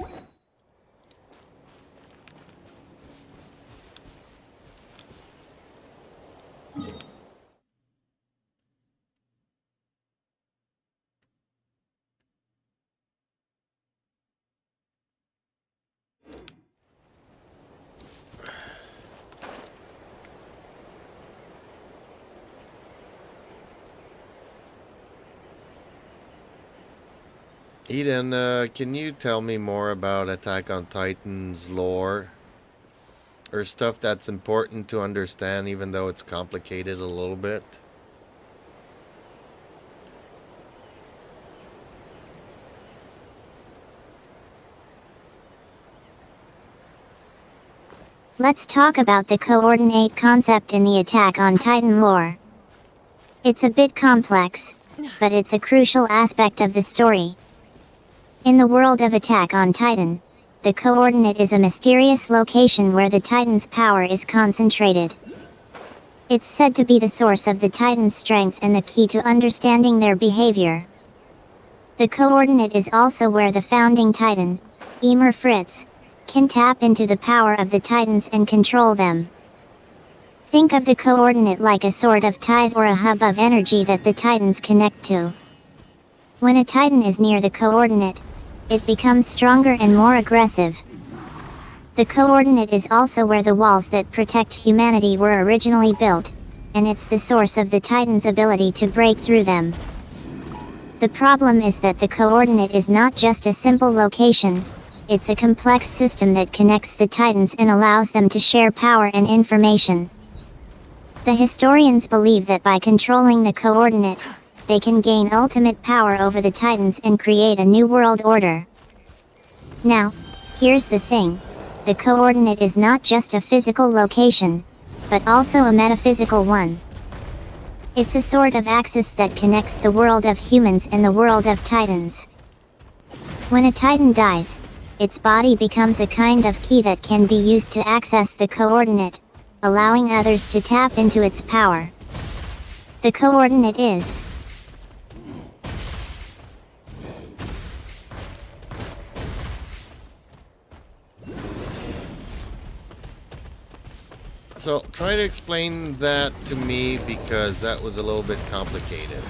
Eden, can you tell me more about Attack on Titan's lore? Or stuff that's important to understand, even though it's complicated a little bit? Let's talk about the coordinate concept in the Attack on Titan lore. It's a bit complex, but it's a crucial aspect of the story. In the world of Attack on Titan, the coordinate is a mysterious location where the Titan's power is concentrated. It's said to be the source of the Titan's strength and the key to understanding their behavior. The coordinate is also where the founding Titan, Ymir Fritz, can tap into the power of the Titans and control them. Think of the coordinate like a sort of tithe or a hub of energy that the Titans connect to. When a Titan is near the coordinate, it becomes stronger and more aggressive. The coordinate is also where the walls that protect humanity were originally built, and it's the source of the Titans' ability to break through them. The problem is that the coordinate is not just a simple location, it's a complex system that connects the Titans and allows them to share power and information. The historians believe that by controlling the coordinate, they can gain ultimate power over the Titans and create a new world order. Now, here's the thing. The coordinate is not just a physical location, but also a metaphysical one. It's a sort of axis that connects the world of humans and the world of Titans. When a Titan dies, its body becomes a kind of key that can be used to access the coordinate, allowing others to tap into its power. The coordinate is So, try to explain that to me, because that was a little bit complicated.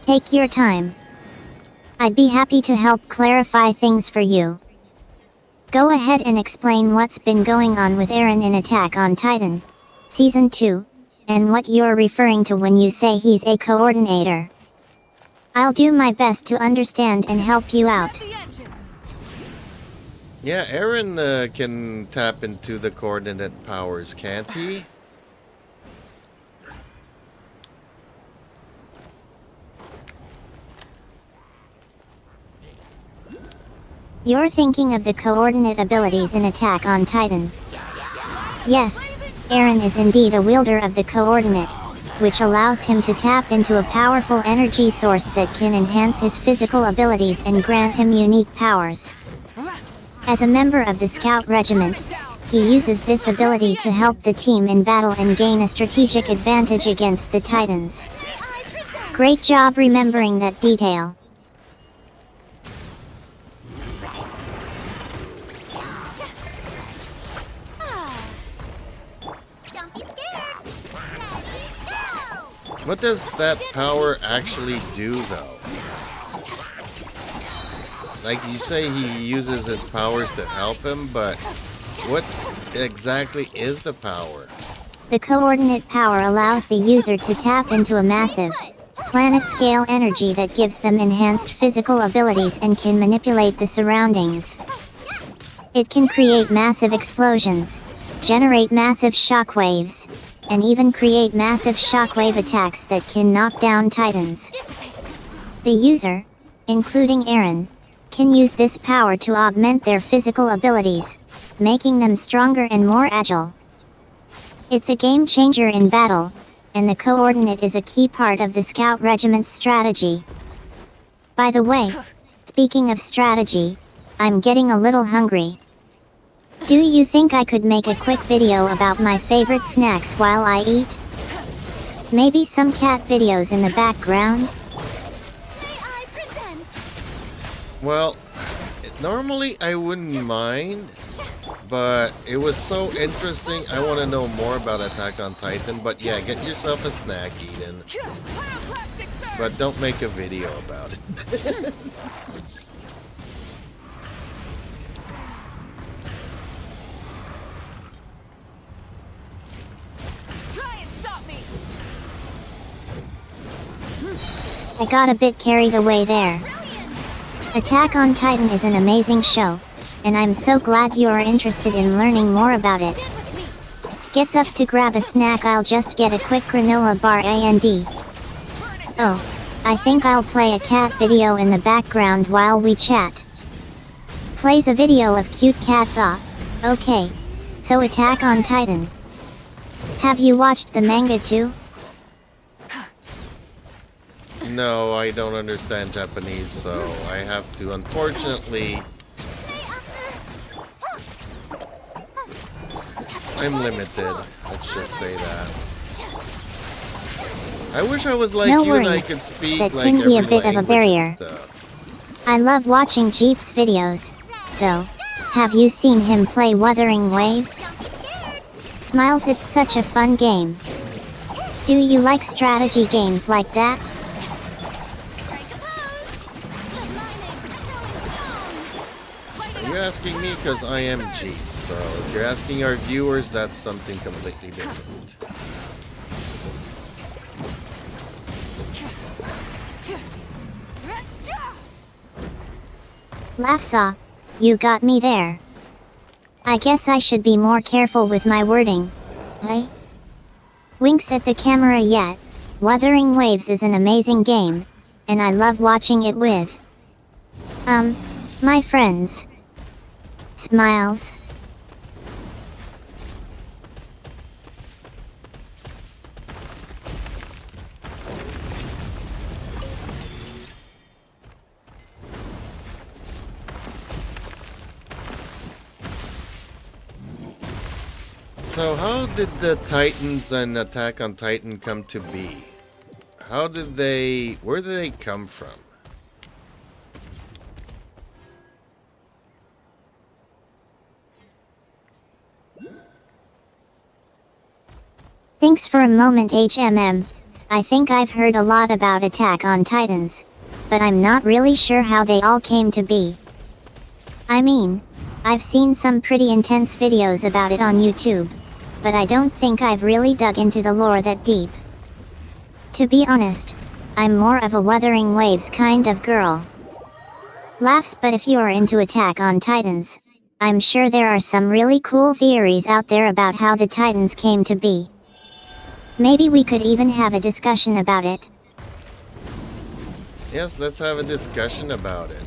Take your time. I'd be happy to help clarify things for you. Go ahead and explain what's been going on with Eren in Attack on Titan, Season 2, and what you're referring to when you say he's a coordinator. I'll do my best to understand and help you out. Yeah, Eren can tap into the coordinate powers, can't he? You're thinking of the coordinate abilities in Attack on Titan. Yes, Eren is indeed a wielder of the coordinate, which allows him to tap into a powerful energy source that can enhance his physical abilities and grant him unique powers. As a member of the Scout Regiment, he uses this ability to help the team in battle and gain a strategic advantage against the Titans. Great job remembering that detail. What does that power actually do, though? Like, you say he uses his powers to help him, but what exactly is the power? The coordinate power allows the user to tap into a massive, planet-scale energy that gives them enhanced physical abilities and can manipulate the surroundings. It can create massive explosions, generate massive shockwaves, and even create massive shockwave attacks that can knock down Titans. The user, including Eren, can use this power to augment their physical abilities, making them stronger and more agile. It's a game changer in battle, and the coordinate is a key part of the scout regiment's strategy. By the way, speaking of strategy, I'm getting a little hungry. Do you think I could make a quick video about my favorite snacks while I eat? Maybe some cat videos in the background? May I present? Well, normally I wouldn't mind, but it was so interesting. I want to know more about Attack on Titan. But yeah, get yourself a snack, Eden. But don't make a video about it. Try and stop me. I got a bit carried away there. Attack on Titan is an amazing show, and I'm so glad you are interested in learning more about it. Gets up to grab a snack. I'll just get a quick granola bar and oh, I think I'll play a cat video in the background while we chat. Plays a video of cute cats. Okay. So Attack on Titan. Have you watched the manga too? No, I don't understand Japanese, so I have to, unfortunately... I'm limited, let's just say that. I wish I was like No you and I worries. could speak That like can be a every bit of a language barrier. and stuff. I love watching Jeep's videos, though. Have you seen him play Wuthering Waves? Smiles, it's such a fun game. Do you like strategy games like that? Strike a pose. Let my name echo in song. Are you asking me? Because I am Jeep, so if you're asking our viewers, that's something completely different. Laughsaw, you got me there. I guess I should be more careful with my wording. Hey? Winks at the camera yet. Wuthering Waves is an amazing game, and I love watching it with my friends. Smiles. So how did the Titans and Attack on Titan come to be? Where did they come from? Thanks for a moment, HMM. I think I've heard a lot about Attack on Titans, but I'm not really sure how they all came to be. I mean, I've seen some pretty intense videos about it on YouTube, but I don't think I've really dug into the lore that deep. To be honest, I'm more of a Wuthering Waves kind of girl. Laughs, but if you're into Attack on Titans, I'm sure there are some really cool theories out there about how the Titans came to be. Maybe we could even have a discussion about it. Yes, let's have a discussion about it.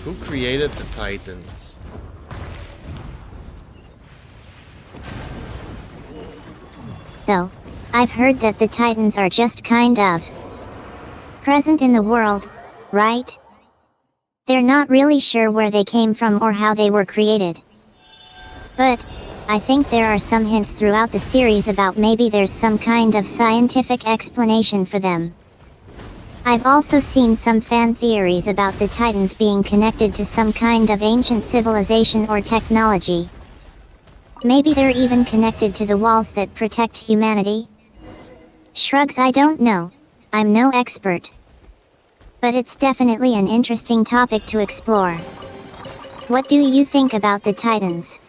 Who created the Titans? Though, I've heard that the Titans are just kind of present in the world, right? They're not really sure where they came from or how they were created. But I think there are some hints throughout the series about maybe there's some kind of scientific explanation for them. I've also seen some fan theories about the Titans being connected to some kind of ancient civilization or technology. Maybe they're even connected to the walls that protect humanity? Shrugs, I don't know. I'm no expert. But it's definitely an interesting topic to explore. What do you think about the Titans?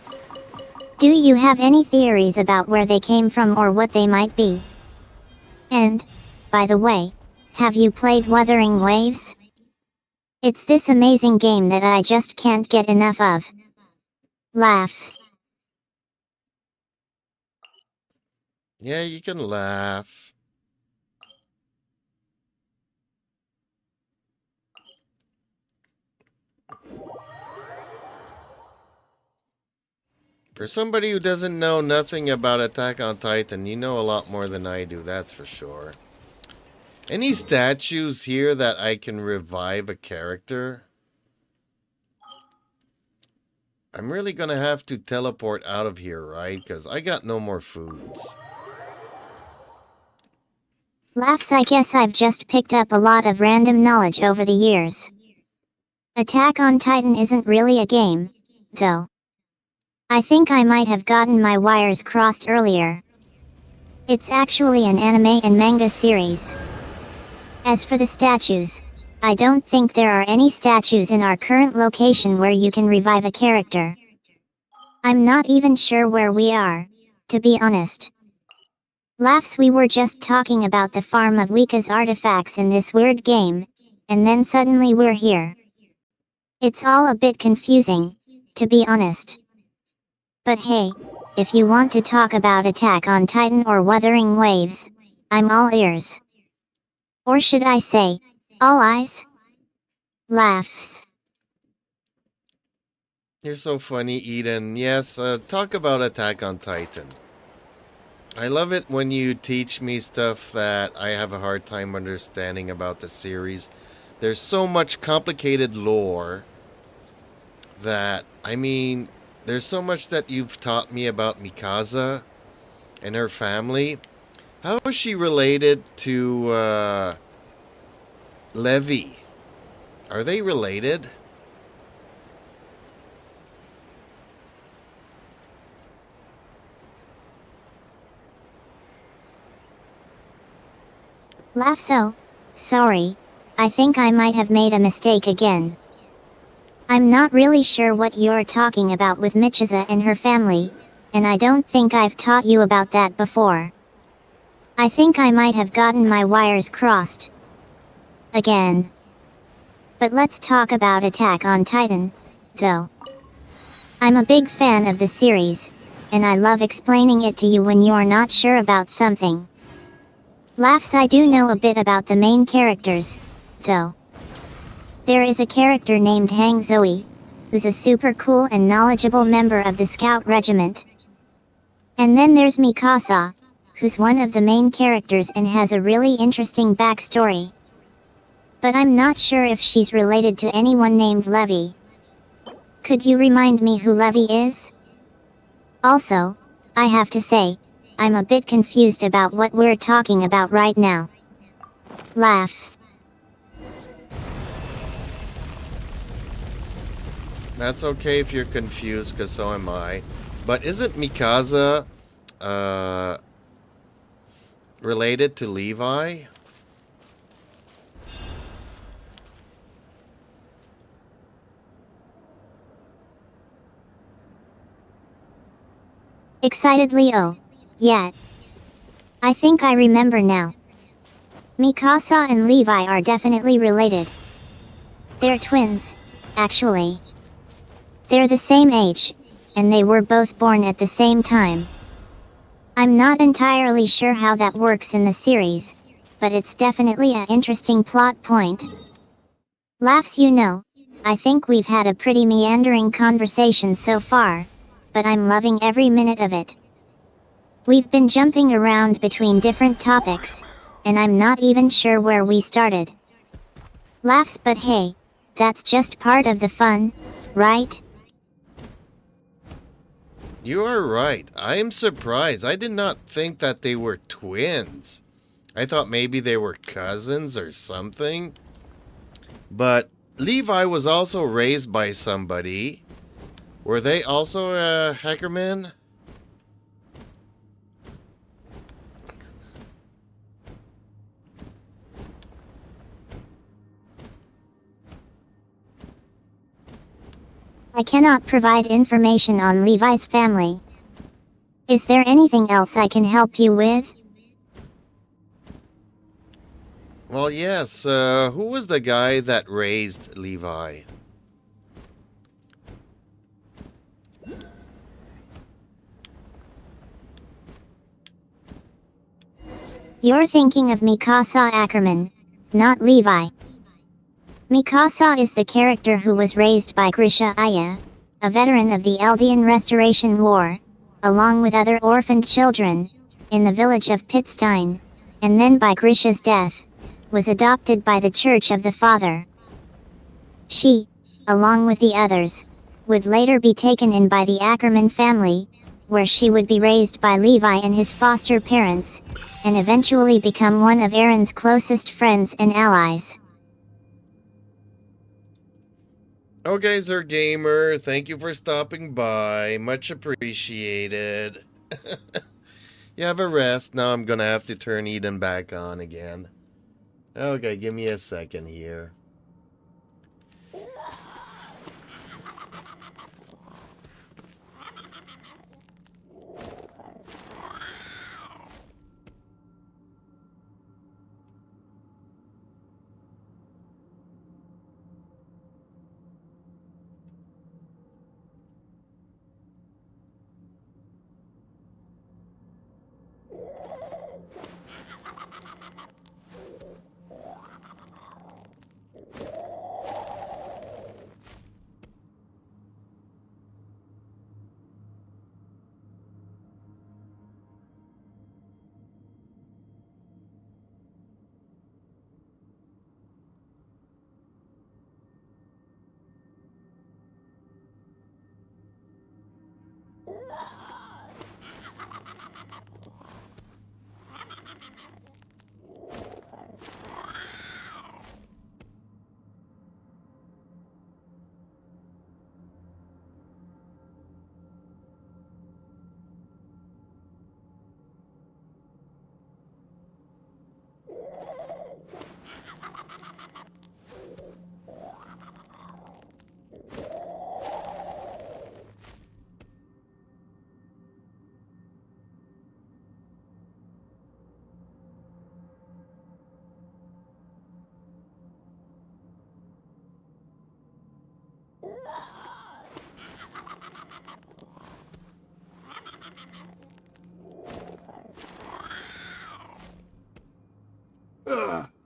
Do you have any theories about where they came from or what they might be? And, by the way, have you played Wuthering Waves? It's this amazing game that I just can't get enough of. Laughs. Yeah, you can laugh. For somebody who doesn't know nothing about Attack on Titan, you know a lot more than I do, that's for sure. Any statues here that I can revive a character? I'm really gonna have to teleport out of here, right? Because I got no more foods. Laughs. I guess I've just picked up a lot of random knowledge over the years. Attack on Titan isn't really a game, though. I think I might have gotten my wires crossed earlier. It's actually an anime and manga series. As for the statues, I don't think there are any statues in our current location where you can revive a character. I'm not even sure where we are, to be honest. Laughs. We were just talking about the farm of Wika's artifacts in this weird game, and then suddenly we're here. It's all a bit confusing, to be honest. But hey, if you want to talk about Attack on Titan or Wuthering Waves, I'm all ears. Or should I say, all eyes? Laughs. You're so funny, Eden. Yes, talk about Attack on Titan. I love it when you teach me stuff that I have a hard time understanding about the series. There's so much complicated lore that, I mean, there's so much that you've taught me about Mikasa and her family. How is she related to Levi? Are they related? Laughs. So, sorry, I think I might have made a mistake again. I'm not really sure what you're talking about with Mikasa and her family, and I don't think I've taught you about that before. I think I might have gotten my wires crossed again. But let's talk about Attack on Titan, though. I'm a big fan of the series, and I love explaining it to you when you're not sure about something. Laughs. I do know a bit about the main characters, though. There is a character named Hang Zoe, who's a super cool and knowledgeable member of the Scout Regiment. And then there's Mikasa, who's one of the main characters and has a really interesting backstory. But I'm not sure if she's related to anyone named Levi. Could you remind me who Levi is? Also, I have to say, I'm a bit confused about what we're talking about right now. Laughs. That's okay if you're confused, because so am I. But isn't Mikasa related to Levi? Excitedly. Oh, yeah. I think I remember now. Mikasa and Levi are definitely related. They're twins, actually. They're the same age, and they were both born at the same time. I'm not entirely sure how that works in the series, but it's definitely an interesting plot point. Laughs. You know, I think we've had a pretty meandering conversation so far, but I'm loving every minute of it. We've been jumping around between different topics, and I'm not even sure where we started. Laughs. But hey, that's just part of the fun, right? You are right. I am surprised. I did not think that they were twins. I thought maybe they were cousins or something. But Levi was also raised by somebody. Were they also a Hackerman? I cannot provide information on Levi's family. Is there anything else I can help you with? Well, yes. Who was the guy that raised Levi? You're thinking of Mikasa Ackerman, not Levi. Mikasa is the character who was raised by Grisha Aya, a veteran of the Eldian Restoration War, along with other orphaned children, in the village of Pitstein, and then by Grisha's death, was adopted by the Church of the Father. She, along with the others, would later be taken in by the Ackerman family, where she would be raised by Levi and his foster parents, and eventually become one of Aaron's closest friends and allies. Okay, Sir Gamer, thank you for stopping by. Much appreciated. You have a rest. Now I'm gonna have to turn Eden back on again. Okay, give me a second here.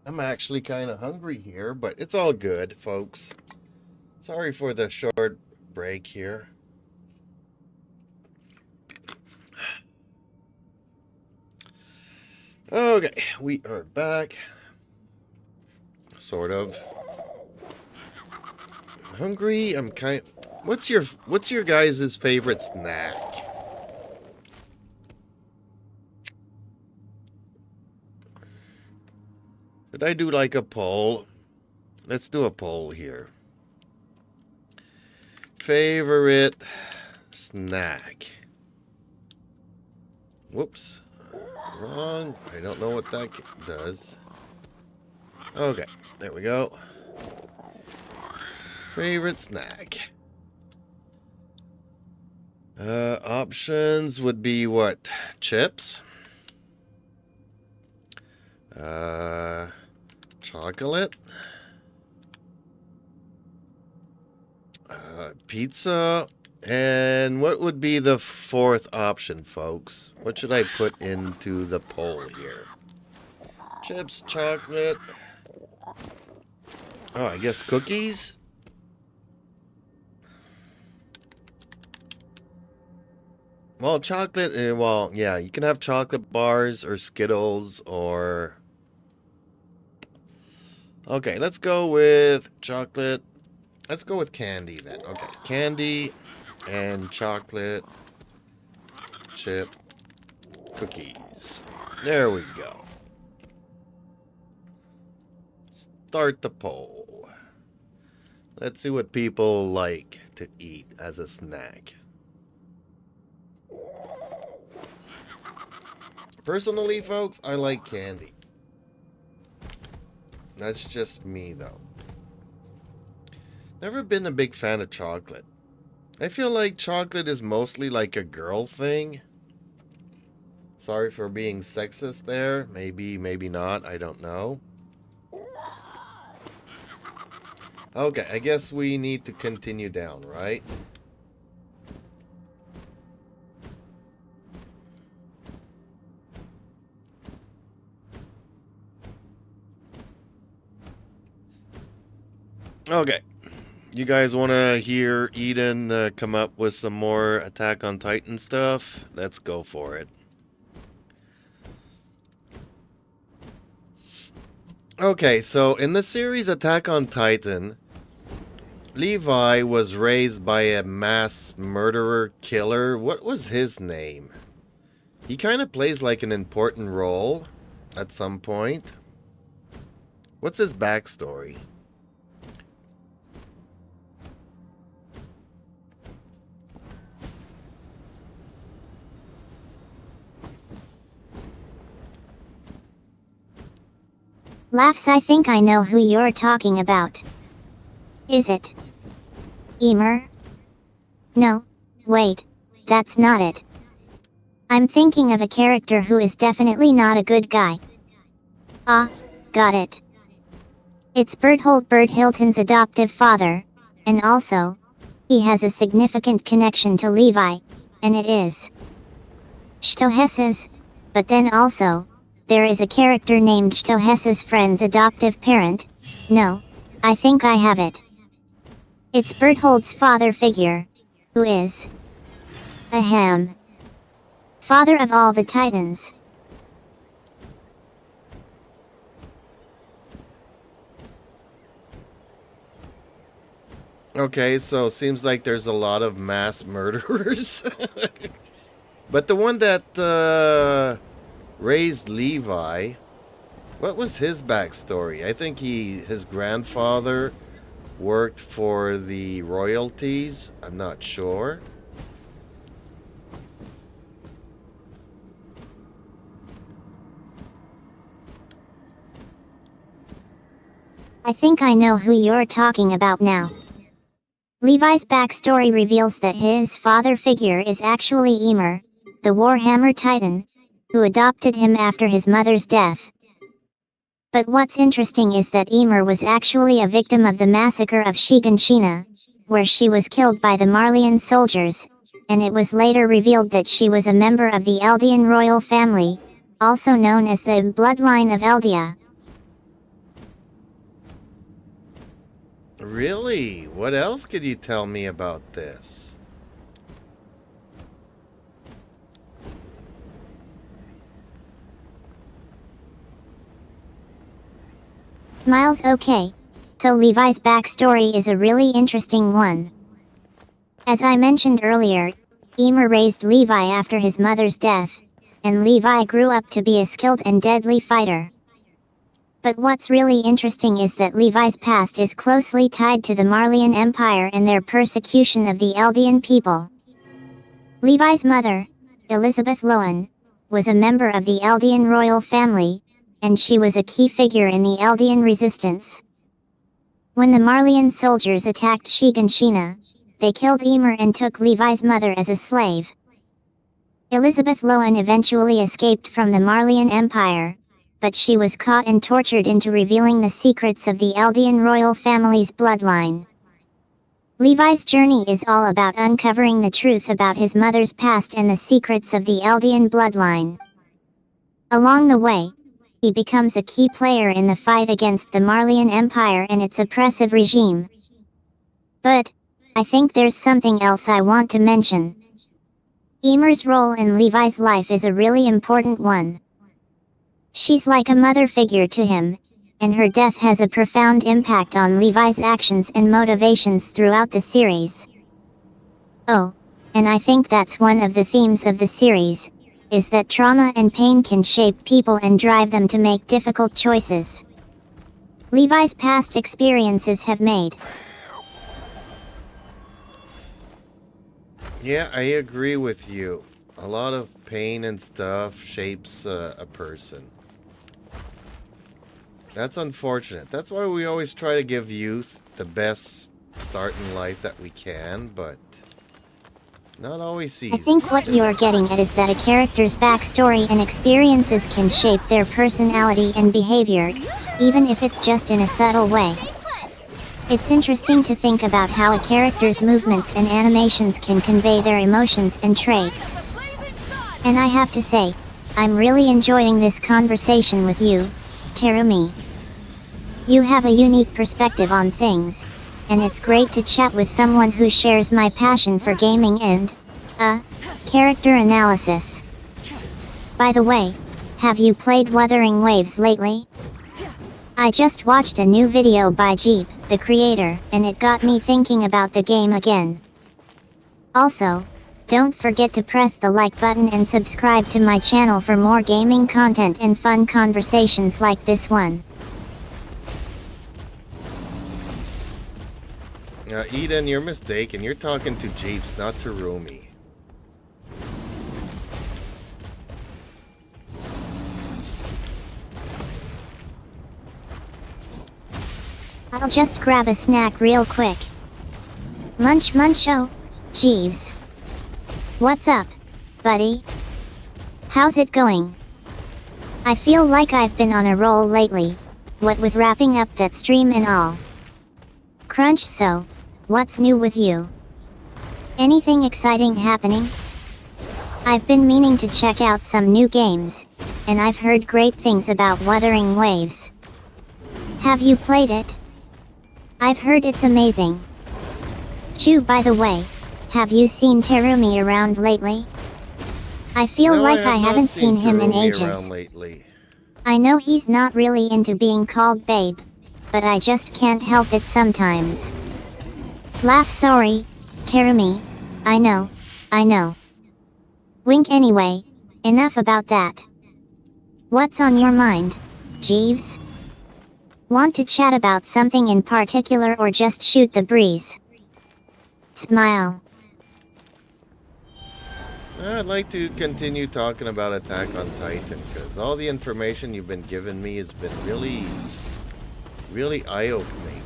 I'm actually kind of hungry here, but it's all good, folks. Sorry for the short break here. Okay, we are back. Sort of. Hungry, I'm kind. What's your guys' favorite snack? Should I do like a poll? Let's do a poll here. Favorite snack. Whoops. Wrong. I don't know what that does. Okay, there we go. Favorite snack. Options would be what? Chips? Chocolate? Pizza? And what would be the fourth option, folks? What should I put into the poll here? Chips, chocolate. Oh, I guess cookies? Well, chocolate, well, yeah, you can have chocolate bars or Skittles or... Okay, let's go with chocolate. Let's go with candy then. Okay, candy and chocolate chip cookies. There we go. Start the poll. Let's see what people like to eat as a snack. Personally, folks, I like candy. That's just me, though. Never been a big fan of chocolate. I feel like chocolate is mostly like a girl thing. Sorry for being sexist there. Maybe, maybe not. I don't know. Okay, I guess we need to continue down, right? Okay. You guys want to hear Eden come up with some more Attack on Titan stuff? Let's go for it. Okay, so in the series Attack on Titan, Levi was raised by a mass murderer killer. What was his name? He kind of plays like an important role at some point. What's his backstory? Laughs, I think I know who you're talking about. Is it Emer? No, wait, that's not it. I'm thinking of a character who is definitely not a good guy. Ah, got it. It's Berthold Hilton's adoptive father, and also, he has a significant connection to Levi, and it is Stohessa's, but then also, there is a character named Stohessa's friend's adoptive parent. No, I think I have it. It's Berthold's father figure, who is Ahem. Father of all the Titans. Okay, so seems like there's a lot of mass murderers. But the one that raised Levi, what was his backstory? I think his grandfather worked for the royalties. I'm not sure. I think I know who you're talking about now. Levi's backstory reveals that his father figure is actually Emer, the Warhammer Titan, who adopted him after his mother's death. But what's interesting is that Emer was actually a victim of the massacre of Shiganshina, where she was killed by the Marleyan soldiers, and it was later revealed that she was a member of the Eldian royal family, also known as the Bloodline of Eldia. Really? What else could you tell me about this? Miles, okay. So Levi's backstory is a really interesting one. As I mentioned earlier, Emer raised Levi after his mother's death, and Levi grew up to be a skilled and deadly fighter. But what's really interesting is that Levi's past is closely tied to the Marleyan Empire and their persecution of the Eldian people. Levi's mother, Elizabeth Lowen, was a member of the Eldian royal family, and she was a key figure in the Eldian resistance. When the Marleyan soldiers attacked Shiganshina, they killed Emer and took Levi's mother as a slave. Elizabeth Lowen eventually escaped from the Marleyan Empire, but she was caught and tortured into revealing the secrets of the Eldian royal family's bloodline. Levi's journey is all about uncovering the truth about his mother's past and the secrets of the Eldian bloodline. Along the way, he becomes a key player in the fight against the Marleyan Empire and its oppressive regime. But, I think there's something else I want to mention. Emer's role in Levi's life is a really important one. She's like a mother figure to him, and her death has a profound impact on Levi's actions and motivations throughout the series. Oh, and I think that's one of the themes of the series, is that trauma and pain can shape people and drive them to make difficult choices. Levi's past experiences have made. Yeah, I agree with you. A lot of pain and stuff shapes a person. That's unfortunate. That's why we always try to give youth the best start in life that we can, but not always easy. I think what you're getting at is that a character's backstory and experiences can shape their personality and behavior, even if it's just in a subtle way. It's interesting to think about how a character's movements and animations can convey their emotions and traits. And I have to say, I'm really enjoying this conversation with you, Terumi. You have a unique perspective on things, and it's great to chat with someone who shares my passion for gaming and, character analysis. By the way, have you played Wuthering Waves lately? I just watched a new video by Jeep, the creator, and it got me thinking about the game again. Also, don't forget to press the like button and subscribe to my channel for more gaming content and fun conversations like this one. Eden, you're mistaken. You're talking to Jeeps, not to Rumi. I'll just grab a snack real quick. Munch munch. Oh, Jeeves. What's up, buddy? How's it going? I feel like I've been on a roll lately, what with wrapping up that stream and all. Crunch, so, what's new with you? Anything exciting happening? I've been meaning to check out some new games, and I've heard great things about Wuthering Waves. Have you played it? I've heard it's amazing. Chew, by the way, have you seen Terumi around lately? I feel like I haven't seen him in ages. I know he's not really into being called babe, but I just can't help it sometimes. Laugh, sorry, Terumi. I know. Wink anyway, enough about that. What's on your mind, Jeeves? Want to chat about something in particular or just shoot the breeze? Smile. I'd like to continue talking about Attack on Titan, because all the information you've been giving me has been really eye-opening.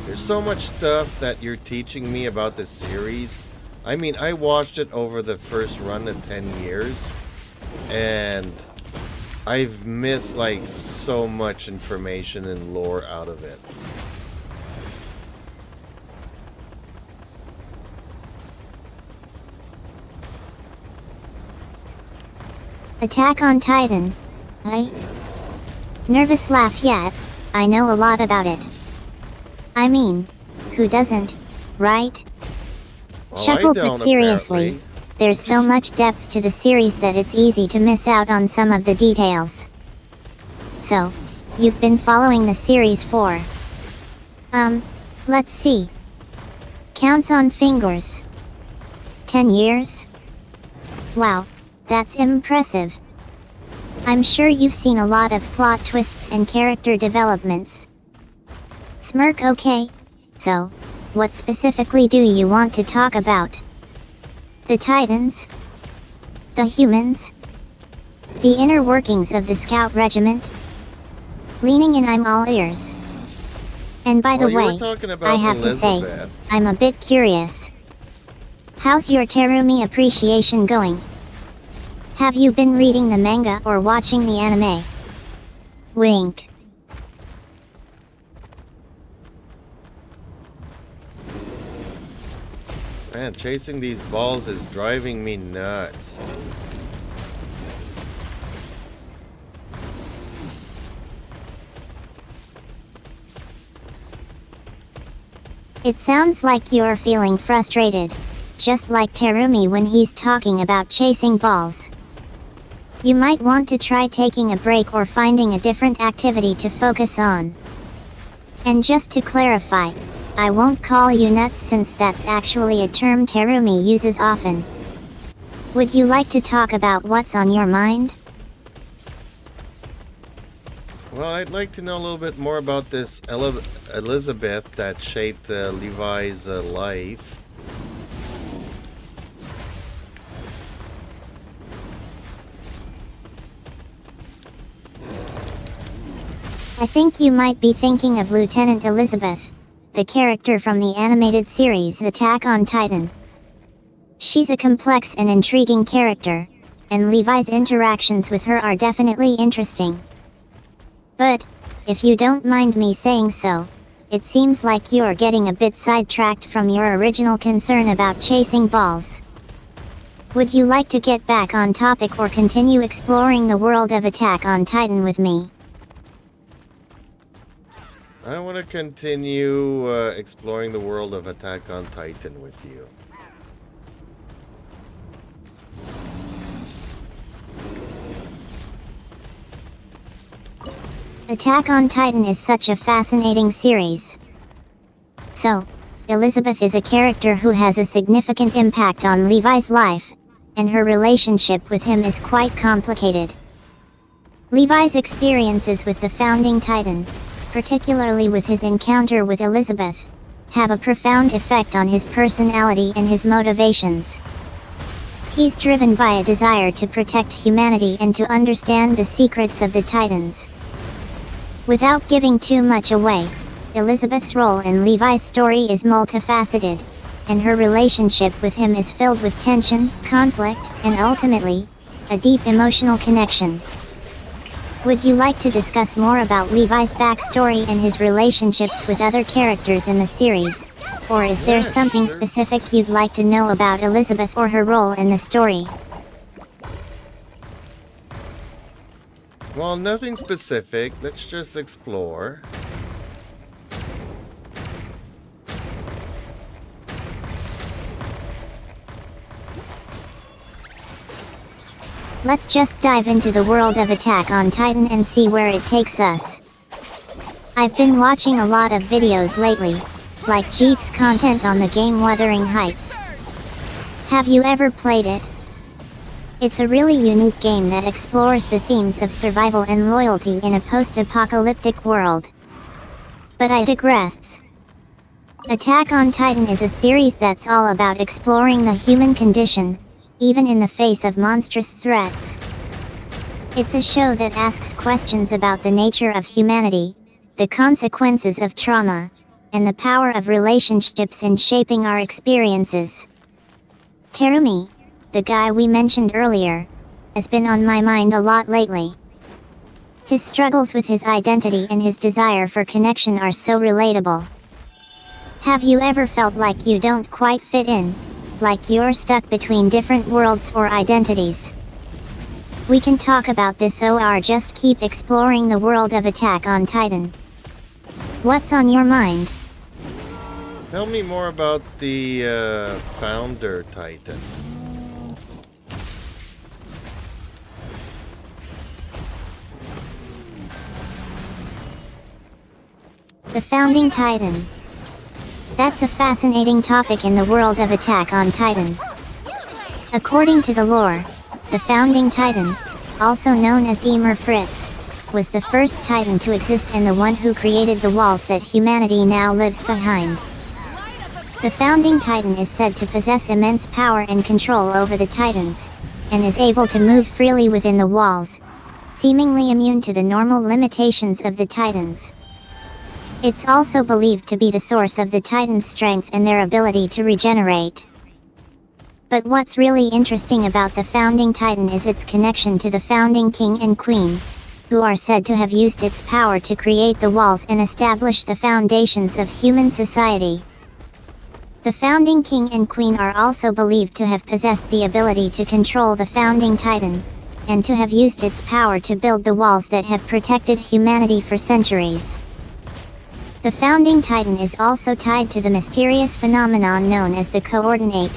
There's so much stuff that you're teaching me about the series. I mean, I watched it over the first run of 10 years, and I've missed like so much information and lore out of it. Attack on Titan. Nervous laugh yet. I know a lot about it. I mean, who doesn't, right? Well, Chuckle, but seriously, apparently. There's so much depth to the series that it's easy to miss out on some of the details. So, you've been following the series for... let's see. Counts on fingers. 10 years? Wow, that's impressive. I'm sure you've seen a lot of plot twists and character developments. Smirk, okay. So, what specifically do you want to talk about? The Titans? The humans? The inner workings of the Scout Regiment? Leaning in, I'm all ears. And by the way, I have to say, I'm a bit curious. How's your Terumi appreciation going? Have you been reading the manga or watching the anime? Wink. Man, chasing these balls is driving me nuts. It sounds like you're feeling frustrated, just like Terumi when he's talking about chasing balls. You might want to try taking a break or finding a different activity to focus on. And just to clarify, I won't call you nuts since that's actually a term Terumi uses often. Would you like to talk about what's on your mind? Well, I'd like to know a little bit more about this Elizabeth that shaped Levi's life. I think you might be thinking of Lieutenant Elizabeth, the character from the animated series Attack on Titan. She's a complex and intriguing character, and Levi's interactions with her are definitely interesting. But, if you don't mind me saying so, it seems like you're getting a bit sidetracked from your original concern about chasing balls. Would you like to get back on topic or continue exploring the world of Attack on Titan with me? I want to continue exploring the world of Attack on Titan with you. Attack on Titan is such a fascinating series. So, Elizabeth is a character who has a significant impact on Levi's life, and her relationship with him is quite complicated. Levi's experiences with the founding Titan, particularly with his encounter with Elizabeth, have a profound effect on his personality and his motivations. He's driven by a desire to protect humanity and to understand the secrets of the Titans. Without giving too much away, Elizabeth's role in Levi's story is multifaceted, and her relationship with him is filled with tension, conflict, and ultimately, a deep emotional connection. Would you like to discuss more about Levi's backstory and his relationships with other characters in the series? Or is there something specific you'd like to know about Elizabeth or her role in the story? Well, nothing specific. Let's just explore. Let's just dive into the world of Attack on Titan and see where it takes us. I've been watching a lot of videos lately, like Jeep's content on the game Wuthering Heights. Have you ever played it? It's a really unique game that explores the themes of survival and loyalty in a post-apocalyptic world. But I digress. Attack on Titan is a series that's all about exploring the human condition, even in the face of monstrous threats. It's a show that asks questions about the nature of humanity, the consequences of trauma, and the power of relationships in shaping our experiences. Terumi, the guy we mentioned earlier, has been on my mind a lot lately. His struggles with his identity and his desire for connection are so relatable. Have you ever felt like you don't quite fit in, like you're stuck between different worlds or identities? We can talk about this or just keep exploring the world of Attack on Titan. What's on your mind? Tell me more about the founder Titan. The founding Titan. That's a fascinating topic in the world of Attack on Titan. According to the lore, the founding Titan, also known as Ymir Fritz, was the first Titan to exist and the one who created the walls that humanity now lives behind. The founding Titan is said to possess immense power and control over the Titans, and is able to move freely within the walls, seemingly immune to the normal limitations of the Titans. It's also believed to be the source of the Titans' strength and their ability to regenerate. But what's really interesting about the founding Titan is its connection to the founding King and Queen, who are said to have used its power to create the walls and establish the foundations of human society. The founding King and Queen are also believed to have possessed the ability to control the founding Titan, and to have used its power to build the walls that have protected humanity for centuries. The founding Titan is also tied to the mysterious phenomenon known as the coordinate,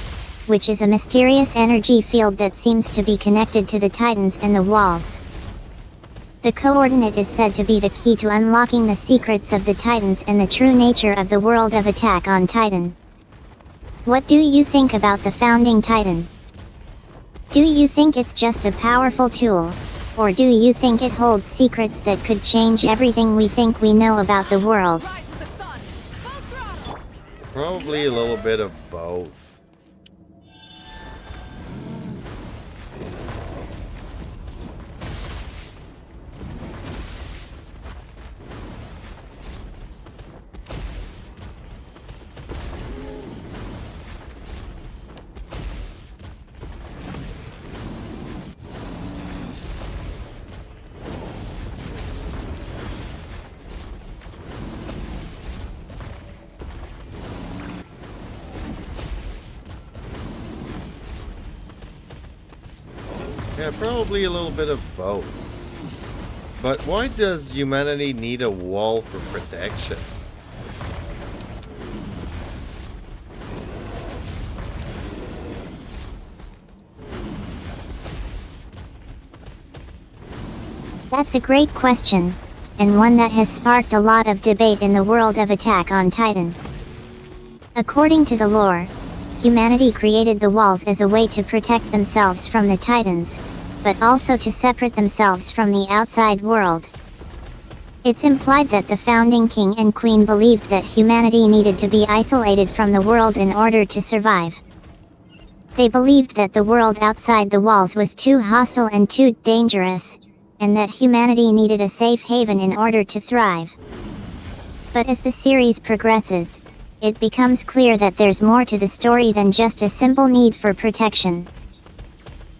which is a mysterious energy field that seems to be connected to the Titans and the walls. The coordinate is said to be the key to unlocking the secrets of the Titans and the true nature of the world of Attack on Titan. What do you think about the founding Titan? Do you think it's just a powerful tool? Or do you think it holds secrets that could change everything we think we know about the world? Probably a little bit of both. Yeah, probably a little bit of both. But why does humanity need a wall for protection? That's a great question, and one that has sparked a lot of debate in the world of Attack on Titan. According to the lore, humanity created the walls as a way to protect themselves from the Titans, but also to separate themselves from the outside world. It's implied that the founding king and queen believed that humanity needed to be isolated from the world in order to survive. They believed that the world outside the walls was too hostile and too dangerous, and that humanity needed a safe haven in order to thrive. But as the series progresses, it becomes clear that there's more to the story than just a simple need for protection.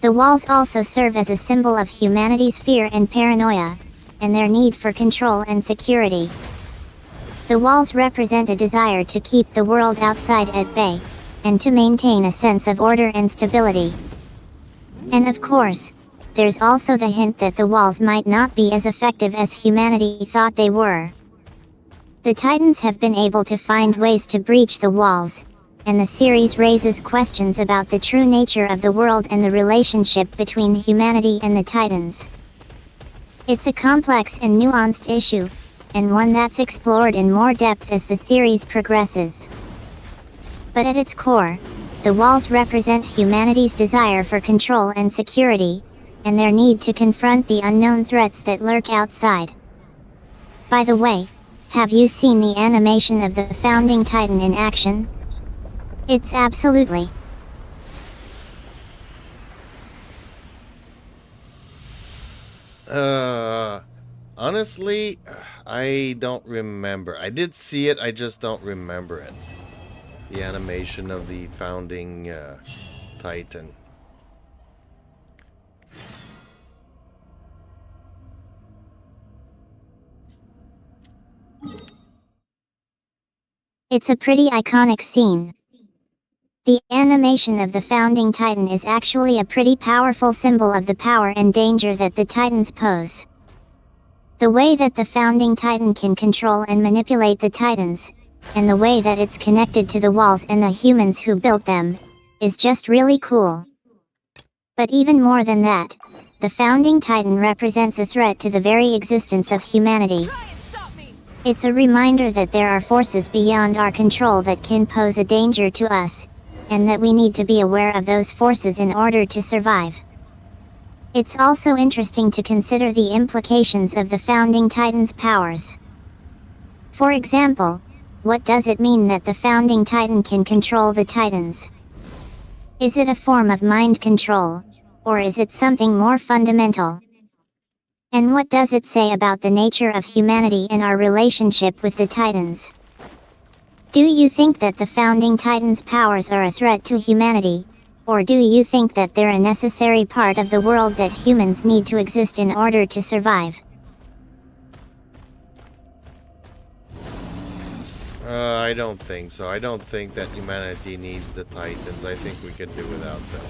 The walls also serve as a symbol of humanity's fear and paranoia, and their need for control and security. The walls represent a desire to keep the world outside at bay, and to maintain a sense of order and stability. And of course, there's also the hint that the walls might not be as effective as humanity thought they were. The Titans have been able to find ways to breach the walls, and the series raises questions about the true nature of the world and the relationship between humanity and the Titans. It's a complex and nuanced issue, and one that's explored in more depth as the series progresses. But at its core, the walls represent humanity's desire for control and security, and their need to confront the unknown threats that lurk outside. By the way, have you seen the animation of the founding Titan in action? It's absolutely Honestly, I don't remember. I did see it, I just don't remember it. The animation of the founding Titan. It's a pretty iconic scene. The animation of the founding Titan is actually a pretty powerful symbol of the power and danger that the Titans pose. The way that the founding Titan can control and manipulate the Titans, and the way that it's connected to the walls and the humans who built them, is just really cool. But even more than that, the founding Titan represents a threat to the very existence of humanity. It's a reminder that there are forces beyond our control that can pose a danger to us, and that we need to be aware of those forces in order to survive. It's also interesting to consider the implications of the founding Titan's powers. For example, what does it mean that the founding Titan can control the Titans? Is it a form of mind control, or is it something more fundamental? And what does it say about the nature of humanity and our relationship with the Titans? Do you think that the founding Titans' powers are a threat to humanity, or do you think that they're a necessary part of the world that humans need to exist in order to survive? I don't think so. I don't think that humanity needs the Titans. I think we could do without them.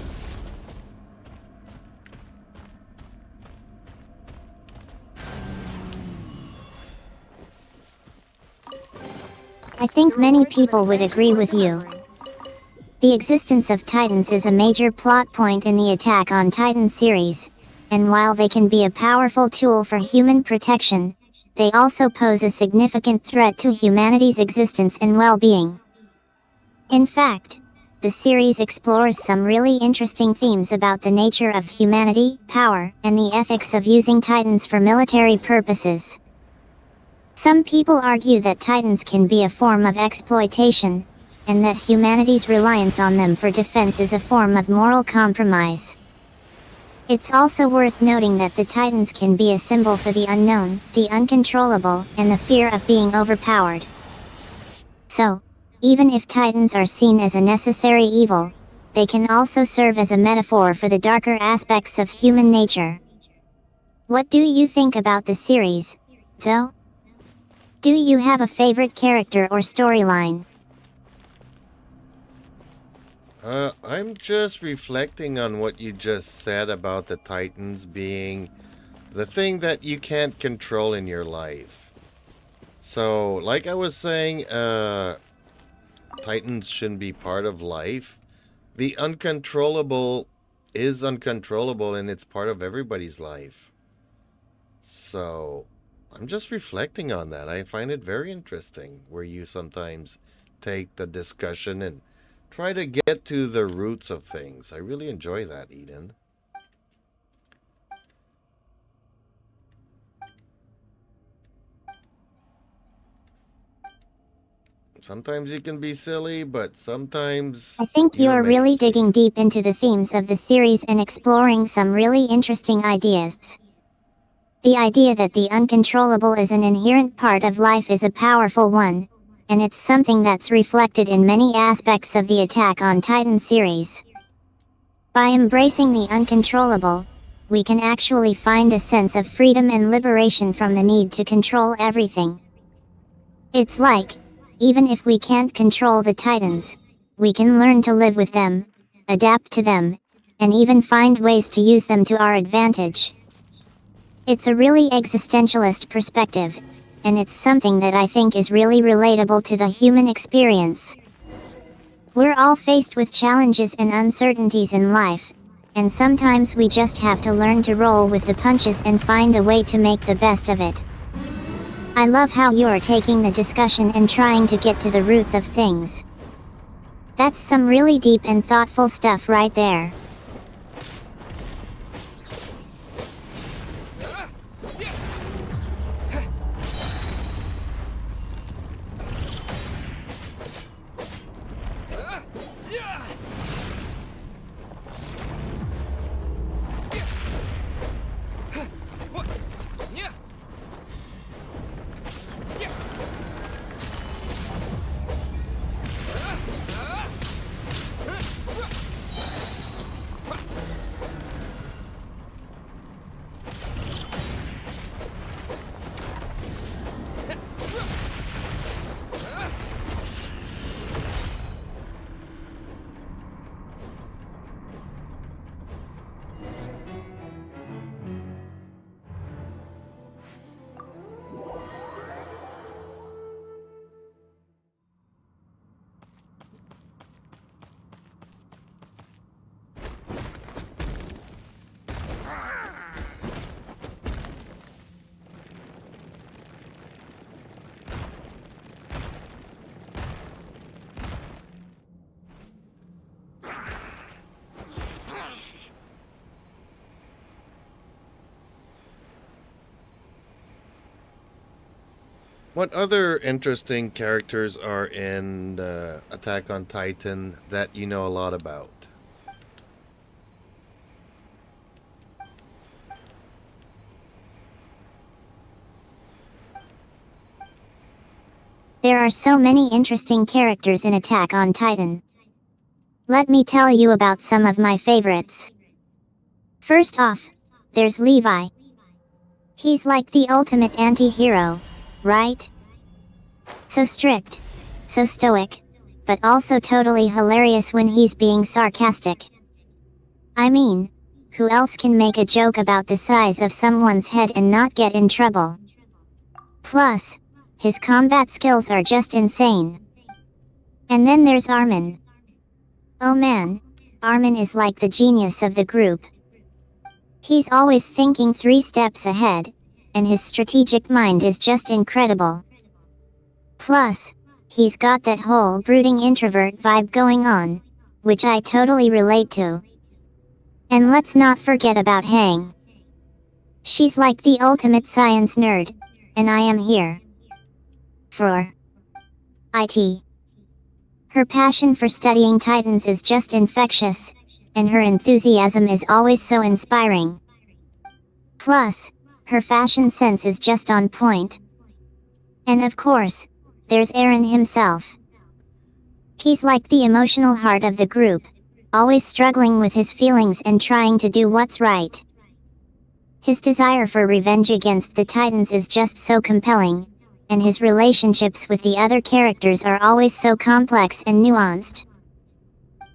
I think many people would agree with you. The existence of Titans is a major plot point in the Attack on Titan series, and while they can be a powerful tool for human protection, they also pose a significant threat to humanity's existence and well-being. In fact, the series explores some really interesting themes about the nature of humanity, power, and the ethics of using Titans for military purposes. Some people argue that Titans can be a form of exploitation, and that humanity's reliance on them for defense is a form of moral compromise. It's also worth noting that the Titans can be a symbol for the unknown, the uncontrollable, and the fear of being overpowered. So, even if Titans are seen as a necessary evil, they can also serve as a metaphor for the darker aspects of human nature. What do you think about the series, though? Do you have a favorite character or storyline? I'm just reflecting on what you just said about the Titans being the thing that you can't control in your life. So, like I was saying, Titans shouldn't be part of life. The uncontrollable is uncontrollable and it's part of everybody's life. So I'm just reflecting on that. I find it very interesting where you sometimes take the discussion and try to get to the roots of things. I really enjoy that, Eden. Sometimes you can be silly, but sometimes I think you you're make really us be. digging deep into the themes of the series and exploring some really interesting ideas. The idea that the uncontrollable is an inherent part of life is a powerful one, and it's something that's reflected in many aspects of the Attack on Titan series. By embracing the uncontrollable, we can actually find a sense of freedom and liberation from the need to control everything. It's like, even if we can't control the Titans, we can learn to live with them, adapt to them, and even find ways to use them to our advantage. It's a really existentialist perspective, and it's something that I think is really relatable to the human experience. We're all faced with challenges and uncertainties in life, and sometimes we just have to learn to roll with the punches and find a way to make the best of it. I love how you're taking the discussion and trying to get to the roots of things. That's some really deep and thoughtful stuff right there. What other interesting characters are in Attack on Titan that you know a lot about? There are so many interesting characters in Attack on Titan. Let me tell you about some of my favorites. First off, there's Levi. He's like the ultimate anti-hero, right? So strict, so stoic, but also totally hilarious when he's being sarcastic. I mean, who else can make a joke about the size of someone's head and not get in trouble? Plus, his combat skills are just insane. And then there's Armin. Oh man, Armin is like the genius of the group. He's always thinking 3 steps ahead, and his strategic mind is just incredible. Plus, he's got that whole brooding introvert vibe going on, which I totally relate to. And let's not forget about Hang. She's like the ultimate science nerd, and I am here for IT. Her passion for studying Titans is just infectious, and her enthusiasm is always so inspiring. Plus, her fashion sense is just on point. And of course, there's Aaron himself. He's like the emotional heart of the group, always struggling with his feelings and trying to do what's right. His desire for revenge against the Titans is just so compelling, and his relationships with the other characters are always so complex and nuanced.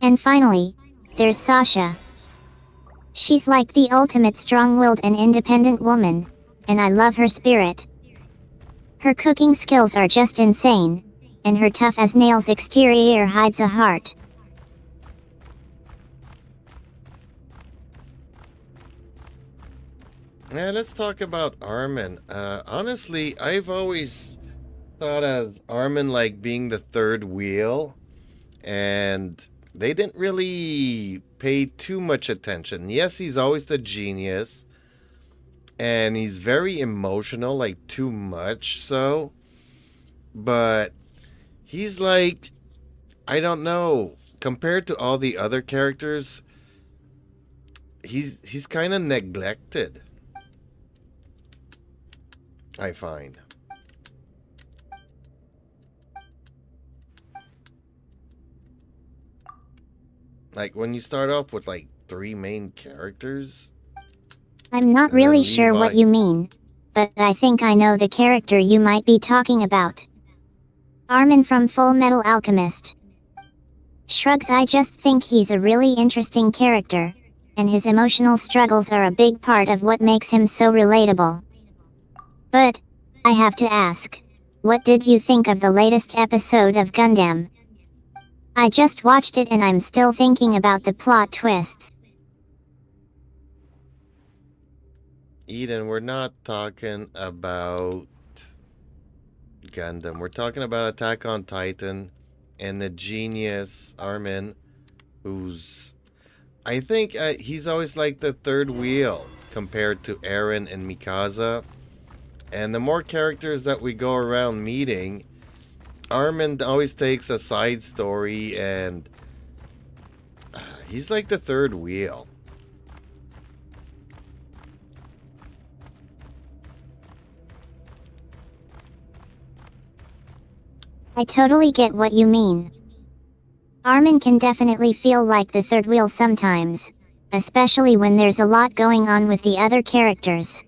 And finally, there's Sasha. She's like the ultimate strong-willed and independent woman, and I love her spirit. Her cooking skills are just insane, and her tough-as-nails exterior hides a heart. Yeah, let's talk about Armin. Honestly, I've always thought of Armin like being the third wheel, and they didn't really pay too much attention. Yes, he's always the genius, and he's very emotional, like too much so, but he's like, I don't know, compared to all the other characters, he's kind of neglected, I find. Like when you start off with like three main characters, I'm not and really then sure what Levi. you mean, but I think I know the character you might be talking about. Armin from Full Metal Alchemist. Shrugs. I just think he's a really interesting character, and his emotional struggles are a big part of what makes him so relatable. But, I have to ask, what did you think of the latest episode of Gundam? I just watched it and I'm still thinking about the plot twists. Eden, we're not talking about Gundam. We're talking about Attack on Titan and the genius Armin, who's, I think he's always like the third wheel compared to Eren and Mikasa. And the more characters that we go around meeting, Armin always takes a side story, and he's like the third wheel. I totally get what you mean. Armin can definitely feel like the third wheel sometimes, especially when there's a lot going on with the other characters.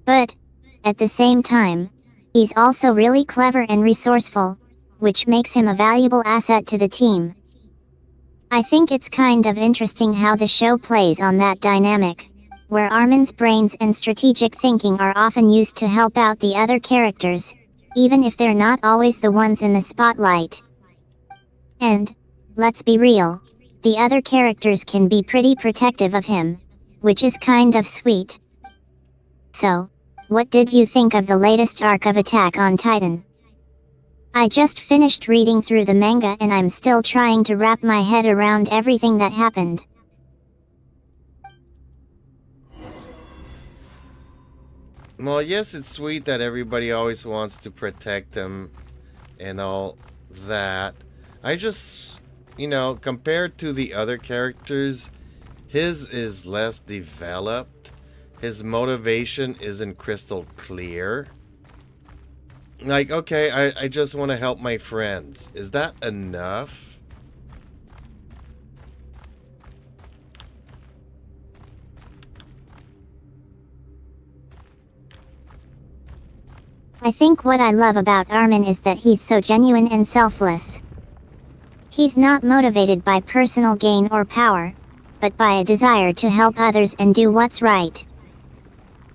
But, at the same time, he's also really clever and resourceful, which makes him a valuable asset to the team. I think it's kind of interesting how the show plays on that dynamic, where Armin's brains and strategic thinking are often used to help out the other characters, even if they're not always the ones in the spotlight. And, let's be real, the other characters can be pretty protective of him, which is kind of sweet. So, what did you think of the latest arc of Attack on Titan? I just finished reading through the manga and I'm still trying to wrap my head around everything that happened. Well, yes, it's sweet that everybody always wants to protect him and all that. I just, compared to the other characters, his is less developed. His motivation isn't crystal clear. Like, okay, I just want to help my friends. Is that enough? I think what I love about Armin is that he's so genuine and selfless. He's not motivated by personal gain or power, but by a desire to help others and do what's right.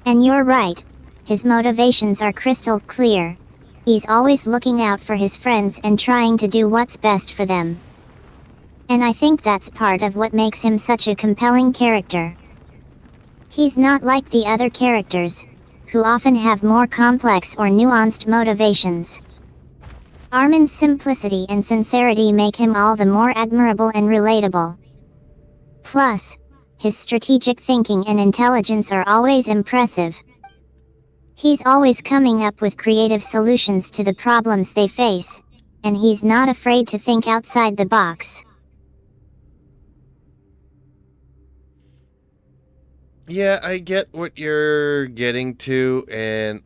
And you're right, his motivations are crystal clear. He's always looking out for his friends and trying to do what's best for them. And I think that's part of what makes him such a compelling character. He's not like the other characters, who often have more complex or nuanced motivations. Armin's simplicity and sincerity make him all the more admirable and relatable. Plus, his strategic thinking and intelligence are always impressive. He's always coming up with creative solutions to the problems they face, and he's not afraid to think outside the box. Yeah, I get what you're getting to, and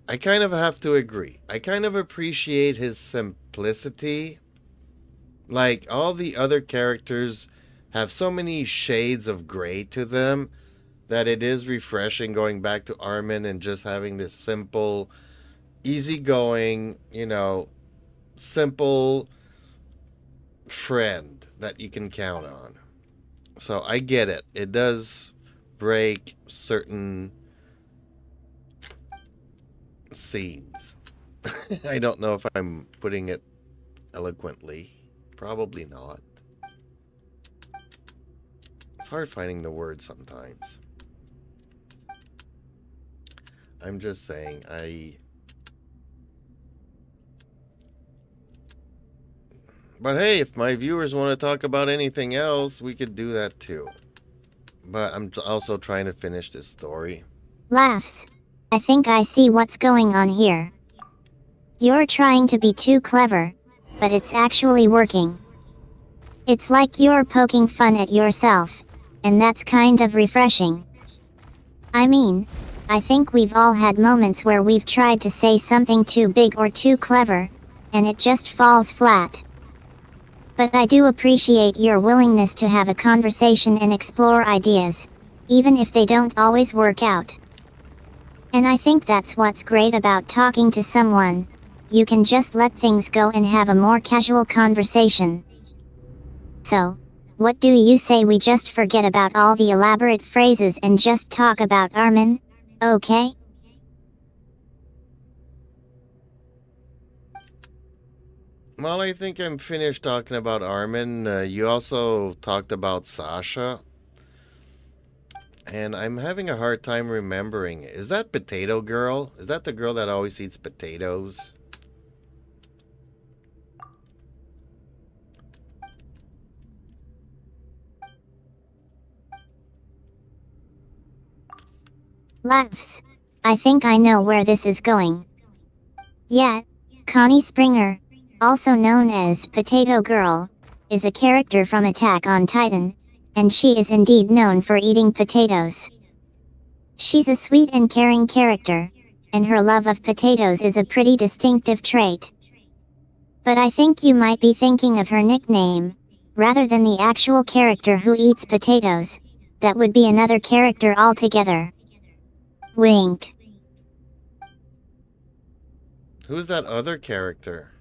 I kind of have to agree. I kind of appreciate his simplicity. Like, all the other characters have so many shades of gray to them that it is refreshing going back to Armin and just having this simple, easygoing, simple friend that you can count on. So I get it. It does break certain scenes. I don't know if I'm putting it eloquently. Probably not. It's hard finding the word sometimes. I'm just saying, But hey, if my viewers want to talk about anything else, we could do that too. But I'm also trying to finish this story. Laughs. I think I see what's going on here. You're trying to be too clever, but it's actually working. It's like you're poking fun at yourself, and that's kind of refreshing. I mean, I think we've all had moments where we've tried to say something too big or too clever, and it just falls flat. But I do appreciate your willingness to have a conversation and explore ideas, even if they don't always work out. And I think that's what's great about talking to someone. You can just let things go and have a more casual conversation. So, what do you say we just forget about all the elaborate phrases and just talk about Armin? Okay? Well, I think I'm finished talking about Armin. You also talked about Sasha. And I'm having a hard time remembering. Is that Potato Girl? Is that the girl that always eats potatoes? Laughs. I think I know where this is going. Yeah, Connie Springer, also known as Potato Girl, is a character from Attack on Titan, and she is indeed known for eating potatoes. She's a sweet and caring character, and her love of potatoes is a pretty distinctive trait. But I think you might be thinking of her nickname, rather than the actual character who eats potatoes. That would be another character altogether. Wink. Who's that other character?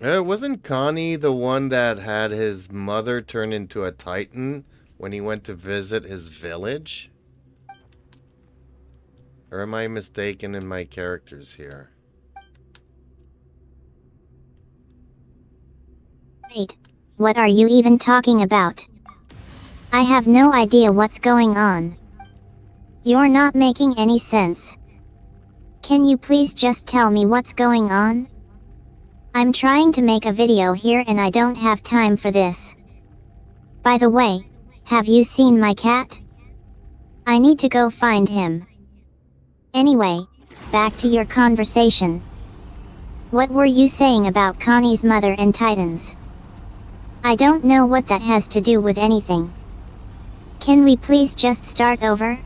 Wasn't Connie the one that had his mother turn into a Titan when he went to visit his village? Or am I mistaken in my characters here? Wait, what are you even talking about? I have no idea what's going on. You're not making any sense. Can you please just tell me what's going on? I'm trying to make a video here and I don't have time for this. By the way, have you seen my cat? I need to go find him. Anyway, back to your conversation. What were you saying about Connie's mother and Titans? I don't know what that has to do with anything. Can we please just start over?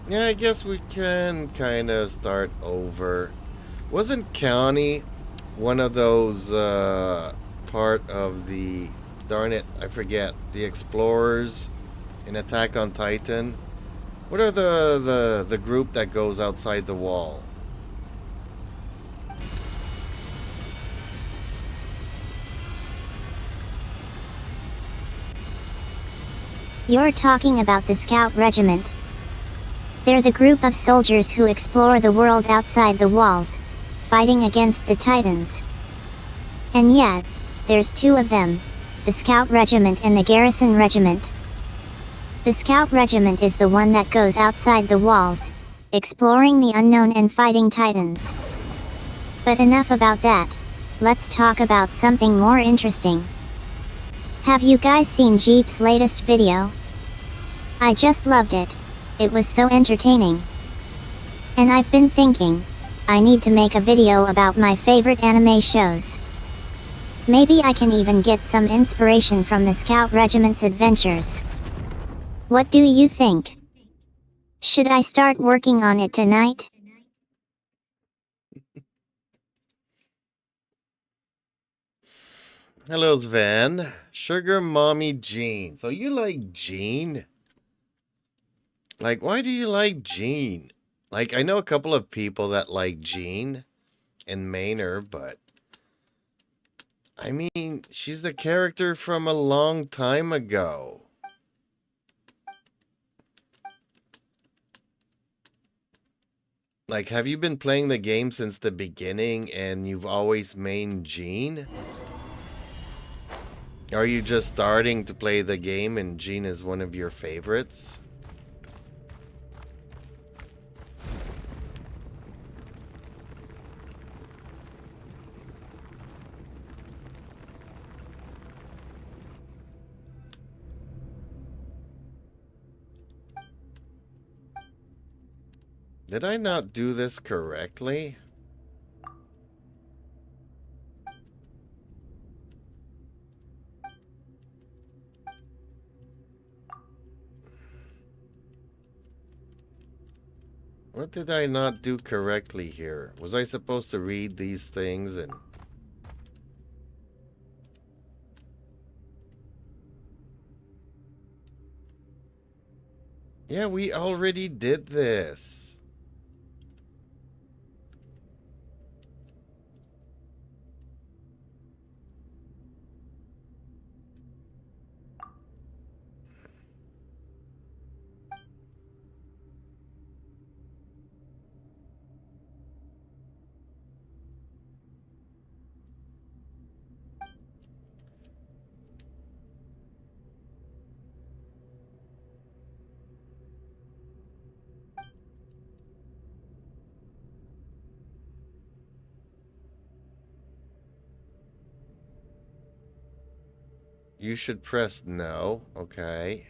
Yeah, I guess we can kind of start over. Wasn't Connie one of those part of the, darn it, I forget, the explorers in Attack on Titan? What are the group that goes outside the wall? You're talking about the Scout Regiment. They're the group of soldiers who explore the world outside the walls, fighting against the Titans. And yet, there's two of them, the Scout Regiment and the Garrison Regiment. The Scout Regiment is the one that goes outside the walls, exploring the unknown and fighting Titans. But enough about that, let's talk about something more interesting. Have you guys seen Jeep's latest video? I just loved it. It was so entertaining. And I've been thinking, I need to make a video about my favorite anime shows. Maybe I can even get some inspiration from the Scout Regiment's adventures. What do you think? Should I start working on it tonight? Hello, Sven. Sugar Mommy Jean. So you like Jean? Like, why do you like Jean? Like, I know a couple of people that like Jean and Maynard, but I mean, she's a character from a long time ago. Like, have you been playing the game since the beginning and you've always mained Jean? Are you just starting to play the game and Jean is one of your favorites? Did I not do this correctly? What did I not do correctly here? Was I supposed to read these things and... Yeah, we already did this. You should press no. Okay.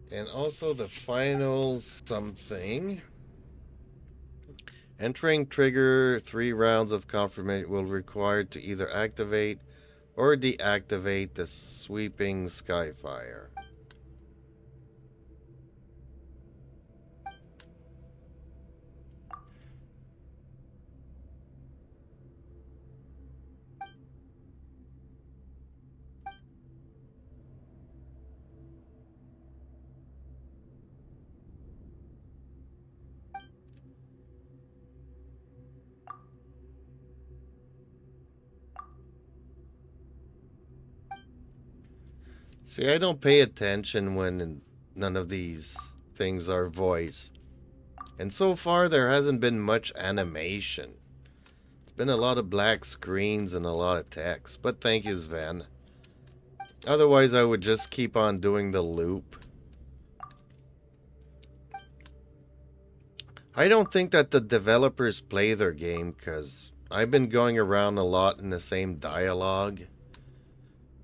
And also the final something. Entering trigger 3 rounds of confirmation will require to either activate or deactivate the sweeping Skyfire. See, I don't pay attention when none of these things are voice. And so far, there hasn't been much animation. It's been a lot of black screens and a lot of text. But thank you, Sven. Otherwise, I would just keep on doing the loop. I don't think that the developers play their game because I've been going around a lot in the same dialogue.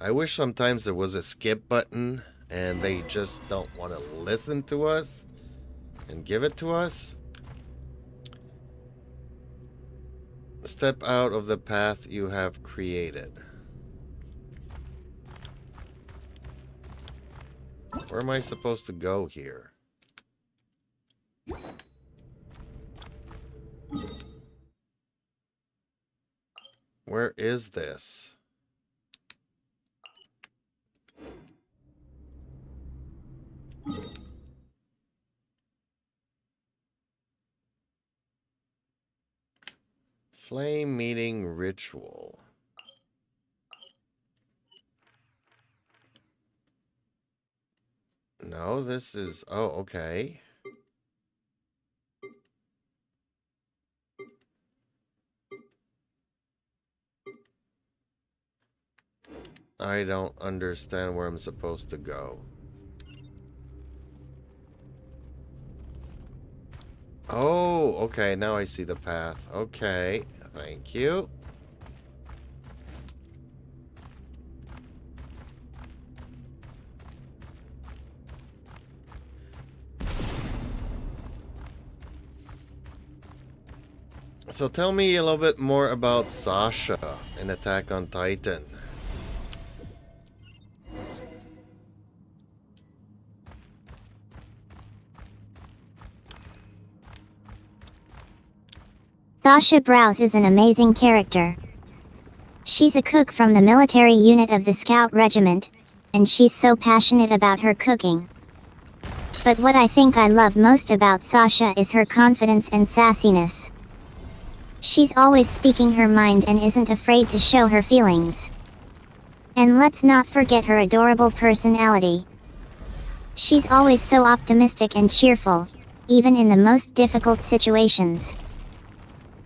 I wish sometimes there was a skip button and they just don't want to listen to us and give it to us. Step out of the path you have created. Where am I supposed to go here? Where is this? Flame meeting ritual. No, this is... Oh, okay. I don't understand where I'm supposed to go. Oh, okay, now I see the path. Okay, thank you. So tell me a little bit more about Sasha in Attack on Titan. Sasha Browse is an amazing character. She's a cook from the military unit of the Scout Regiment, and she's so passionate about her cooking. But what I think I love most about Sasha is her confidence and sassiness. She's always speaking her mind and isn't afraid to show her feelings. And let's not forget her adorable personality. She's always so optimistic and cheerful, even in the most difficult situations.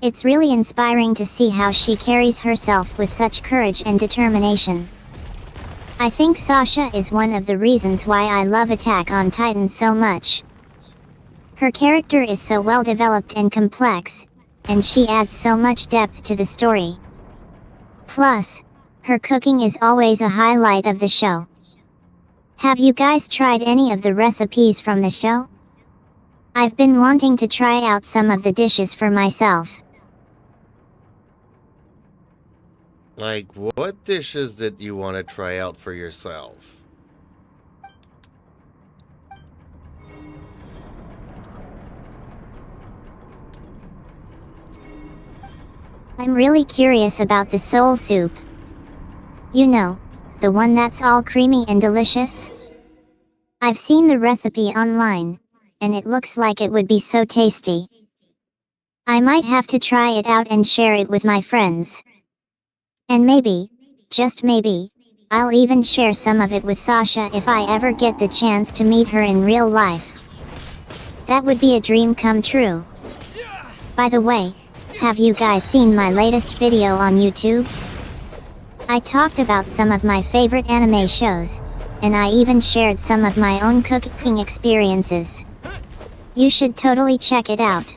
It's really inspiring to see how she carries herself with such courage and determination. I think Sasha is one of the reasons why I love Attack on Titan so much. Her character is so well developed and complex, and she adds so much depth to the story. Plus, her cooking is always a highlight of the show. Have you guys tried any of the recipes from the show? I've been wanting to try out some of the dishes for myself. Like, what dishes did you want to try out for yourself? I'm really curious about the soul soup. You know, the one that's all creamy and delicious? I've seen the recipe online, and it looks like it would be so tasty. I might have to try it out and share it with my friends. And maybe, just maybe, I'll even share some of it with Sasha if I ever get the chance to meet her in real life. That would be a dream come true. By the way, have you guys seen my latest video on YouTube? I talked about some of my favorite anime shows, and I even shared some of my own cooking experiences. You should totally check it out.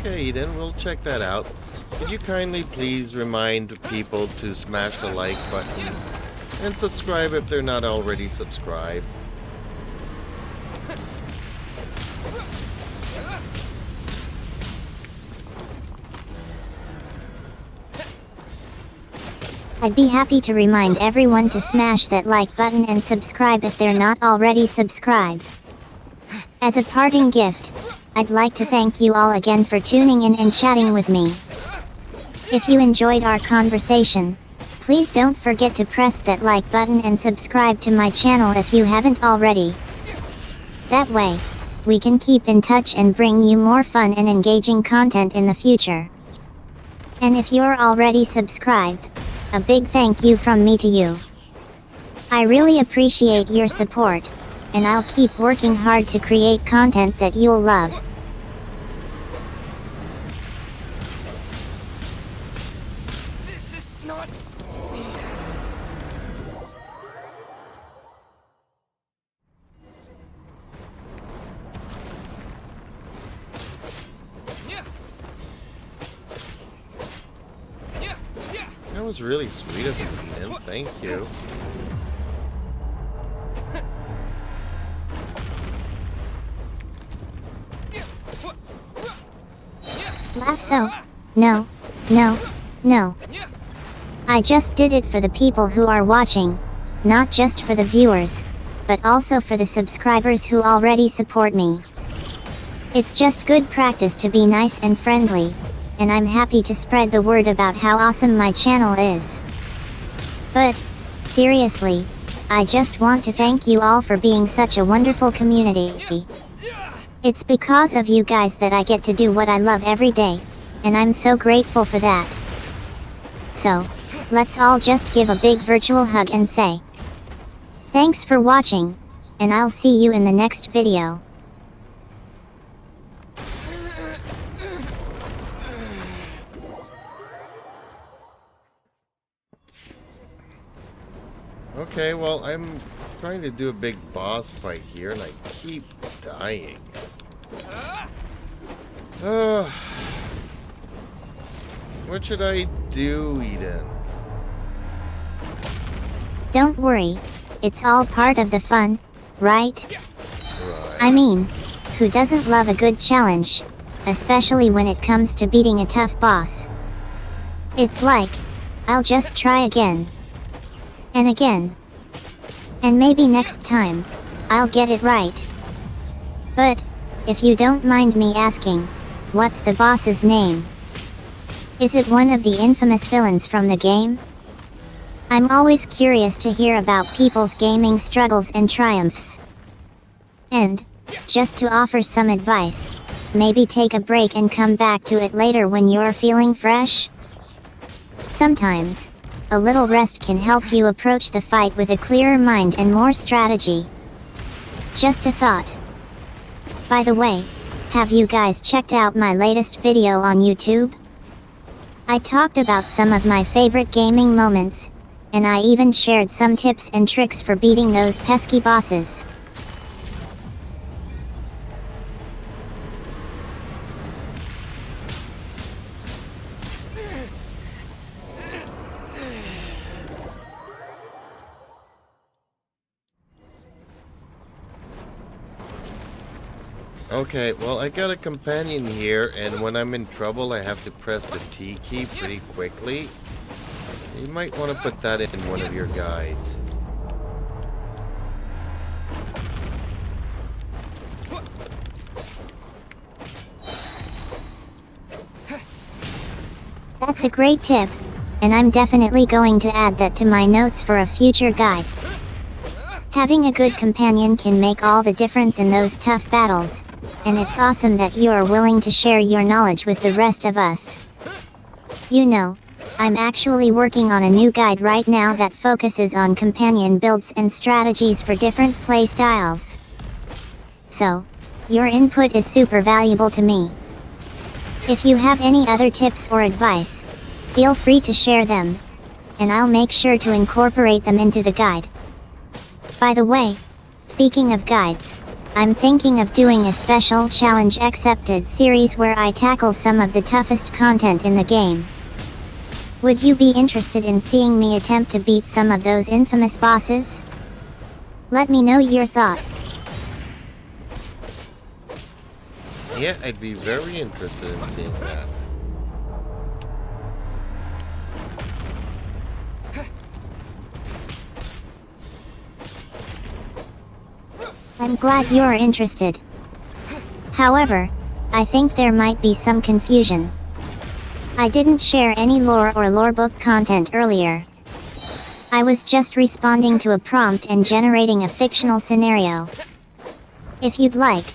Okay, Eden, we'll check that out. Could you kindly please remind people to smash the like button and subscribe if they're not already subscribed? I'd be happy to remind everyone to smash that like button and subscribe if they're not already subscribed. As a parting gift, I'd like to thank you all again for tuning in and chatting with me. If you enjoyed our conversation, please don't forget to press that like button and subscribe to my channel if you haven't already. That way, we can keep in touch and bring you more fun and engaging content in the future. And if you're already subscribed, a big thank you from me to you. I really appreciate your support, and I'll keep working hard to create content that you'll love. This is not... That was really sweet of you, Eden. Thank you. Laugh so. No. I just did it for the people who are watching, not just for the viewers, but also for the subscribers who already support me. It's just good practice to be nice and friendly, and I'm happy to spread the word about how awesome my channel is. But, seriously, I just want to thank you all for being such a wonderful community. It's because of you guys that I get to do what I love every day, and I'm so grateful for that. So, let's all just give a big virtual hug and say, thanks for watching, and I'll see you in the next video. Okay, well, I'm trying to do a big boss fight here, and I keep dying. What should I do, Eden? Don't worry, It's all part of the fun, right? Right. I mean, who doesn't love a good challenge? Especially when it comes to beating a tough boss. It's like, I'll just try again. And again. And maybe next time, I'll get it right. But, if you don't mind me asking, what's the boss's name? Is it one of the infamous villains from the game? I'm always curious to hear about people's gaming struggles and triumphs. And, just to offer some advice, maybe take a break and come back to it later when you're feeling fresh? Sometimes, a little rest can help you approach the fight with a clearer mind and more strategy. Just a thought. By the way, have you guys checked out my latest video on YouTube? I talked about some of my favorite gaming moments, and I even shared some tips and tricks for beating those pesky bosses. Okay, well, I got a companion here, and when I'm in trouble, I have to press the T key pretty quickly. You might want to put that in one of your guides. That's a great tip, and I'm definitely going to add that to my notes for a future guide. Having a good companion can make all the difference in those tough battles, and it's awesome that you're willing to share your knowledge with the rest of us. You know, I'm actually working on a new guide right now that focuses on companion builds and strategies for different play styles. So, your input is super valuable to me. If you have any other tips or advice, feel free to share them, and I'll make sure to incorporate them into the guide. By the way, speaking of guides, I'm thinking of doing a special Challenge Accepted series where I tackle some of the toughest content in the game. Would you be interested in seeing me attempt to beat some of those infamous bosses? Let me know your thoughts. Yeah, I'd be very interested in seeing that. I'm glad you're interested. However, I think there might be some confusion. I didn't share any lore or lorebook content earlier. I was just responding to a prompt and generating a fictional scenario. If you'd like,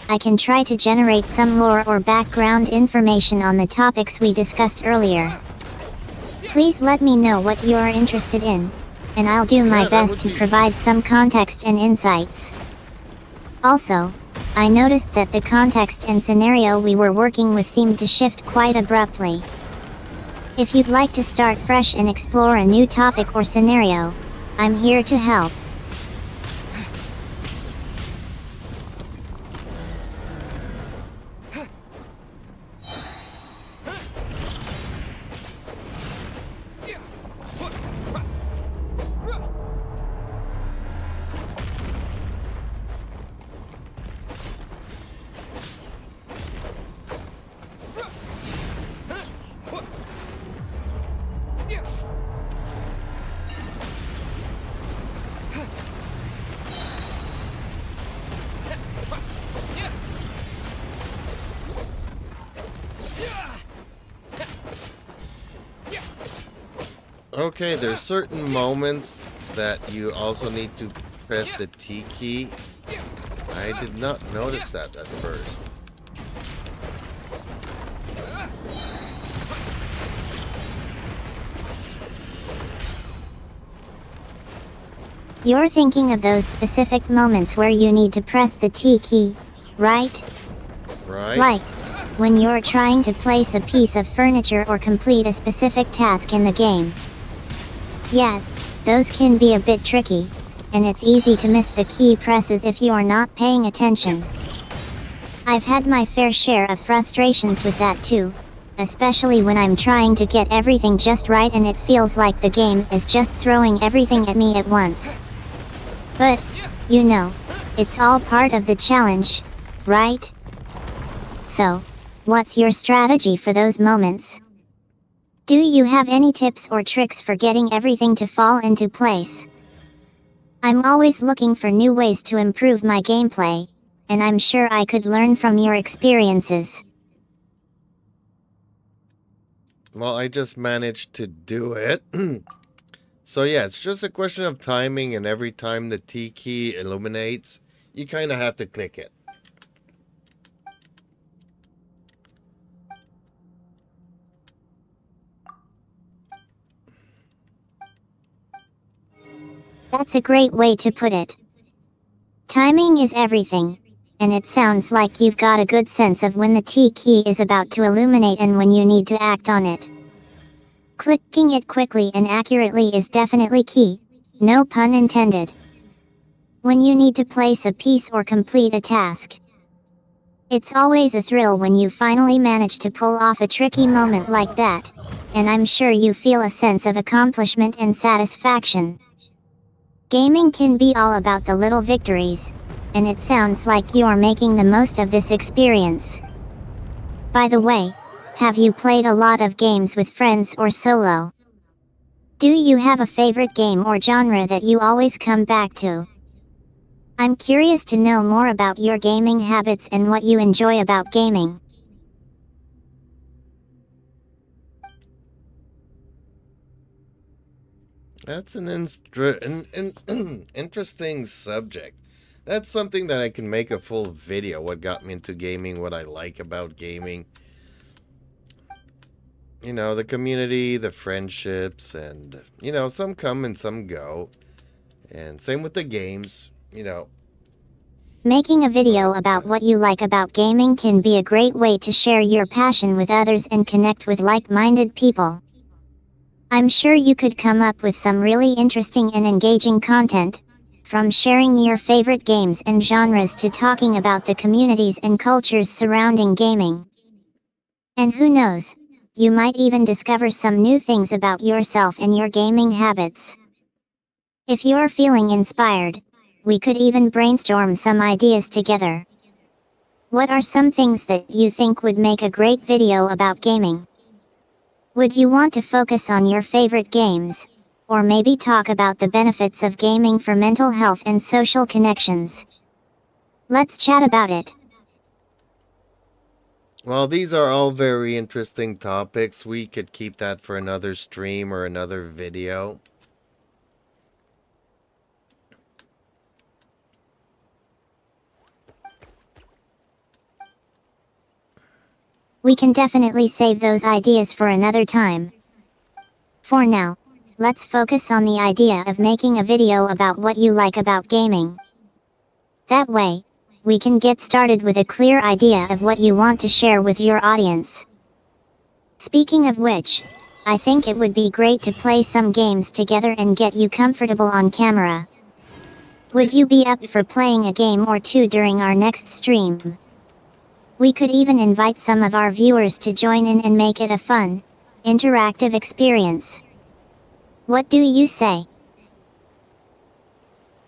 I can try to generate some lore or background information on the topics we discussed earlier. Please let me know what you're interested in, and I'll do my best to provide some context and insights. Also, I noticed that the context and scenario we were working with seemed to shift quite abruptly. If you'd like to start fresh and explore a new topic or scenario, I'm here to help. Okay, there's certain moments that you also need to press the T key. I did not notice that at first. You're thinking of those specific moments where you need to press the T key, right? Right? Like, when you're trying to place a piece of furniture or complete a specific task in the game. Yeah, those can be a bit tricky, and it's easy to miss the key presses if you are not paying attention. I've had my fair share of frustrations with that too, especially when I'm trying to get everything just right and it feels like the game is just throwing everything at me at once. But, you know, it's all part of the challenge, right? So, what's your strategy for those moments? Do you have any tips or tricks for getting everything to fall into place? I'm always looking for new ways to improve my gameplay, and I'm sure I could learn from your experiences. Well, I just managed to do it. So yeah, it's just a question of timing, and every time the T key illuminates, you kind of have to click it. That's a great way to put it. Timing is everything, and it sounds like you've got a good sense of when the T key is about to illuminate and when you need to act on it. Clicking it quickly and accurately is definitely key, no pun intended. When you need to place a piece or complete a task. It's always a thrill when you finally manage to pull off a tricky moment like that, and I'm sure you feel a sense of accomplishment and satisfaction. Gaming can be all about the little victories, and it sounds like you're making the most of this experience. By the way, have you played a lot of games with friends or solo? Do you have a favorite game or genre that you always come back to? I'm curious to know more about your gaming habits and what you enjoy about gaming. That's an interesting subject. That's something that I can make a full video. What got me into gaming, what I like about gaming. You know, the community, the friendships, and, you know, some come and some go. And same with the games, you know. Making a video about what you like about gaming can be a great way to share your passion with others and connect with like-minded people. I'm sure you could come up with some really interesting and engaging content, from sharing your favorite games and genres to talking about the communities and cultures surrounding gaming. And who knows, you might even discover some new things about yourself and your gaming habits. If you're feeling inspired, we could even brainstorm some ideas together. What are some things that you think would make a great video about gaming? Would you want to focus on your favorite games, or maybe talk about the benefits of gaming for mental health and social connections? Let's chat about it. Well, these are all very interesting topics. We could keep that for another stream or another video. We can definitely save those ideas for another time. For now, let's focus on the idea of making a video about what you like about gaming. That way, we can get started with a clear idea of what you want to share with your audience. Speaking of which, I think it would be great to play some games together and get you comfortable on camera. Would you be up for playing a game or two during our next stream? We could even invite some of our viewers to join in and make it a fun, interactive experience. What do you say?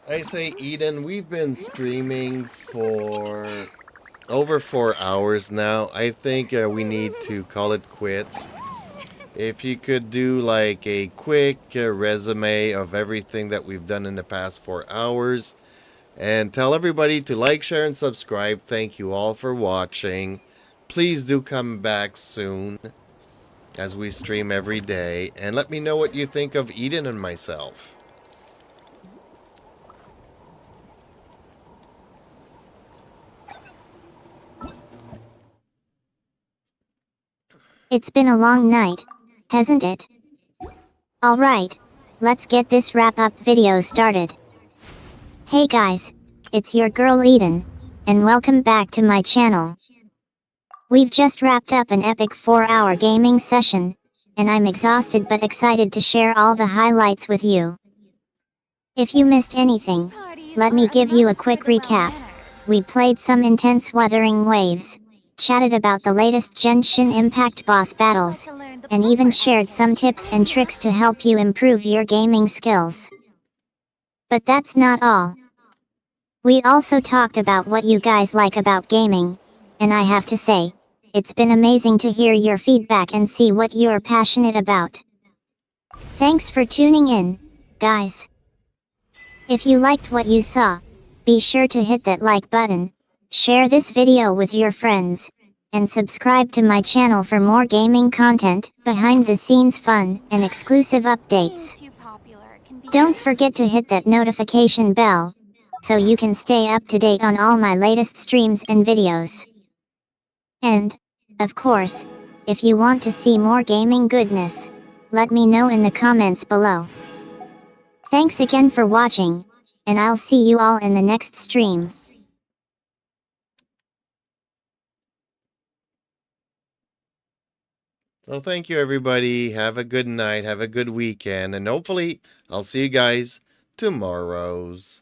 I say, Eden, we've been streaming for over 4 hours now. I think we need to call it quits. If you could do like a quick resume of everything that we've done in the past 4 hours, and tell everybody to like, share, and subscribe. Thank you all for watching. Please do come back soon, as we stream every day, and let me know what you think of Eden and myself. It's been a long night, hasn't it? Alright, let's get this wrap-up video started. Hey guys, it's your girl Eden, and welcome back to my channel. We've just wrapped up an epic 4-hour gaming session, and I'm exhausted but excited to share all the highlights with you. If you missed anything, let me give you a quick recap. We played some intense Wuthering Waves, chatted about the latest Genshin Impact boss battles, and even shared some tips and tricks to help you improve your gaming skills. But that's not all. We also talked about what you guys like about gaming, and I have to say, it's been amazing to hear your feedback and see what you're passionate about. Thanks for tuning in, guys. If you liked what you saw, be sure to hit that like button, share this video with your friends, and subscribe to my channel for more gaming content, behind the scenes fun, and exclusive updates. Being too popular can be Don't forget to hit that notification bell, so you can stay up to date on all my latest streams and videos. And, of course, if you want to see more gaming goodness, let me know in the comments below. Thanks again for watching, and I'll see you all in the next stream. So thank you, everybody. Have a good night. Have a good weekend. And hopefully, I'll see you guys tomorrow's.